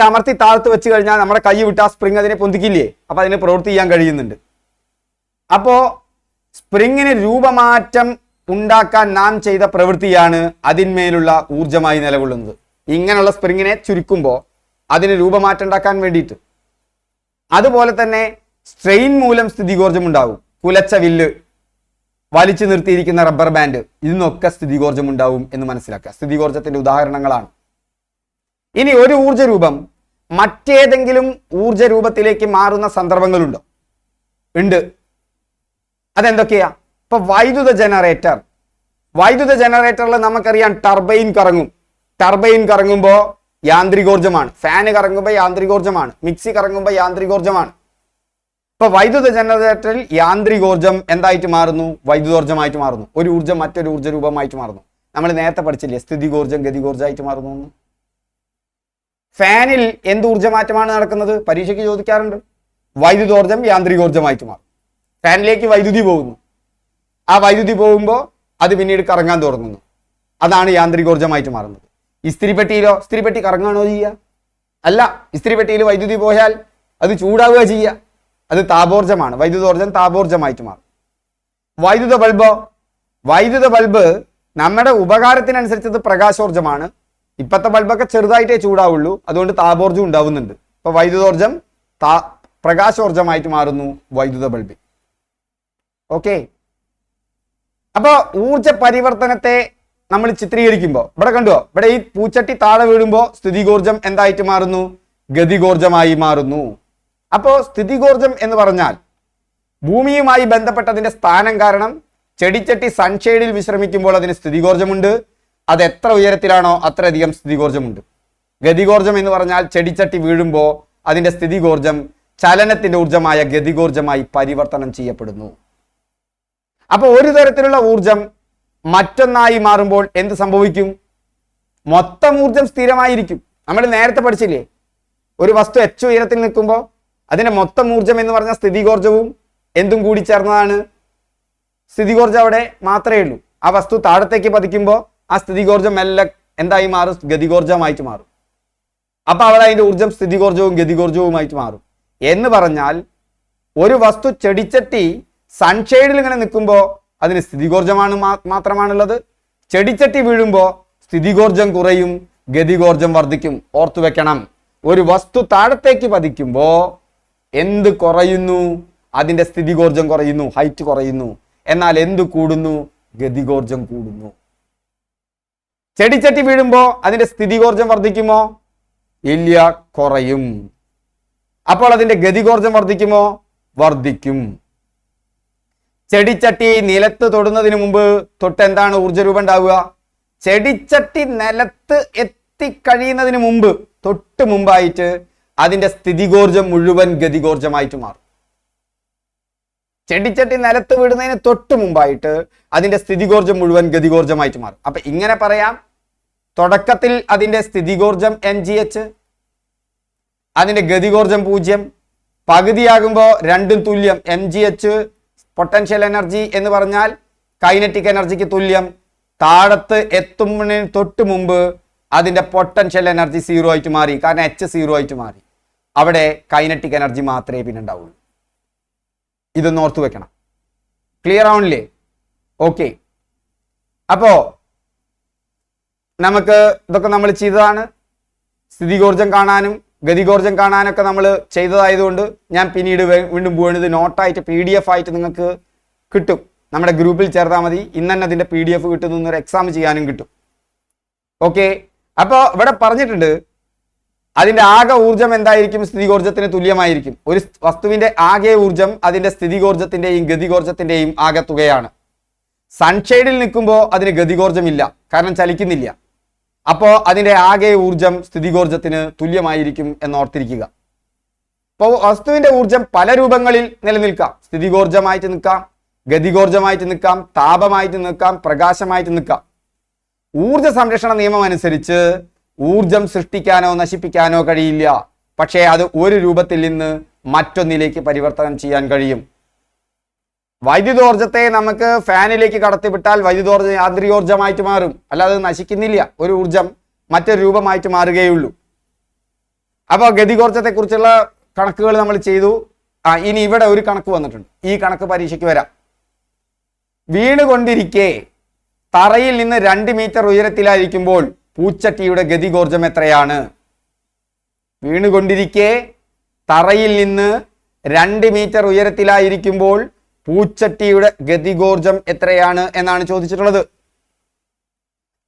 Speaker 1: അമർത്തി താഴ്ത്തി വെച്ച് കഴിഞ്ഞാൽ നമ്മുടെ കൈ വിട്ട് ആ സ്പ്രിങ് അതിനെ പൊന്തിക്കില്ലേ, അപ്പോൾ അതിന് പ്രവൃത്തി ചെയ്യാൻ കഴിയുന്നുണ്ട്. അപ്പോൾ സ്പ്രിങ്ങിന് രൂപമാറ്റം ഉണ്ടാക്കാൻ നാം ചെയ്ത പ്രവൃത്തിയാണ് അതിന്മേലുള്ള ഊർജമായി നിലകൊള്ളുന്നത്. ഇങ്ങനെയുള്ള സ്പ്രിങ്ങിനെ ചുരുക്കുമ്പോൾ അതിന് രൂപമാറ്റം ഉണ്ടാക്കാൻ വേണ്ടിയിട്ട്. അതുപോലെ തന്നെ സ്ട്രെയിൻ മൂലം സ്ഥിതികോർജം ഉണ്ടാവും. കുലച്ച വില്ല്, വലിച്ചു നിർത്തിയിരിക്കുന്ന റബ്ബർ ബാൻഡ്, ഇതിനൊക്കെ സ്ഥിതികോർജം ഉണ്ടാവും എന്ന് മനസ്സിലാക്കുക. സ്ഥിതികോർജത്തിന്റെ ഉദാഹരണങ്ങളാണ്. ഇനി ഒരു ഊർജ്ജരൂപം മറ്റേതെങ്കിലും ഊർജ്ജ രൂപത്തിലേക്ക് മാറുന്ന സന്ദർഭങ്ങളുണ്ടോ? ഉണ്ട്. അതെന്തൊക്കെയാ? ഇപ്പൊ വൈദ്യുത ജനറേറ്ററിൽ നമുക്കറിയാം ടർബൈൻ കറങ്ങും. ടർബൈൻ കറങ്ങുമ്പോൾ യാന്ത്രികോർജമാണ്. ഫാന് കറങ്ങുമ്പോൾ യാന്ത്രികോർജമാണ്. മിക്സി കറങ്ങുമ്പോൾ യാന്ത്രികോർജമാണ്. ഇപ്പൊ വൈദ്യുത ജനറേറ്ററിൽ യാന്ത്രികോർജം എന്തായിട്ട് മാറുന്നു? വൈദ്യുതോർജമായിട്ട് മാറുന്നു. ഒരു ഊർജ്ജം മറ്റൊരു ഊർജ്ജ രൂപമായിട്ട് മാറുന്നു. നമ്മൾ നേരത്തെ പഠിച്ചില്ലേ, സ്ഥിതികോർജം ഗതികോർജമായിട്ട് മാറുന്നു. ഫാനിൽ എന്ത് ഊർജ്ജമാറ്റമാണ് നടക്കുന്നത്? പരീക്ഷയ്ക്ക് ചോദിക്കാറുണ്ട്. വൈദ്യുതോർജം യാന്ത്രികോർജമായിട്ട് മാറും. ഫാനിലേക്ക് വൈദ്യുതി പോകുന്നു. ആ വൈദ്യുതി പോകുമ്പോൾ അത് പിന്നീട് കറങ്ങാൻ തുടങ്ങുന്നു. അതാണ് യാന്ത്രികോർജമായിട്ട് മാറുന്നത്. ഇസ്തിരിപ്പെട്ടിയിലോ? ഇസ്തിരിപ്പെട്ടി കറങ്ങാണോ ചെയ്യുക? അല്ല. ഇസ്തിരിപ്പെട്ടിയിൽ വൈദ്യുതി പോയാൽ അത് ചൂടാവുക ചെയ്യുക. അത് താപോർജമാണ്. വൈദ്യുതോർജം താപോർജമായിട്ട് മാറും. വൈദ്യുത ബൾബ് നമ്മുടെ ഉപകാരത്തിനനുസരിച്ചത് പ്രകാശോർജമാണ്. ഇപ്പോഴത്തെ ബൾബൊക്കെ ചെറുതായിട്ടേ ചൂടാവുള്ളൂ, അതുകൊണ്ട് താപോർജം ഉണ്ടാവുന്നുണ്ട്. ഇപ്പൊ വൈദ്യുതോർജം പ്രകാശോർജമായിട്ട് മാറുന്നു വൈദ്യുത ബൾബ്. ഓക്കെ, അപ്പൊ ഊർജ പരിവർത്തനത്തെ നമ്മൾ ചിത്രീകരിക്കുമ്പോൾ ഇവിടെ കണ്ടുവോ, ഇവിടെ ഈ പൂച്ചട്ടി താഴെ വീഴുമ്പോൾ സ്ഥിതികോർജം എന്തായിട്ട് മാറുന്നു? ഗതികോർജമായി മാറുന്നു. അപ്പോൾ സ്ഥിതികോർജം എന്ന് പറഞ്ഞാൽ ഭൂമിയുമായി ബന്ധപ്പെട്ടതിന്റെ സ്ഥാനം കാരണം ചെടിച്ചട്ടി സൺഷെയ്ഡിൽ വിശ്രമിക്കുമ്പോൾ അതിന് സ്ഥിതികോർജമുണ്ട്. അത് എത്ര ഉയരത്തിലാണോ അത്രയധികം സ്ഥിതികോർജമുണ്ട്. ഗതികോർജം എന്ന് പറഞ്ഞാൽ ചെടിച്ചട്ടി വീഴുമ്പോൾ അതിന്റെ സ്ഥിതികോർജം ചലനത്തിന്റെ ഊർജമായ ഗതികോർജമായി പരിവർത്തനം ചെയ്യപ്പെടുന്നു. അപ്പോൾ ഒരു തരത്തിലുള്ള ഊർജം മറ്റൊന്നായി മാറുമ്പോൾ എന്ത് സംഭവിക്കും? മൊത്തം ഊർജം സ്ഥിരമായിരിക്കും. നമ്മൾ നേരത്തെ പഠിച്ചില്ലേ, ഒരു വസ്തു h ഉയരത്തിൽ നിൽക്കുമ്പോൾ അതിന്റെ മൊത്തം ഊർജം എന്ന് പറഞ്ഞാൽ സ്ഥിതികോർജവും എന്തും കൂടി ചേർന്നതാണ്. സ്ഥിതികോർജം അവിടെ മാത്രമേ ഉള്ളൂ. ആ വസ്തു താഴത്തേക്ക് പതിക്കുമ്പോൾ ആ സ്ഥിതികോർജം എല്ലാം എന്തായി മാറും? ഗതികോർജമായിട്ട് മാറും. അപ്പൊ അവിടെ അതിന്റെ ഊർജം സ്ഥിതികോർജവും ഗതികോർജവുമായിട്ട് മാറും. എന്ന് പറഞ്ഞാൽ ഒരു വസ്തു ചെടിച്ചട്ടി സൺഷെയ്ഡിൽ ഇങ്ങനെ നിൽക്കുമ്പോൾ അതിന് സ്ഥിതികോർജമാണ് മാത്രമാണുള്ളത്. ചെടിച്ചട്ടി വീഴുമ്പോൾ സ്ഥിതികോർജം കുറയും, ഗതികോർജം വർദ്ധിക്കും. ഓർത്തു വെക്കണം, ഒരു വസ്തു താഴത്തേക്ക് പതിക്കുമ്പോൾ എന്ത് കുറയുന്നു? അതിന്റെ സ്ഥിതികോർജം കുറയുന്നു, ഹൈറ്റ് കുറയുന്നു. എന്നാൽ എന്ത് കൂടുന്നു? ഗതികോർജം കൂടുന്നു. ചെടിച്ചട്ടി വീഴുമ്പോൾ അതിന്റെ സ്ഥിതികോർജം വർദ്ധിക്കുമോ? ഇല്ല, കുറയും. അപ്പോൾ അതിന്റെ ഗതികോർജം വർദ്ധിക്കുമോ? വർദ്ധിക്കും. ചെടിച്ചട്ടി നിലത്ത് തൊടുന്നതിന് മുമ്പ് തൊട്ട് എന്താണ് ഊർജ്ജരൂപം ഉണ്ടാവുക? ചെടിച്ചട്ടി നിലത്ത് എത്തിക്കഴിയുന്നതിന് മുമ്പ്, തൊട്ട് മുമ്പായിട്ട് അതിന്റെ സ്ഥിതികോർജം മുഴുവൻ ഗതികോർജമായിട്ട് മാറും. ചെടിച്ചട്ടി നിലത്ത് വീടുന്നതിന് തൊട്ട് മുമ്പായിട്ട് അതിന്റെ സ്ഥിതികോർജം മുഴുവൻ ഗതികോർജമായിട്ട് മാറും. അപ്പൊ ഇങ്ങനെ പറയാം, തുടക്കത്തിൽ അതിന്റെ സ്ഥിതികോർജം mgh, അതിന്റെ ഗതികോർജം 0, പകുതിയാകുമ്പോൾ രണ്ടും തുല്യം. mgh പൊട്ടൻഷ്യൽ എനർജി എന്ന് പറഞ്ഞാൽ കൈനറ്റിക് എനർജിക്ക് തുല്യം. താഴത്ത് എത്തുന്നതിന് തൊട്ട് മുമ്പ് അതിന്റെ പൊട്ടൻഷ്യൽ എനർജി 0 ആയിട്ട് മാറി, കാരണം h 0 ആയിട്ട് മാറി. അവിടെ കൈനറ്റിക് എനർജി മാത്രമേ പിന്നെ ഉണ്ടാവുള്ളൂ. ഇതൊന്ന് ഓർത്തു വെക്കണം. ക്ലിയർ ആവണില്ലേ? ഓക്കെ. അപ്പോ നമുക്ക് ഇതൊക്കെ നമ്മൾ ചെയ്തതാണ്. സ്ഥിതികോർജം കാണാനും ഗതികോർജം കാണാനൊക്കെ നമ്മൾ ചെയ്തതായതുകൊണ്ട് ഞാൻ പിന്നീട് വീണ്ടും പോകണത് നോട്ടായിട്ട് PDF ആയിട്ട് നിങ്ങൾക്ക് കിട്ടും. നമ്മുടെ ഗ്രൂപ്പിൽ ചേർത്താൽ മതി. ഇന്ന് തന്നെ അതിന്റെ PDF കിട്ടുന്ന ഒരു എക്സാം ചെയ്യാനും കിട്ടും. ഓക്കെ. അപ്പോൾ ഇവിടെ പറഞ്ഞിട്ടുണ്ട് അതിന്റെ ആകെ ഊർജം എന്തായിരിക്കും? സ്ഥിതികോർജത്തിന് തുല്യമായിരിക്കും. ഒരു വസ്തുവിന്റെ ആകെ ഊർജം അതിന്റെ സ്ഥിതികോർജത്തിന്റെയും ഗതികോർജത്തിന്റെയും ആകെ തുകയാണ്. സൺഷെയ്ഡിൽ നിൽക്കുമ്പോൾ അതിന് ഗതികോർജമില്ല, കാരണം ചലിക്കുന്നില്ല. അപ്പോൾ അതിന്റെ ആകെ ഊർജം സ്ഥിതികോർജത്തിന് തുല്യമായിരിക്കും എന്നോർത്തിരിക്കുക. അപ്പോൾ വസ്തുവിന്റെ ഊർജം പല രൂപങ്ങളിൽ നിലനിൽക്കാം. സ്ഥിതികോർജമായിട്ട് നിൽക്കാം, ഗതികോർജമായിട്ട് നിൽക്കാം, താപമായിട്ട് നിൽക്കാം, പ്രകാശമായിട്ട് നിൽക്കാം. ഊർജ സംരക്ഷണ നിയമം അനുസരിച്ച് ഊർജം സൃഷ്ടിക്കാനോ നശിപ്പിക്കാനോ കഴിയില്ല. പക്ഷേ അത് ഒരു രൂപത്തിൽ നിന്ന് മറ്റൊന്നിലേക്ക് പരിവർത്തനം ചെയ്യാൻ കഴിയും. വൈദ്യുതോർജത്തെ നമുക്ക് ഫാനിലേക്ക് കടത്തിവിട്ടാൽ വൈദ്യുതോർജം യാന്ത്രികോർജമായിട്ട് മാറും, അല്ലാതെ നശിക്കുന്നില്ല. ഒരു ഊർജം മറ്റൊരു രൂപമായിട്ട് മാറുകയുള്ളൂ. അപ്പോൾ ഗതികോർജത്തെ കുറിച്ചുള്ള കണക്കുകൾ നമ്മൾ ചെയ്തു. ഇനി ഇവിടെ ഒരു കണക്ക് വന്നിട്ടുണ്ട്. ഈ കണക്ക് പരീക്ഷയ്ക്ക് വരാം. വീണുകൊണ്ടിരിക്കെ തറയിൽ നിന്ന് 2 മീറ്റർ ഉയരത്തിലായിരിക്കുമ്പോൾ പൂച്ചട്ടിയുടെ ഗതികോർജം എത്രയാണ്? വീണുകൊണ്ടിരിക്കെ തറയിൽ നിന്ന് 2 മീറ്റർ ഉയരത്തിലായിരിക്കുമ്പോൾ പൂച്ചട്ടിയുടെ ഗതികോർജം എത്രയാണ് എന്നാണ് ചോദിച്ചിട്ടുള്ളത്.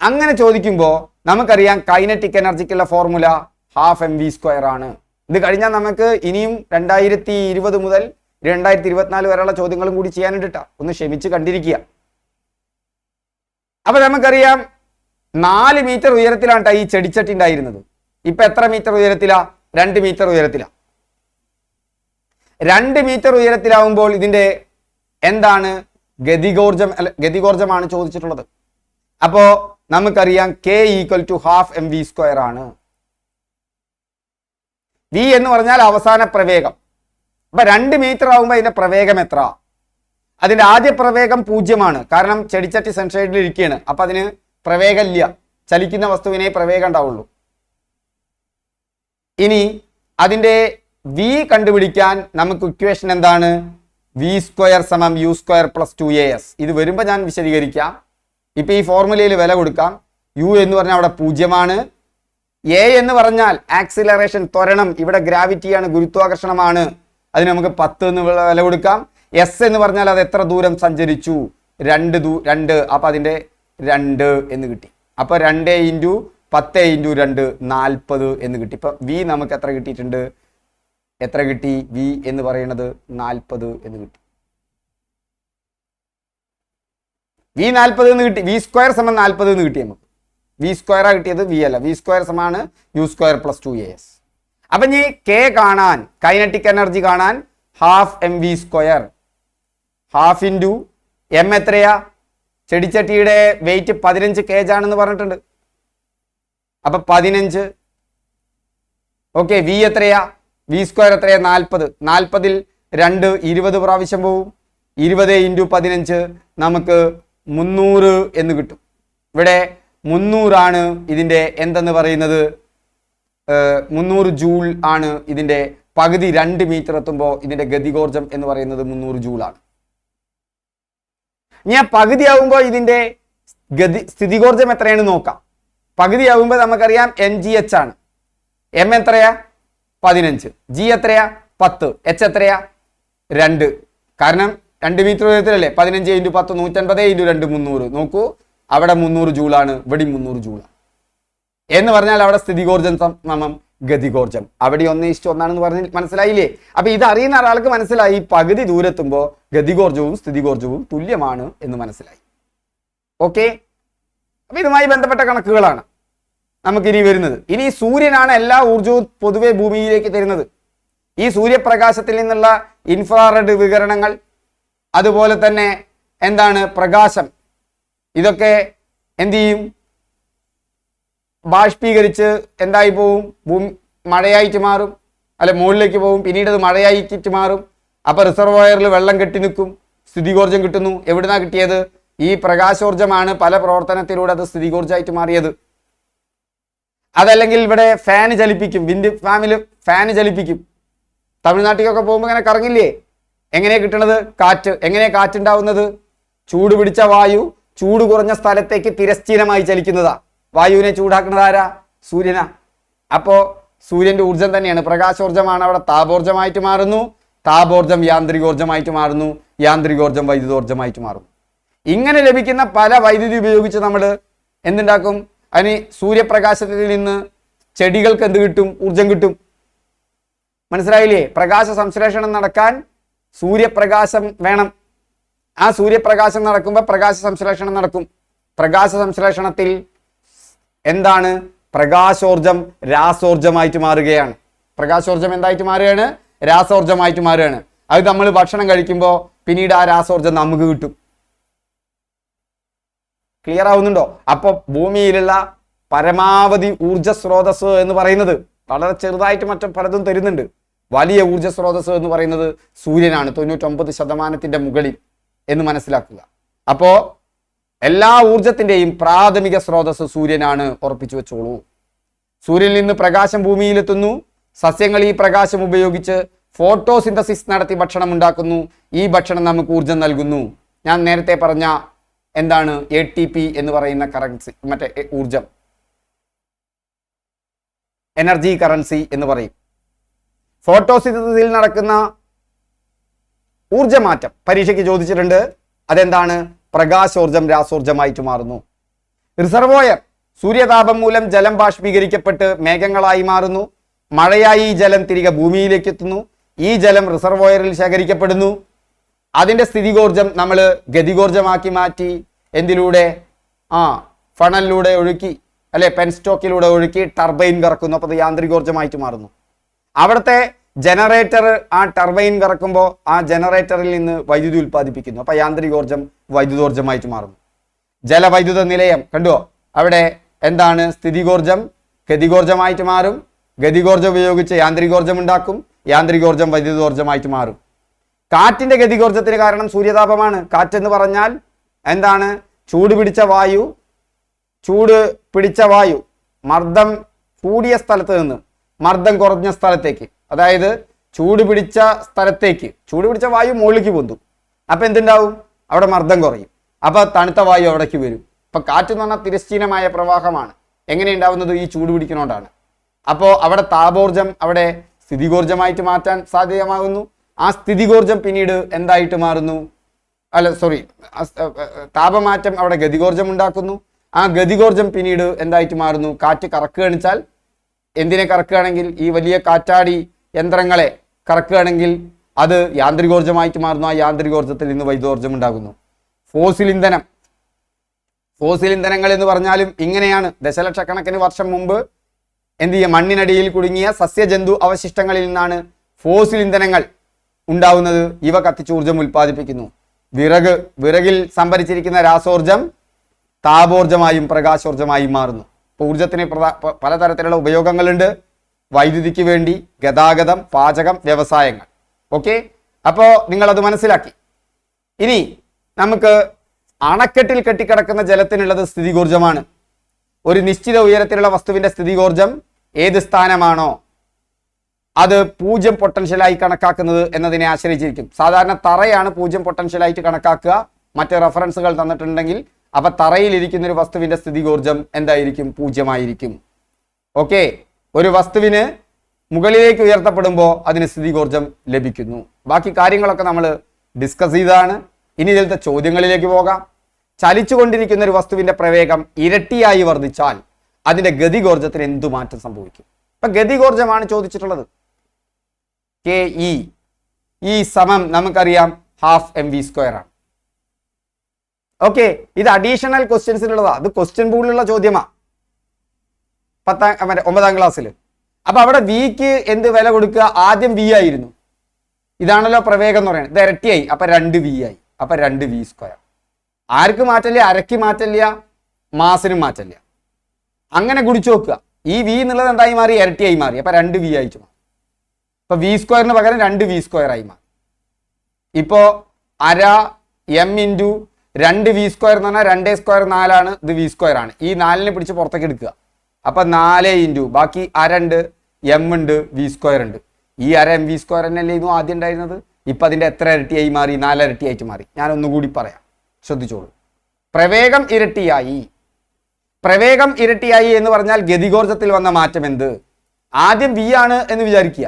Speaker 1: അങ്ങനെ ചോദിക്കുമ്പോൾ നമുക്കറിയാം കൈനറ്റിക് എനർജിക്കുള്ള ഫോർമുല 12 mv² ആണ്. ഇത് കഴിഞ്ഞാൽ നമുക്ക് ഇനിയും 2020 മുതൽ 2024 വരെയുള്ള ചോദ്യങ്ങളും കൂടി ചെയ്യാനുണ്ട്. ഒന്ന് ക്ഷമിച്ച് കണ്ടിരിക്കുക. അപ്പൊ നമുക്കറിയാം 4 മീറ്റർ ഉയരത്തിലാണ് ഈ ചെടിച്ചട്ടി ഉണ്ടായിരുന്നത്. ഇപ്പൊ എത്ര മീറ്റർ ഉയരത്തിലാ? 2 മീറ്റർ ഉയരത്തിലാ. 2 മീറ്റർ ഉയരത്തിലാവുമ്പോൾ ഇതിന്റെ എന്താണ്? ഗതികോർജമാണ് ചോദിച്ചിട്ടുള്ളത്. അപ്പോ നമുക്കറിയാം K = 12 mv² ആണ്. V എന്ന് പറഞ്ഞാൽ അവസാന പ്രവേഗം. അപ്പൊ 2 മീറ്റർ ആവുമ്പോൾ അതിന്റെ പ്രവേഗം എത്ര? അതിന്റെ ആദ്യ പ്രവേഗം 0 കാരണം ചെടിച്ചട്ടി സൺഷെയ്ഡിൽ ഇരിക്കുകയാണ്. അപ്പൊ അതിന് പ്രവേഗം ഇല്ല. ചലിക്കുന്ന വസ്തുവിനെ പ്രവേഗം ഉണ്ടാവുള്ളൂ. ഇനി അതിന്റെ V കണ്ടുപിടിക്കാൻ നമുക്ക് ഇക്വേഷൻ എന്താണ്? v² = u² + 2as. ഇത് വരുമ്പോൾ ഞാൻ വിശദീകരിക്കാം. ഇപ്പൊ ഈ ഫോർമുലയിൽ വില കൊടുക്കാം. u എന്ന് പറഞ്ഞാൽ അവിടെ 0, a എന്ന് പറഞ്ഞാൽ ആക്സിലറേഷൻ, ത്വരണം. ഇവിടെ ഗ്രാവിറ്റിയാണ്, ഗുരുത്വാകർഷണമാണ്. അതിന് നമുക്ക് 10 എന്ന് വില കൊടുക്കാം. s എന്ന് പറഞ്ഞാൽ അത് എത്ര ദൂരം സഞ്ചരിച്ചു? 2. അപ്പൊ അതിന്റെ 2 എന്ന് കിട്ടി. അപ്പൊ 2 × 10 × 2 40 എന്ന് കിട്ടി. ഇപ്പൊ v നമുക്ക് എത്ര കിട്ടിയിട്ടുണ്ട്? എത്ര കിട്ടി? v എന്ന് പറയുന്നത് 40 എന്ന് കിട്ടി. v 40 എന്ന് കിട്ടി. v² = 40 എന്ന് കിട്ടി. നമുക്ക് v² കിട്ടിയത്, v അല്ല. v² = u² + 2as. അപ്പൊ ഇനി k കാണാൻ, കൈനറ്റിക് എനർജി കാണാൻ 12 mv². 12 × m എത്രയാ? ചെടിച്ചട്ടിയുടെ വെയിറ്റ് 15 kg ആണെന്ന് പറഞ്ഞിട്ടുണ്ട്. അപ്പൊ 15. ഓക്കെ. v എത്രയാ? v² എത്രയാ? 40. 40ൽ 2 20 പ്രാവശ്യം പോവും. 20 × 15 നമുക്ക് 300 എന്ന് കിട്ടും. ഇവിടെ 300 ആണ് ഇതിന്റെ എന്തെന്ന് പറയുന്നത്? 300 ജൂൾ ആണ് ഇതിന്റെ പകുതി. 2 മീറ്റർ എത്തുമ്പോൾ ഇതിന്റെ ഗതികോർജം എന്ന് പറയുന്നത് 300 ജൂൾ ആണ്. ഞാൻ പകുതി ആവുമ്പോൾ ഇതിന്റെ സ്ഥിതികോർജം എത്രയാണ് നോക്കാം. പകുതിയാവുമ്പോൾ നമുക്കറിയാം mgh ആണ്. m എത്രയാ 15, g എത്രയാ 10, h എത്രയാ 2. കാരണം 2 മീറ്റർ ഉയരത്തിലല്ലേ 15 × 10 150 × 2 300. നോക്കൂ, അവിടെ 300 ജൂളാണ്, ഇവിടെ 300 ജൂളാണ്. എന്ന് പറഞ്ഞാൽ അവിടെ സ്ഥിതികോർജം സമം ഗതികോർജം. അവിടെ 1:1 പറഞ്ഞ് മനസ്സിലായില്ലേ? അപ്പൊ ഇത് അറിയുന്ന ഒരാൾക്ക് മനസ്സിലായി പകുതി ദൂരെത്തുമ്പോൾ ഗതികോർജവും സ്ഥിതികോർജവും തുല്യമാണ് എന്ന് മനസ്സിലായി. ഓക്കെ, അപ്പൊ ഇതുമായി ബന്ധപ്പെട്ട കണക്കുകളാണ് നമുക്കിനി വരുന്നത്. ഇനി സൂര്യനാണ് എല്ലാ ഊർജവും പൊതുവെ ഭൂമിയിലേക്ക് തരുന്നത്. ഈ സൂര്യപ്രകാശത്തിൽ നിന്നുള്ള ഇൻഫ്രാറെഡ് വികിരണങ്ങൾ, അതുപോലെ തന്നെ എന്താണ് പ്രകാശം, ഇതൊക്കെ എന്ത് ചെയ്യും? ബാഷ്പീകരിച്ച് എന്തായി പോവും? മഴയായിട്ട് മാറും, അല്ലെ മുകളിലേക്ക് പോകും, പിന്നീട് അത് മഴയായിട്ട് മാറും. അപ്പൊ റിസർവോയറിൽ വെള്ളം കെട്ടി നിൽക്കും, സ്ഥിതികോർജം കിട്ടുന്നു. എവിടുന്നാ കിട്ടിയത്? ഈ പ്രകാശോർജമാണ് പല പ്രവർത്തനത്തിലൂടെ അത് സ്ഥിതികോർജമായിട്ട് മാറിയത്. അതല്ലെങ്കിൽ ഇവിടെ ഫാന് ചലിപ്പിക്കും, വിൻഡ് ഫാമിൽ ഫാന് ചലിപ്പിക്കും. തമിഴ്നാട്ടിലൊക്കെ പോകുമ്പോൾ ഇങ്ങനെ കറങ്ങില്ലേ? എങ്ങനെയാ കിട്ടണത്? കാറ്റ്. എങ്ങനെയാ കാറ്റുണ്ടാവുന്നത്? ചൂട് പിടിച്ച വായു ചൂട് കുറഞ്ഞ സ്ഥലത്തേക്ക് തിരശ്ചീനമായി ചലിക്കുന്നതാ. വായുവിനെ ചൂടാക്കുന്നത് ആരാ? സൂര്യനാ. അപ്പോ സൂര്യന്റെ ഊർജം തന്നെയാണ്, പ്രകാശോർജമാണ് അവിടെ താപോർജമായിട്ട് മാറുന്നു. താപോർജം യാന്ത്രികോർജമായിട്ട് മാറുന്നു. യാന്ത്രികോർജം വൈദ്യുതോർജമായിട്ട് മാറുന്നു. ഇങ്ങനെ ലഭിക്കുന്ന പല വൈദ്യുതി ഉപയോഗിച്ച് നമ്മൾ എന്തുണ്ടാക്കും? അതിന് സൂര്യപ്രകാശത്തിൽ നിന്ന് ചെടികൾക്ക് എന്ത് കിട്ടും? ഊർജം കിട്ടും. മനസ്സിലായില്ലേ? പ്രകാശ സംശ്ലേഷണം നടക്കാൻ സൂര്യപ്രകാശം വേണം. ആ സൂര്യപ്രകാശം നടക്കുമ്പോൾ പ്രകാശ സംശ്ലേഷണം നടക്കും. പ്രകാശ സംശ്ലേഷണത്തിൽ എന്താണ്? പ്രകാശോർജം രാസോർജമായിട്ട് മാറുകയാണ്. പ്രകാശോർജം എന്തായിട്ട് മാറുകയാണ്? രാസോർജമായിട്ട് മാറുകയാണ്. അത് നമ്മൾ ഭക്ഷണം കഴിക്കുമ്പോൾ പിന്നീട് ആ രാസോർജം നമുക്ക് കിട്ടും. ക്ലിയർ ആവുന്നുണ്ടോ? അപ്പൊ ഭൂമിയിലുള്ള പരമാവധി ഊർജ സ്രോതസ് എന്ന് പറയുന്നത് വളരെ ചെറുതായിട്ട് മറ്റും പലതും തരുന്നുണ്ട്. വലിയ ഊർജ സ്രോതസ് എന്ന് പറയുന്നത് സൂര്യനാണ്, 99% മുകളിൽ എന്ന് മനസ്സിലാക്കുക. അപ്പോ എല്ലാ ഊർജത്തിന്റെയും പ്രാഥമിക സ്രോതസ് സൂര്യനാണ്, ഉറപ്പിച്ചു വെച്ചോളൂ. സൂര്യനിൽ നിന്ന് പ്രകാശം ഭൂമിയിലെത്തുന്നു. സസ്യങ്ങൾ ഈ പ്രകാശം ഉപയോഗിച്ച് ഫോട്ടോസിന്തസിസ് നടത്തി ഭക്ഷണം ഉണ്ടാക്കുന്നു. ഈ ഭക്ഷണം നമുക്ക് ഊർജം നൽകുന്നു. ഞാൻ നേരത്തെ പറഞ്ഞ എന്താണ് ATP എന്ന് പറയുന്ന കറൻസി, മറ്റേ ഊർജം, എനർജി കറൻസി എന്ന് പറയും. ഫോട്ടോസിന്തസിസിൽ നടക്കുന്ന ഊർജമാറ്റം പരീക്ഷയ്ക്ക് ചോദിച്ചിട്ടുണ്ട്. അതെന്താണ്? പ്രകാശോർജം രാസോർജമായിട്ട് മാറുന്നു. റിസർവോയർ, സൂര്യതാപം മൂലം ജലം ബാഷ്പീകരിക്കപ്പെട്ട് മേഘങ്ങളായി മാറുന്നു. മഴയായി ഈ ജലം തിരികെ ഭൂമിയിലേക്ക് എത്തുന്നു. ഈ ജലം റിസർവോയറിൽ ശേഖരിക്കപ്പെടുന്നു. അതിന്റെ സ്ഥിതികോർജം നമ്മൾ ഗതികോർജമാക്കി മാറ്റി. എന്തിലൂടെ? ഫണലിലൂടെ ഒഴുക്കി, അല്ലെ പെൻസ്റ്റോക്കിലൂടെ ഒഴുക്കി ടർബൈൻ കറക്കുന്നു. അപ്പോൾ അത് യാന്ത്രികോർജമായിട്ട് മാറുന്നു. അവിടുത്തെ ജനറേറ്റർ ആ ടർബൈൻ കറക്കുമ്പോൾ ആ ജനറേറ്ററിൽ നിന്ന് വൈദ്യുതി ഉൽപ്പാദിപ്പിക്കുന്നു. അപ്പൊ യാന്ത്രികോർജം വൈദ്യുതോർജമായിട്ട് മാറുന്നു. ജലവൈദ്യുത നിലയം കണ്ടുവോ? അവിടെ എന്താണ്? സ്ഥിതികോർജം ഗതികോർജമായിട്ട് മാറും. ഗതികോർജം ഉപയോഗിച്ച് യാന്ത്രികോർജം ഉണ്ടാക്കും. യാന്ത്രികോർജം വൈദ്യുതോർജമായിട്ട് മാറും. കാറ്റിന്റെ ഗതികോർജത്തിന് കാരണം സൂര്യതാപമാണ്. കാറ്റെന്ന് പറഞ്ഞാൽ എന്താണ്? ചൂട് പിടിച്ച വായു മർദ്ദം കൂടിയ സ്ഥലത്ത് നിന്ന് മർദ്ദം കുറഞ്ഞ സ്ഥലത്തേക്ക്, അതായത് ചൂട് പിടിച്ച സ്ഥലത്തേക്ക്, ചൂട് പിടിച്ച വായു മുകളിലേക്ക് പൊന്തും. അപ്പൊ എന്തുണ്ടാവും? അവിടെ മർദ്ദം കുറയും. അപ്പൊ തണുത്ത വായു അവിടേക്ക് വരും. അപ്പൊ കാറ്റ് എന്ന് പറഞ്ഞാൽ തിരശ്ചീനമായ പ്രവാഹമാണ്. എങ്ങനെ ഉണ്ടാവുന്നത്? ഈ ചൂട് പിടിക്കുന്നതുകൊണ്ടാണ്. അപ്പോൾ അവിടെ താപോർജം അവിടെ സ്ഥിതികോർജമായിട്ട് മാറ്റാൻ സാധ്യമാകുന്നു. ആ സ്ഥിതികോർജം പിന്നീട് എന്തായിട്ട് മാറുന്നു? താപമാറ്റം അവിടെ ഗതികോർജം ഉണ്ടാക്കുന്നു. ആ ഗതികോർജം പിന്നീട് എന്തായിട്ട് മാറുന്നു? കാറ്റ് കറക്കുകയാണെച്ചാൽ, എന്തിനെ കറക്കുകയാണെങ്കിൽ ഈ വലിയ കാറ്റാടി യന്ത്രങ്ങളെ കറക്കുകയാണെങ്കിൽ അത് യാന്ത്രികോർജമായിട്ട് മാറുന്നു. ആ യാന്ത്രികോർജത്തിൽ നിന്ന് വൈദ്യുതോർജം ഉണ്ടാകുന്നു. ഫോസിൽ ഇന്ധനങ്ങൾ എന്ന് പറഞ്ഞാലും ഇങ്ങനെയാണ്. ദശലക്ഷക്കണക്കിന് വർഷം മുമ്പ് എന്ത് ചെയ്യുക? മണ്ണിനടിയിൽ കുടുങ്ങിയ സസ്യജന്തു അവശിഷ്ടങ്ങളിൽ നിന്നാണ് ഫോസിൽ ഇന്ധനങ്ങൾ ഉണ്ടാവുന്നത്. ഇവ കത്തിച്ച് ഊർജം ഉൽപ്പാദിപ്പിക്കുന്നു. വിറകിൽ സംഭരിച്ചിരിക്കുന്ന രാസോർജം താപോർജമായും പ്രകാശോർജമായും മാറുന്നു. ഇപ്പോൾ ഊർജത്തിന് പലതരത്തിലുള്ള ഉപയോഗങ്ങളുണ്ട്. വൈദ്യുതിക്ക് വേണ്ടി, ഗതാഗതം, പാചകം, വ്യവസായങ്ങൾ. ഓക്കെ, അപ്പോൾ നിങ്ങളത് മനസ്സിലാക്കി. ഇനി നമുക്ക് അണക്കെട്ടിൽ കെട്ടിക്കിടക്കുന്ന ജലത്തിനുള്ളത് സ്ഥിതികോർജമാണ്. ഒരു നിശ്ചിത ഉയരത്തിലുള്ള വസ്തുവിന്റെ സ്ഥിതികോർജം ഏത് സ്ഥാനമാണോ അത് 0 പൊട്ടൻഷ്യലായി കണക്കാക്കുന്നത് എന്നതിനെ ആശ്രയിച്ചിരിക്കും. സാധാരണ തറയാണ് 0 പൊട്ടൻഷ്യലായിട്ട് കണക്കാക്കുക. മറ്റ് റെഫറൻസുകൾ തന്നിട്ടുണ്ടെങ്കിൽ അപ്പൊ തറയിലിരിക്കുന്ന ഒരു വസ്തുവിന്റെ സ്ഥിതികോർജം എന്തായിരിക്കും? 0 ആയിരിക്കും. ഓക്കെ, ഒരു വസ്തുവിന് മുകളിലേക്ക് ഉയർത്തപ്പെടുമ്പോൾ അതിന് സ്ഥിതികോർജം ലഭിക്കുന്നു. ബാക്കി കാര്യങ്ങളൊക്കെ നമ്മൾ ഡിസ്കസ് ചെയ്തതാണ്. ഇനി ഇതിലത്തെ ചോദ്യങ്ങളിലേക്ക് പോകാം. ചലിച്ചുകൊണ്ടിരിക്കുന്ന ഒരു വസ്തുവിന്റെ പ്രവേഗം ഇരട്ടിയായി വർദ്ധിച്ചാൽ അതിന്റെ ഗതികോർജത്തിന് എന്തു മാറ്റം സംഭവിക്കും? ഇപ്പൊ ഗതികോർജമാണ് ചോദിച്ചിട്ടുള്ളത്. കെ ഇ സമം നമുക്കറിയാം ½ mv² ആണ്. ഓക്കെ, ഇത് അഡീഷണൽ ക്വസ്റ്റ്യൻസിലുള്ളതാ. അത് ക്വസ്റ്റ്യൻ പൂളിലുള്ള ചോദ്യമാ 9ാം ക്ലാസ്സിൽ. അപ്പൊ അവിടെ വിക്ക് എന്ത് വില കൊടുക്കുക? ആദ്യം വി ആയിരുന്നു. ഇതാണല്ലോ പ്രവേഗം എന്ന് പറയുന്നത്. ഇത് ഇരട്ടിയായി, അപ്പൊ 2v ആയി. അപ്പൊ 2v². ആർക്ക് മാറ്റില്ല? അരക്ക് മാറ്റില്ല, മാസിനും മാറ്റില്ല. അങ്ങനെ ഗുണിച്ചു നോക്കുക. ഈ വി എന്നുള്ളത് എന്തായി മാറി? ഇരട്ടിയായി മാറി. അപ്പൊ 2v ആയിട്ട് മാറി. ഇപ്പൊ v² പകരം 2v² ആയി മാറി. ഇപ്പോ അര m × 2v² എന്ന് പറഞ്ഞാൽ 2² 4 ഇത് v² ആണ്. ഈ 4നെ പിടിച്ച് പുറത്തേക്ക് എടുക്കുക. അപ്പൊ 4 × ബാക്കി അരണ്ട് m ഉണ്ട്, v² ഉണ്ട്. ഈ അര mv² തന്നെയല്ലേ ഇതും ആദ്യം ഉണ്ടായിരുന്നത്. ഇപ്പൊ അതിന്റെ എത്ര ഇരട്ടിയായി മാറി? 4 ഇരട്ടിയായിട്ട് മാറി. ഞാൻ ഒന്നുകൂടി പറയാം, ശ്രദ്ധിച്ചോളൂ. പ്രവേഗം ഇരട്ടിയായി. പ്രവേഗം ഇരട്ടിയായി എന്ന് പറഞ്ഞാൽ ഗതികോർജത്തിൽ വന്ന മാറ്റം എന്ത്? ആദ്യം v ആണ് എന്ന് വിചാരിക്കുക.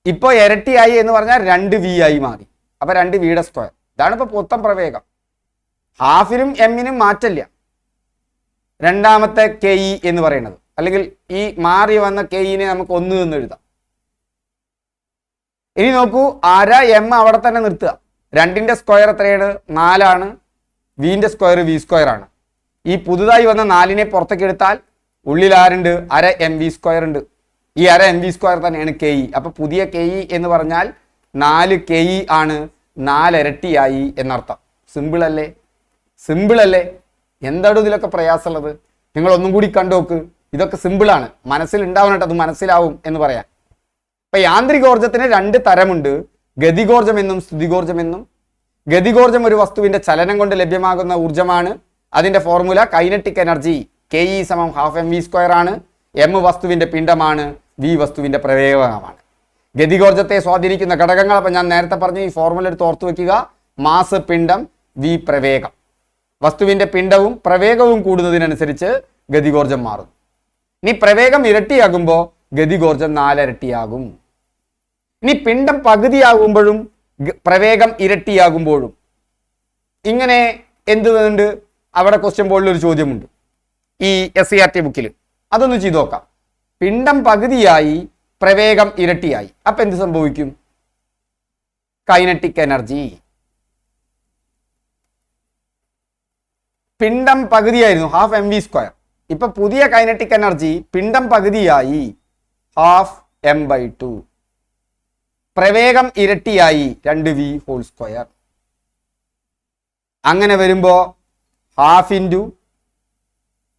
Speaker 1: ഇപ്പൊ ഇരട്ടിയായി എന്ന് പറഞ്ഞാൽ 2v ആയി മാറി. അപ്പൊ 2v². ഇതാണ് ഇപ്പൊ മൊത്തം പ്രവേഗം. ഹാഫിനും എമ്മിനും മാറ്റില്ല. രണ്ടാമത്തെ കെ ഇ എന്ന് പറയുന്നത്, അല്ലെങ്കിൽ ഈ മാറി വന്ന കെ ഇനെ നമുക്ക് 1 എന്ന് എഴുതാം. ഇനി നോക്കൂ, അര എം അവിടെ തന്നെ നിർത്തുക. 2ന്റെ സ്ക്വയർ എത്രയാണ്? 4 ആണ്. വിന്റെ സ്ക്വയർ v² ആണ്. ഈ പുതുതായി വന്ന 4നെ പുറത്തേക്ക് എടുത്താൽ ഉള്ളിൽ ആരുണ്ട്? അര mv² ഉണ്ട്. ഈ അര mv² തന്നെയാണ് കെ ഇ. അപ്പൊ പുതിയ കെ ഇ എന്ന് പറഞ്ഞാൽ 4 കെ ഇ ആണ്. 4 ഇരട്ടിയായി എന്നർത്ഥം. സിമ്പിൾ അല്ലേ? സിമ്പിൾ അല്ലേ? എന്താണ് ഇതിലൊക്കെ പ്രയാസമുള്ളത്? നിങ്ങൾ ഒന്നും കൂടി കണ്ടുനോക്ക്. ഇതൊക്കെ സിമ്പിളാണ്, മനസ്സിൽ ഉണ്ടാവണം, അത് മനസ്സിലാവും എന്ന് പറയാം. ഇപ്പൊ യാന്ത്രികോർജത്തിന് 2 തരമുണ്ട്, ഗതികോർജം എന്നും സ്ഥിതികോർജം എന്നും. ഗതികോർജം ഒരു വസ്തുവിന്റെ ചലനം കൊണ്ട് ലഭ്യമാകുന്ന ഊർജ്ജമാണ്. അതിന്റെ formula kinetic energy K E സമം ½ mv² ആണ്. m വസ്തുവിന്റെ പിണ്ഡമാണ്, v വസ്തുവിന്റെ പ്രവേഗമാണ്. ഗതികോർജത്തെ സ്വാധീനിക്കുന്ന ഘടകങ്ങൾ അപ്പൊ ഞാൻ നേരത്തെ പറഞ്ഞു, ഈ ഫോർമുല എടുത്ത് ഓർത്തു വെക്കുക. മാസ് പിണ്ഡം, v പ്രവേഗം. വസ്തുവിന്റെ പിണ്ഡവും പ്രവേഗവും കൂടുന്നതിനനുസരിച്ച് ഗതികോർജം മാറും. ഇനി പ്രവേഗം ഇരട്ടിയാകുമ്പോൾ ഗതികോർജം 4 ഇരട്ടിയാകും. ഇനി പിണ്ഡം പകുതിയാകുമ്പോഴും പ്രവേഗം ഇരട്ടിയാകുമ്പോഴും ഇങ്ങനെ എന്തുണ്ട്? അവിടെ ക്വസ്റ്റ്യൻ ബോർഡിൽ ഒരു ചോദ്യമുണ്ട് ഈ SCERT ബുക്കിൽ. അതൊന്ന് ചെയ്തു നോക്കാം. പിണ്ഡം പകുതിയായി, പ്രവേഗം ഇരട്ടിയായി. അപ്പൊ എന്ത് സംഭവിക്കും? Kinetic energy. പിണ്ഡം പകുതിയായിരുന്നു, ½ mv². ഇപ്പൊ പുതിയ കൈനറ്റിക് എനർജി പിണ്ഡം പകുതിയായി, ½ m/2. പ്രവേഗം ഇരട്ടിയായി, 2v². അങ്ങനെ വരുമ്പോ ½ ×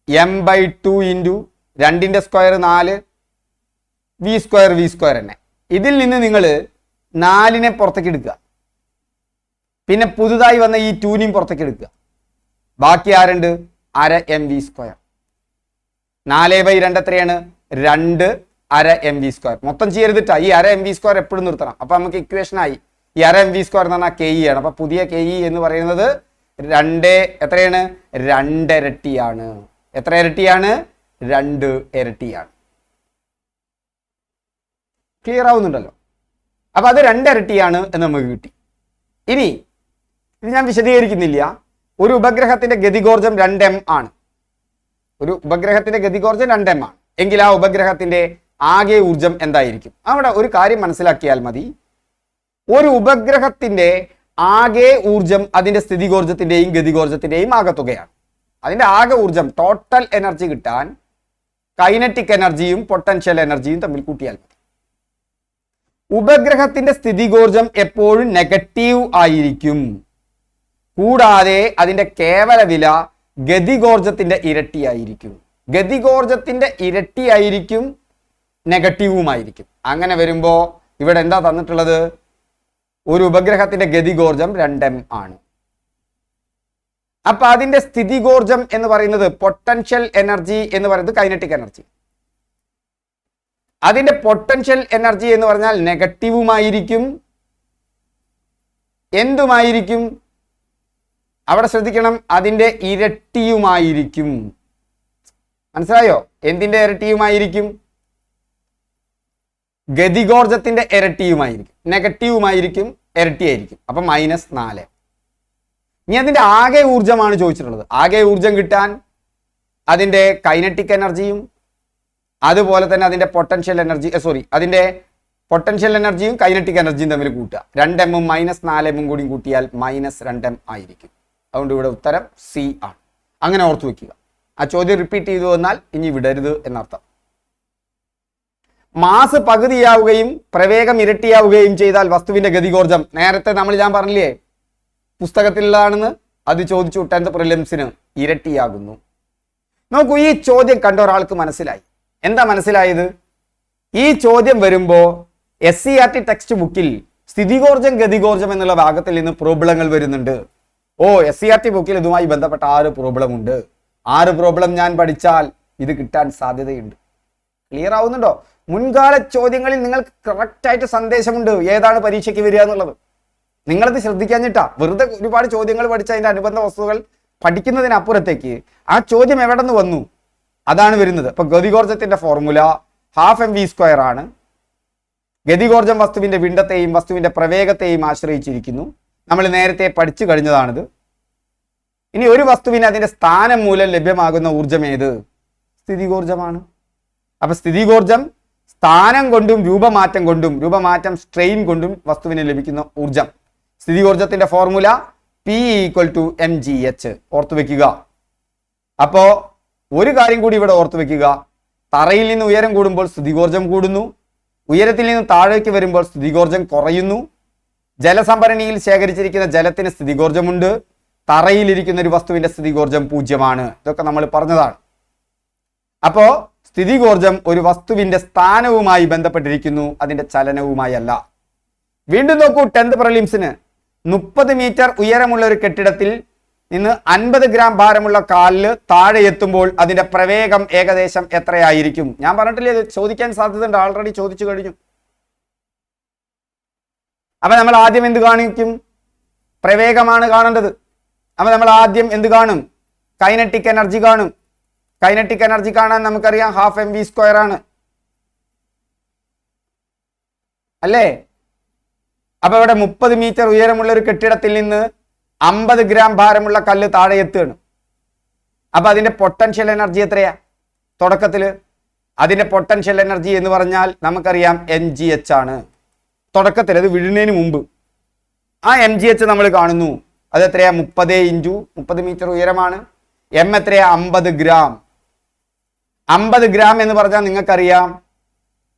Speaker 1: m/2 × 2ന്റെ സ്ക്വയർ 4, v² തന്നെ. ഇതിൽ നിന്ന് നിങ്ങൾ 4നെ പുറത്തേക്ക് എടുക്കുക. പിന്നെ പുതുതായി വന്ന ഈ 2നെയും പുറത്തേക്ക് എടുക്കുക. ബാക്കി ആരുണ്ട്? അര mv². 4/2 എത്രയാണ്? 2 അര mv². മൊത്തം ചെയ്യരുതിട്ടാ, ഈ അര mv² എപ്പോഴും നിർത്തണം. അപ്പൊ നമുക്ക് ഇക്വേഷൻ ആയി. ഈ അര mv² എന്ന് പറഞ്ഞാൽ കെ ഇ ആണ്. അപ്പൊ പുതിയ കെ ഇ എന്ന് പറയുന്നത് 2 എത്രയാണ്? 2 ഇരട്ടിയാണ്. എത്ര ഇരട്ടിയാണ്? 2 ഇരട്ടിയാണ്. ക്ലിയർ ആവുന്നുണ്ടല്ലോ? അപ്പൊ അത് 2 ഇരട്ടിയാണ് എന്ന് നമുക്ക് കിട്ടി. ഇനി ഇത് ഞാൻ വിശദീകരിക്കുന്നില്ല. ഒരു ഉപഗ്രഹത്തിന്റെ ഗതികോർജം 2m ആണ്. ഒരു ഉപഗ്രഹത്തിന്റെ ഗതികോർജം 2m ആണ് എങ്കിൽ ആ ഉപഗ്രഹത്തിന്റെ ആകെ ഊർജം എന്തായിരിക്കും? അവിടെ ഒരു കാര്യം മനസ്സിലാക്കിയാൽ മതി. ഒരു ഉപഗ്രഹത്തിന്റെ ആകെ ഊർജം അതിന്റെ സ്ഥിതികോർജത്തിന്റെയും ഗതികോർജത്തിന്റെയും ആകെത്തുകയാണ്. അതിന്റെ ആകെ ഊർജം, ടോട്ടൽ എനർജി കിട്ടാൻ കൈനറ്റിക് എനർജിയും പൊട്ടൻഷ്യൽ എനർജിയും തമ്മിൽ കൂട്ടിയാൽ മതി. ഉപഗ്രഹത്തിന്റെ സ്ഥിതികോർജം എപ്പോഴും നെഗറ്റീവ് ആയിരിക്കും. കൂടാതെ അതിന്റെ കേവല വില ഗതികോർജത്തിന്റെ ഇരട്ടിയായിരിക്കും. ഗതികോർജത്തിന്റെ ഇരട്ടിയായിരിക്കും, നെഗറ്റീവുമായിരിക്കും. അങ്ങനെ വരുമ്പോ ഇവിടെ എന്താ തന്നിട്ടുള്ളത്? ഒരു ഉപഗ്രഹത്തിന്റെ ഗതികോർജം 2m ആണ്. അപ്പൊ അതിന്റെ സ്ഥിതികോർജം എന്ന് പറയുന്നത്, പൊട്ടൻഷ്യൽ എനർജി എന്ന് പറയുന്നത് കൈനറ്റിക് എനർജി. അതിന്റെ പൊട്ടൻഷ്യൽ എനർജി എന്ന് പറഞ്ഞാൽ നെഗറ്റീവുമായിരിക്കും. എന്തുമായിരിക്കും? അവിടെ ശ്രദ്ധിക്കണം, അതിൻ്റെ ഇരട്ടിയുമായിരിക്കും. മനസ്സിലായോ? എന്തിൻ്റെ ഇരട്ടിയുമായിരിക്കും? ഗതികോർജത്തിന്റെ ഇരട്ടിയുമായിരിക്കും. നെഗറ്റീവുമായിരിക്കും, ഇരട്ടിയായിരിക്കും. അപ്പൊ -4. ഇനി അതിന്റെ ആകെ ഊർജ്ജമാണ് ചോദിച്ചിട്ടുള്ളത്. ആകെ ഊർജ്ജം കിട്ടാൻ അതിന്റെ കൈനറ്റിക് എനർജിയും അതുപോലെ തന്നെ അതിന്റെ പൊട്ടൻഷ്യൽ എനർജി അതിന്റെ പൊട്ടൻഷ്യൽ എനർജിയും കൈനറ്റിക് എനർജിയും തമ്മിൽ കൂട്ടുക. 2m -4m കൂടി കൂട്ടിയാൽ -2m ആയിരിക്കും. അതുകൊണ്ട് ഇവിടെ ഉത്തരം സി ആണ്. അങ്ങനെ ഓർത്തു വെക്കുക. ആ ചോദ്യം റിപ്പീറ്റ് ചെയ്തു വന്നാൽ ഇനി വിടരുത് എന്നർത്ഥം. മാസ് പകുതിയാവുകയും പ്രവേഗം ഇരട്ടിയാവുകയും ചെയ്താൽ വസ്തുവിന്റെ ഗതികോർജം, നേരത്തെ ഞാൻ പറഞ്ഞില്ലേ പുസ്തകത്തിലുള്ളതാണെന്ന്, അത് ചോദിച്ചു 10th പ്രിലിംസിന്, ഇരട്ടിയാകുന്നു. നോക്കൂ, ഈ ചോദ്യം കണ്ട ഒരാൾക്ക് മനസ്സിലായി. എന്താ മനസ്സിലായത്? ഈ ചോദ്യം വരുമ്പോ SCERT ടെക്സ്റ്റ് ബുക്കിൽ സ്ഥിതികോർജം ഗതികോർജം എന്നുള്ള ഭാഗത്തിൽ നിന്ന് പ്രോബ്ലങ്ങൾ വരുന്നുണ്ട്. SCERT ബുക്കിൽ ഇതുമായി ബന്ധപ്പെട്ട 6 പ്രോബ്ലം ഉണ്ട്. 6 പ്രോബ്ലം ഞാൻ പഠിച്ചാൽ ഇത് കിട്ടാൻ സാധ്യതയുണ്ട്. ക്ലിയർ ആവുന്നുണ്ടോ? മുൻകാല ചോദ്യങ്ങളിൽ നിങ്ങൾക്ക് കറക്റ്റായിട്ട് സന്ദേശമുണ്ട് ഏതാണ് പരീക്ഷയ്ക്ക് വരിക എന്നുള്ളത്. നിങ്ങളത് ശ്രദ്ധിക്കാഞ്ഞിട്ടാ. വെറുതെ ഒരുപാട് ചോദ്യങ്ങൾ പഠിച്ച അതിന്റെ അനുബന്ധ വസ്തുക്കൾ പഠിക്കുന്നതിനപ്പുറത്തേക്ക് ആ ചോദ്യം എവിടെ നിന്ന് വന്നു അതാണ് വരുന്നത്. അപ്പൊ ഗതികോർജത്തിന്റെ ഫോർമുല 12mv² ആണ്. ഗതികോർജം വസ്തുവിന്റെ പിണ്ഡത്തെയും വസ്തുവിന്റെ പ്രവേഗത്തെയും ആശ്രയിച്ചിരിക്കുന്നു. നമ്മൾ നേരത്തെ പഠിച്ചു കഴിഞ്ഞതാണിത്. ഇനി ഒരു വസ്തുവിന് അതിന്റെ സ്ഥാനം മൂലം ലഭ്യമാകുന്ന ഊർജം ഏത്? സ്ഥിതികോർജമാണ്. അപ്പൊ സ്ഥിതികോർജം സ്ഥാനം കൊണ്ടും രൂപമാറ്റം സ്ട്രെയിൻ കൊണ്ടും വസ്തുവിന് ലഭിക്കുന്ന ഊർജം. സ്ഥിതികോർജത്തിന്റെ ഫോർമുല P = mgh. ഓർത്തു വെക്കുക. അപ്പോ ഒരു കാര്യം കൂടി ഇവിടെ ഓർത്തു വെക്കുക. തറയിൽ നിന്ന് ഉയരം കൂടുമ്പോൾ സ്ഥിതികോർജം കൂടുന്നു, ഉയരത്തിൽ നിന്ന് താഴേക്ക് വരുമ്പോൾ സ്ഥിതികോർജം കുറയുന്നു. ജലസംഭരണിയിൽ ശേഖരിച്ചിരിക്കുന്ന ജലത്തിന് സ്ഥിതികോർജമുണ്ട്, തറയിലിരിക്കുന്ന ഒരു വസ്തുവിന്റെ സ്ഥിതികോർജം 0 ഇതൊക്കെ നമ്മൾ പറഞ്ഞതാണ്. അപ്പോ സ്ഥിതികോർജം ഒരു വസ്തുവിന്റെ സ്ഥാനവുമായി ബന്ധപ്പെട്ടിരിക്കുന്നു, അതിന്റെ ചലനവുമായി അല്ല. വീണ്ടും നോക്കൂ, 10th പ്രിലിംസിന് 30 മീറ്റർ ഉയരമുള്ള ഒരു കെട്ടിടത്തിൽ നിന്ന് 50 ഗ്രാം ഭാരമുള്ള കാലില് താഴെ എത്തുമ്പോൾ അതിന്റെ പ്രവേഗം ഏകദേശം എത്രയായിരിക്കും? ഞാൻ പറഞ്ഞിട്ടില്ലേ, ഇത് ചോദിക്കാൻ സാധ്യതയുണ്ട്, ആൾറെഡി ചോദിച്ചു കഴിഞ്ഞു. അപ്പൊ നമ്മൾ ആദ്യം എന്ത് കാണിക്കും? പ്രവേഗമാണ് കാണേണ്ടത്. അപ്പൊ നമ്മൾ ആദ്യം എന്ത് കാണും? കൈനറ്റിക് എനർജി കാണും. കൈനറ്റിക് എനർജി കാണാൻ നമുക്കറിയാം 12mv² ആണ് അല്ലേ? അപ്പൊ ഇവിടെ 30 മീറ്റർ ഉയരമുള്ള ഒരു കെട്ടിടത്തിൽ നിന്ന് 50 ഗ്രാം ഭാരമുള്ള കല്ല് താഴെ എത്തുകയാണ്. അപ്പൊ അതിന്റെ പൊട്ടൻഷ്യൽ എനർജി എത്രയാ? തുടക്കത്തില് അതിന്റെ പൊട്ടൻഷ്യൽ എനർജി എന്ന് പറഞ്ഞാൽ നമുക്കറിയാം mgh ആണ്. തുടക്കത്തിൽ അത് വിഴുന്നതിന് മുമ്പ് ആ mgh നമ്മൾ കാണുന്നു. അത് എത്രയാ? 30 × 30 മീറ്റർ ഉയരമാണ്. m എത്രയാ? 50 ഗ്രാം. 50 ഗ്രാം എന്ന് പറഞ്ഞാൽ നിങ്ങൾക്കറിയാം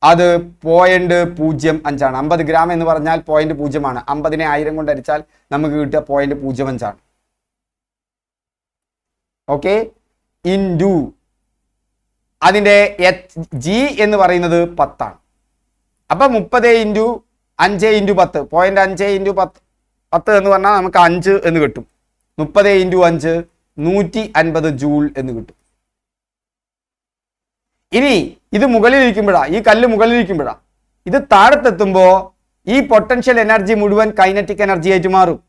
Speaker 1: അത് 0.05 ആണ്. 50 ഗ്രാം എന്ന് പറഞ്ഞാൽ 0.0 ആണ്. 50നെ 1000 കൊണ്ട് ഹരിച്ചാൽ നമുക്ക് കിട്ടുക 0.05 ആണ്. ഓക്കെ, ഇൻറ്റു അതിൻ്റെ g എന്ന് പറയുന്നത് 10 ആണ്. അപ്പൊ 30 × 5 × 10 0.5 × 10 എന്ന് പറഞ്ഞാൽ നമുക്ക് 5 എന്ന് കിട്ടും. 30 × 5 150 ജൂൾ എന്ന് കിട്ടും. ഇനി ഇത് മുകളിലിരിക്കുമ്പോഴാ, ഈ കല്ല് മുകളിലിരിക്കുമ്പോഴാ, ഇത് താഴത്തെത്തുമ്പോ ഈ പൊട്ടൻഷ്യൽ എനർജി മുഴുവൻ കൈനറ്റിക് എനർജി ആയിട്ട് മാറും.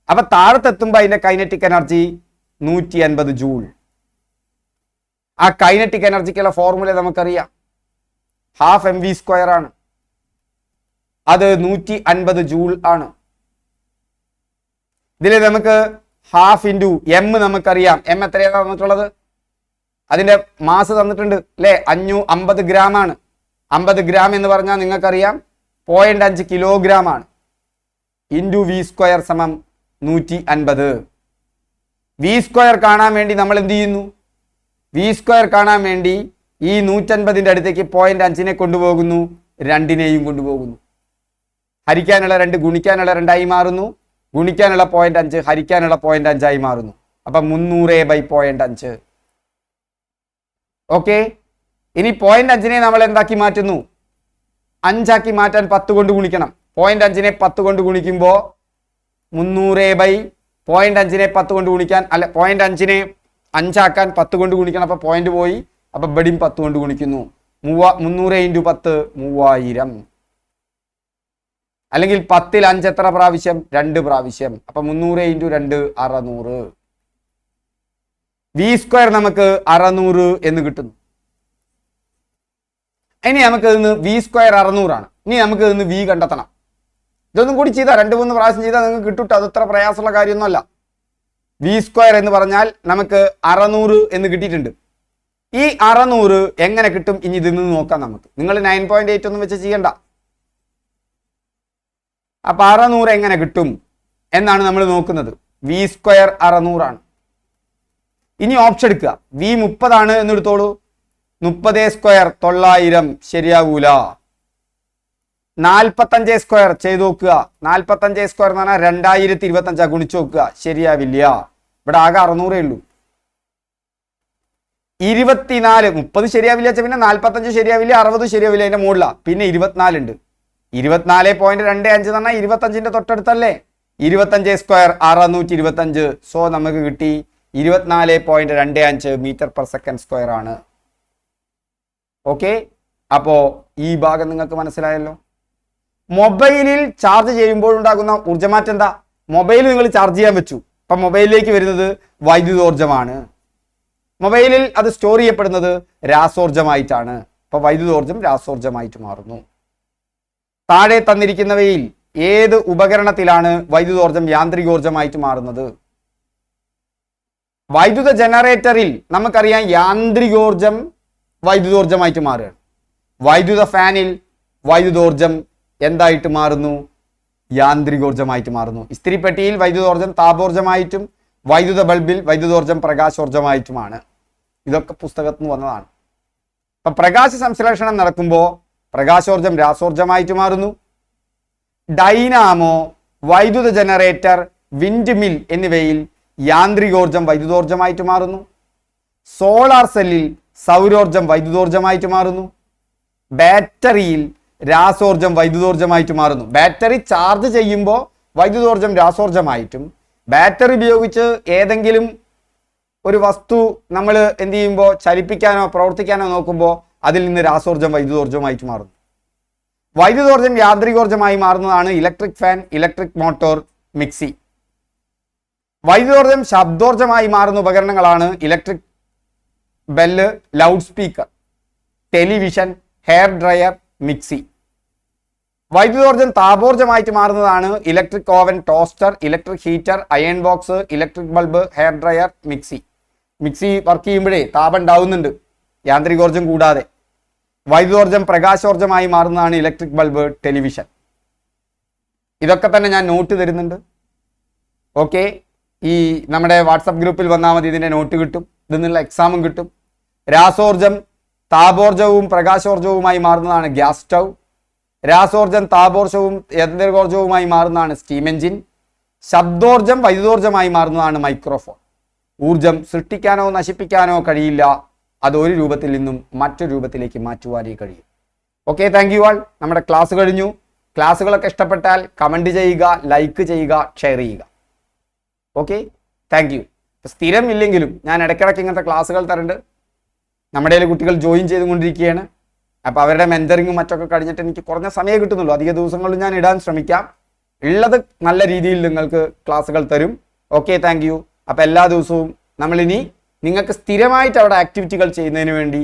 Speaker 1: അപ്പൊ താഴത്തെത്തുമ്പോ അതിന്റെ കൈനറ്റിക് എനർജി 150 ജൂൾ. ആ കൈനറ്റിക് എനർജിക്കുള്ള ഫോർമുല നമുക്കറിയാം, 12mv² ആണ്. അത് 150 ജൂൾ ആണ്. ഇതിൽ നമുക്ക് 12 × m നമുക്കറിയാം. m എത്രയാണ് തന്നിട്ടുള്ളത്? അതിന്റെ മാസ് തന്നിട്ടുണ്ട് അല്ലെ? 50 ഗ്രാം ആണ്. 50 ഗ്രാം എന്ന് പറഞ്ഞാൽ നിങ്ങൾക്കറിയാം 0.5 കിലോഗ്രാം ആണ്. Into v² = 150. v² കാണാൻ വേണ്ടി നമ്മൾ എന്ത് ചെയ്യുന്നു? v² കാണാൻ വേണ്ടി ഈ 150ന്റെ അടുത്തേക്ക് 0.5നെ കൊണ്ടുപോകുന്നു, 2നെയും കൊണ്ടുപോകുന്നു. ഹരിക്കാനുള്ള 2 ഗുണിക്കാനുള്ള 2 ആയി മാറുന്നു, ഗുണിക്കാനുള്ള 0.5 ഹരിക്കാനുള്ള 0.5 ആയി മാറുന്നു. അപ്പൊ 300/0.5. ഓക്കെ, ഇനി 0.5നെ നമ്മൾ എന്താക്കി മാറ്റുന്നു? 5 ആക്കി മാറ്റാൻ 10 കൊണ്ട് ഗുണിക്കണം. 0.5നെ 10 കൊണ്ട് ഗുണിക്കുമ്പോൾ 300/0.5നെ 10 കൊണ്ട് ഗുണിക്കാൻ, അല്ല 0.5നെ 5 ആക്കാൻ 10 കൊണ്ട് ഗുണിക്കണം. അപ്പൊ പോയിന്റ് പോയി. അപ്പൊ ബഡിയും 10 കൊണ്ട് ഗുണിക്കുന്നു. 300 × 10 3000. അല്ലെങ്കിൽ 10ൽ 5 എത്ര പ്രാവശ്യം? 2 പ്രാവശ്യം. അപ്പൊ 300 × 2 600. വി സ്ക്വയർ നമുക്ക് 600 എന്ന് കിട്ടുന്നു. ഇനി നമുക്ക് ഇതിന് വി സ്ക്വയർ 600 ആണ്. ഇനി നമുക്ക് ഇതിന് വി കണ്ടെത്തണം. ഇതൊന്നും കൂടി ചെയ്താൽ 2-3 പ്രാവശ്യം ചെയ്താൽ നിങ്ങൾക്ക് കിട്ടും. അതത്ര പ്രയാസമുള്ള കാര്യമൊന്നുമല്ല. വി സ്ക്വയർ എന്ന് പറഞ്ഞാൽ നമുക്ക് 600 എന്ന് കിട്ടിയിട്ടുണ്ട്. ഈ 600 എങ്ങനെ കിട്ടും? ഇനി ഇതിൽ നിന്ന് നോക്കാം നമുക്ക്. നിങ്ങൾ 9.8 ഒന്നും വെച്ച് ചെയ്യണ്ട. അപ്പൊ 600 എങ്ങനെ കിട്ടും എന്നാണ് നമ്മൾ നോക്കുന്നത്. വി സ്ക്വയർ 600 ആണ്. ഇനി ഓപ്ഷൻ എടുക്കുക. വി 30 ആണ് എന്നെടുത്തോളൂ. 30 സ്ക്വയർ 900 ശരിയാകൂല. 45 സ്ക്വയർ ചെയ്ത് നോക്കുക. 45 സ്ക്വയർ എന്ന് പറഞ്ഞാൽ 2025 ഗുണിച്ചു നോക്കുക. ശരിയാവില്ല. ഇവിടെ ആകെ 600 ഉള്ളൂ. 24 30 ശരിയാവില്ല. പിന്നെ 45 ശരിയാവില്ല, 60 ശരിയാവില്ല. അതിന്റെ മുകളിലാണ്. പിന്നെ 24 ഉണ്ട്. 24.25 എന്ന് പറഞ്ഞാൽ 25ന്റെ തൊട്ടടുത്തല്ലേ. 25 സ്ക്വയർ 625. സോ നമുക്ക് കിട്ടി 24.25 മീറ്റർ പെർ സെക്കൻഡ് സ്ക്വയർ ആണ്. ഓക്കെ, അപ്പോ ഈ ഭാഗം നിങ്ങൾക്ക് മനസ്സിലായല്ലോ. മൊബൈലിൽ ചാർജ് ചെയ്യുമ്പോൾ ഉണ്ടാകുന്ന ഊർജ്ജമാറ്റം എന്താ? മൊബൈൽ നിങ്ങൾ ചാർജ് ചെയ്യാൻ വെച്ചു. അപ്പൊ മൊബൈലിലേക്ക് വരുന്നത് വൈദ്യുതോർജ്ജമാണ്. മൊബൈലിൽ അത് സ്റ്റോർ ചെയ്യപ്പെടുന്നത് രാസോർജ്ജമായിട്ടാണ്. അപ്പൊ വൈദ്യുതോർജ്ജം രാസോർജ്ജമായിട്ട് മാറുന്നു. താഴെ തന്നിരിക്കുന്നവയിൽ ഏത് ഉപകരണത്തിലാണ് വൈദ്യുതോർജ്ജം യാന്ത്രികോർജ്ജമായിട്ട് മാറുന്നത്? വൈദ്യുത ജനറേറ്ററിൽ നമുക്കറിയാം യാന്ത്രികോർജ്ജം വൈദ്യുതോർജ്ജമായിട്ട് മാറുകയാണ്. വൈദ്യുത ഫാനിൽ വൈദ്യുതോർജ്ജം എന്തായിട്ട് മാറുന്നു? യാന്ത്രികോർജ്ജമായിട്ട് മാറുന്നു. ഇസ്തിരിപ്പെട്ടിയിൽ വൈദ്യുതോർജ്ജം താപോർജ്ജമായിട്ടും വൈദ്യുത ബൾബിൽ വൈദ്യുതോർജ്ജം പ്രകാശോർജ്ജമായിട്ടുമാണ്. ഇതൊക്കെ പുസ്തകത്തിൽ നിന്ന് വന്നതാണ്. അപ്പൊ പ്രകാശ സംശ്ലേഷണം നടക്കുമ്പോൾ പ്രകാശോർജ്ജം രാസോർജ്ജമായിട്ട് മാറുന്നു. ഡൈനാമോ, വൈദ്യുത ജനറേറ്റർ, വിൻഡ് മിൽ എന്നിവയിൽ യാന്ത്രികോർജ്ജം വൈദ്യുതോർജ്ജമായിട്ട് മാറുന്നു. സോളാർ സെല്ലിൽ സൗരോർജ്ജം വൈദ്യുതോർജ്ജമായിട്ട് മാറുന്നു. ബാറ്ററിയിൽ രാസോർജ്ജം വൈദ്യുതോർജ്ജമായിട്ട് മാറുന്നു. ബാറ്ററി ചാർജ് ചെയ്യുമ്പോൾ വൈദ്യുതോർജ്ജം രാസോർജ്ജമായിട്ടും, ബാറ്ററി ഉപയോഗിച്ച് ഏതെങ്കിലും ഒരു വസ്തു നമ്മൾ എന്ത് ചെയ്യുമ്പോൾ ചലിപ്പിക്കാനോ പ്രവർത്തിക്കാനോ നോക്കുമ്പോൾ അതിൽ നിന്ന് രാസോർജ്ജം വൈദ്യുതോർജ്ജമായിട്ട് മാറുന്നു. വൈദ്യുതോർജ്ജം യാന്ത്രികോർജ്ജമായി മാറുന്നതാണ് electric fan, electric motor, mixie. വൈദ്യുതോർജ്ജം ശബ്ദോർജ്ജമായി മാറുന്ന ഉപകരണങ്ങളാണ് electric bell, loud speaker, television, hair dryer, mixie. വൈദ്യുതോർജ്ജം താപോർജ്ജമായിട്ട് മാറുന്നതാണ് electric oven, toaster, electric heater, iron box, electric bulb, hair dryer, mixie. Mixie work ചെയ്യുമ്പോഴേ താപം ഉണ്ടാവുന്നുണ്ട് യാന്ത്രികോർജ്ജം കൂടാതെ. വൈദ്യുതോർജ്ജം പ്രകാശോർജ്ജമായി മാറുന്നതാണ് ഇലക്ട്രിക് ബൾബ്, ടെലിവിഷൻ. ഇതൊക്കെ തന്നെ ഞാൻ നോട്ട് തരുന്നുണ്ട്. ഓക്കെ, ഈ നമ്മുടെ വാട്സപ്പ് ഗ്രൂപ്പിൽ വന്നാൽ മതി. ഇതിൻ്റെ നോട്ട് കിട്ടും. ഇതിൽ നിന്നുള്ള എക്സാമും കിട്ടും. രാസോർജ്ജം താപോർജ്ജവും പ്രകാശോർജ്ജവുമായി മാറുന്നതാണ് ഗ്യാസ് സ്റ്റൗ. രാസോർജ്ജം താപോർജ്ജവും യന്ത്രോർജ്ജവുമായി മാറുന്നതാണ് സ്റ്റീം എഞ്ചിൻ. ശബ്ദോർജ്ജം വൈദ്യുതോർജ്ജമായി മാറുന്നതാണ് മൈക്രോഫോൺ. ഊർജം സൃഷ്ടിക്കാനോ നശിപ്പിക്കാനോ കഴിയില്ല. അത് ഒരു രൂപത്തിൽ നിന്നും മറ്റൊരു രൂപത്തിലേക്ക് മാറ്റുവാനേ കഴിയും. Okay, thank you all. നമ്മുടെ ക്ലാസ് കഴിഞ്ഞു. ക്ലാസ്സുകളൊക്കെ ഇഷ്ടപ്പെട്ടാൽ കമൻറ്റ് ചെയ്യുക, ലൈക്ക് ചെയ്യുക, ഷെയർ ചെയ്യുക. Okay, thank you. സ്ഥിരം ഇല്ലെങ്കിലും ഞാൻ ഇടയ്ക്കിടയ്ക്ക് ഇങ്ങനത്തെ ക്ലാസ്സുകൾ തരുന്നുണ്ട്. നമ്മുടെ കുട്ടികൾ ജോയിൻ ചെയ്തുകൊണ്ടിരിക്കുകയാണ്. അപ്പോൾ അവരുടെ മെൻറ്ററിങ്ങും മറ്റൊക്കെ കഴിഞ്ഞിട്ട് എനിക്ക് കുറഞ്ഞ സമയം കിട്ടുന്നുള്ളൂ. അധിക ദിവസങ്ങളിൽ ഞാൻ ഇടാൻ ശ്രമിക്കാം. ഉള്ളത് നല്ല രീതിയിൽ നിങ്ങൾക്ക് ക്ലാസ്സുകൾ തരും. Okay, thank you. അപ്പോൾ എല്ലാ ദിവസവും നമ്മളിനി നിങ്ങൾക്ക് സ്ഥിരമായിട്ട് അവിടെ ആക്ടിവിറ്റികൾ ചെയ്യുന്നതിന് വേണ്ടി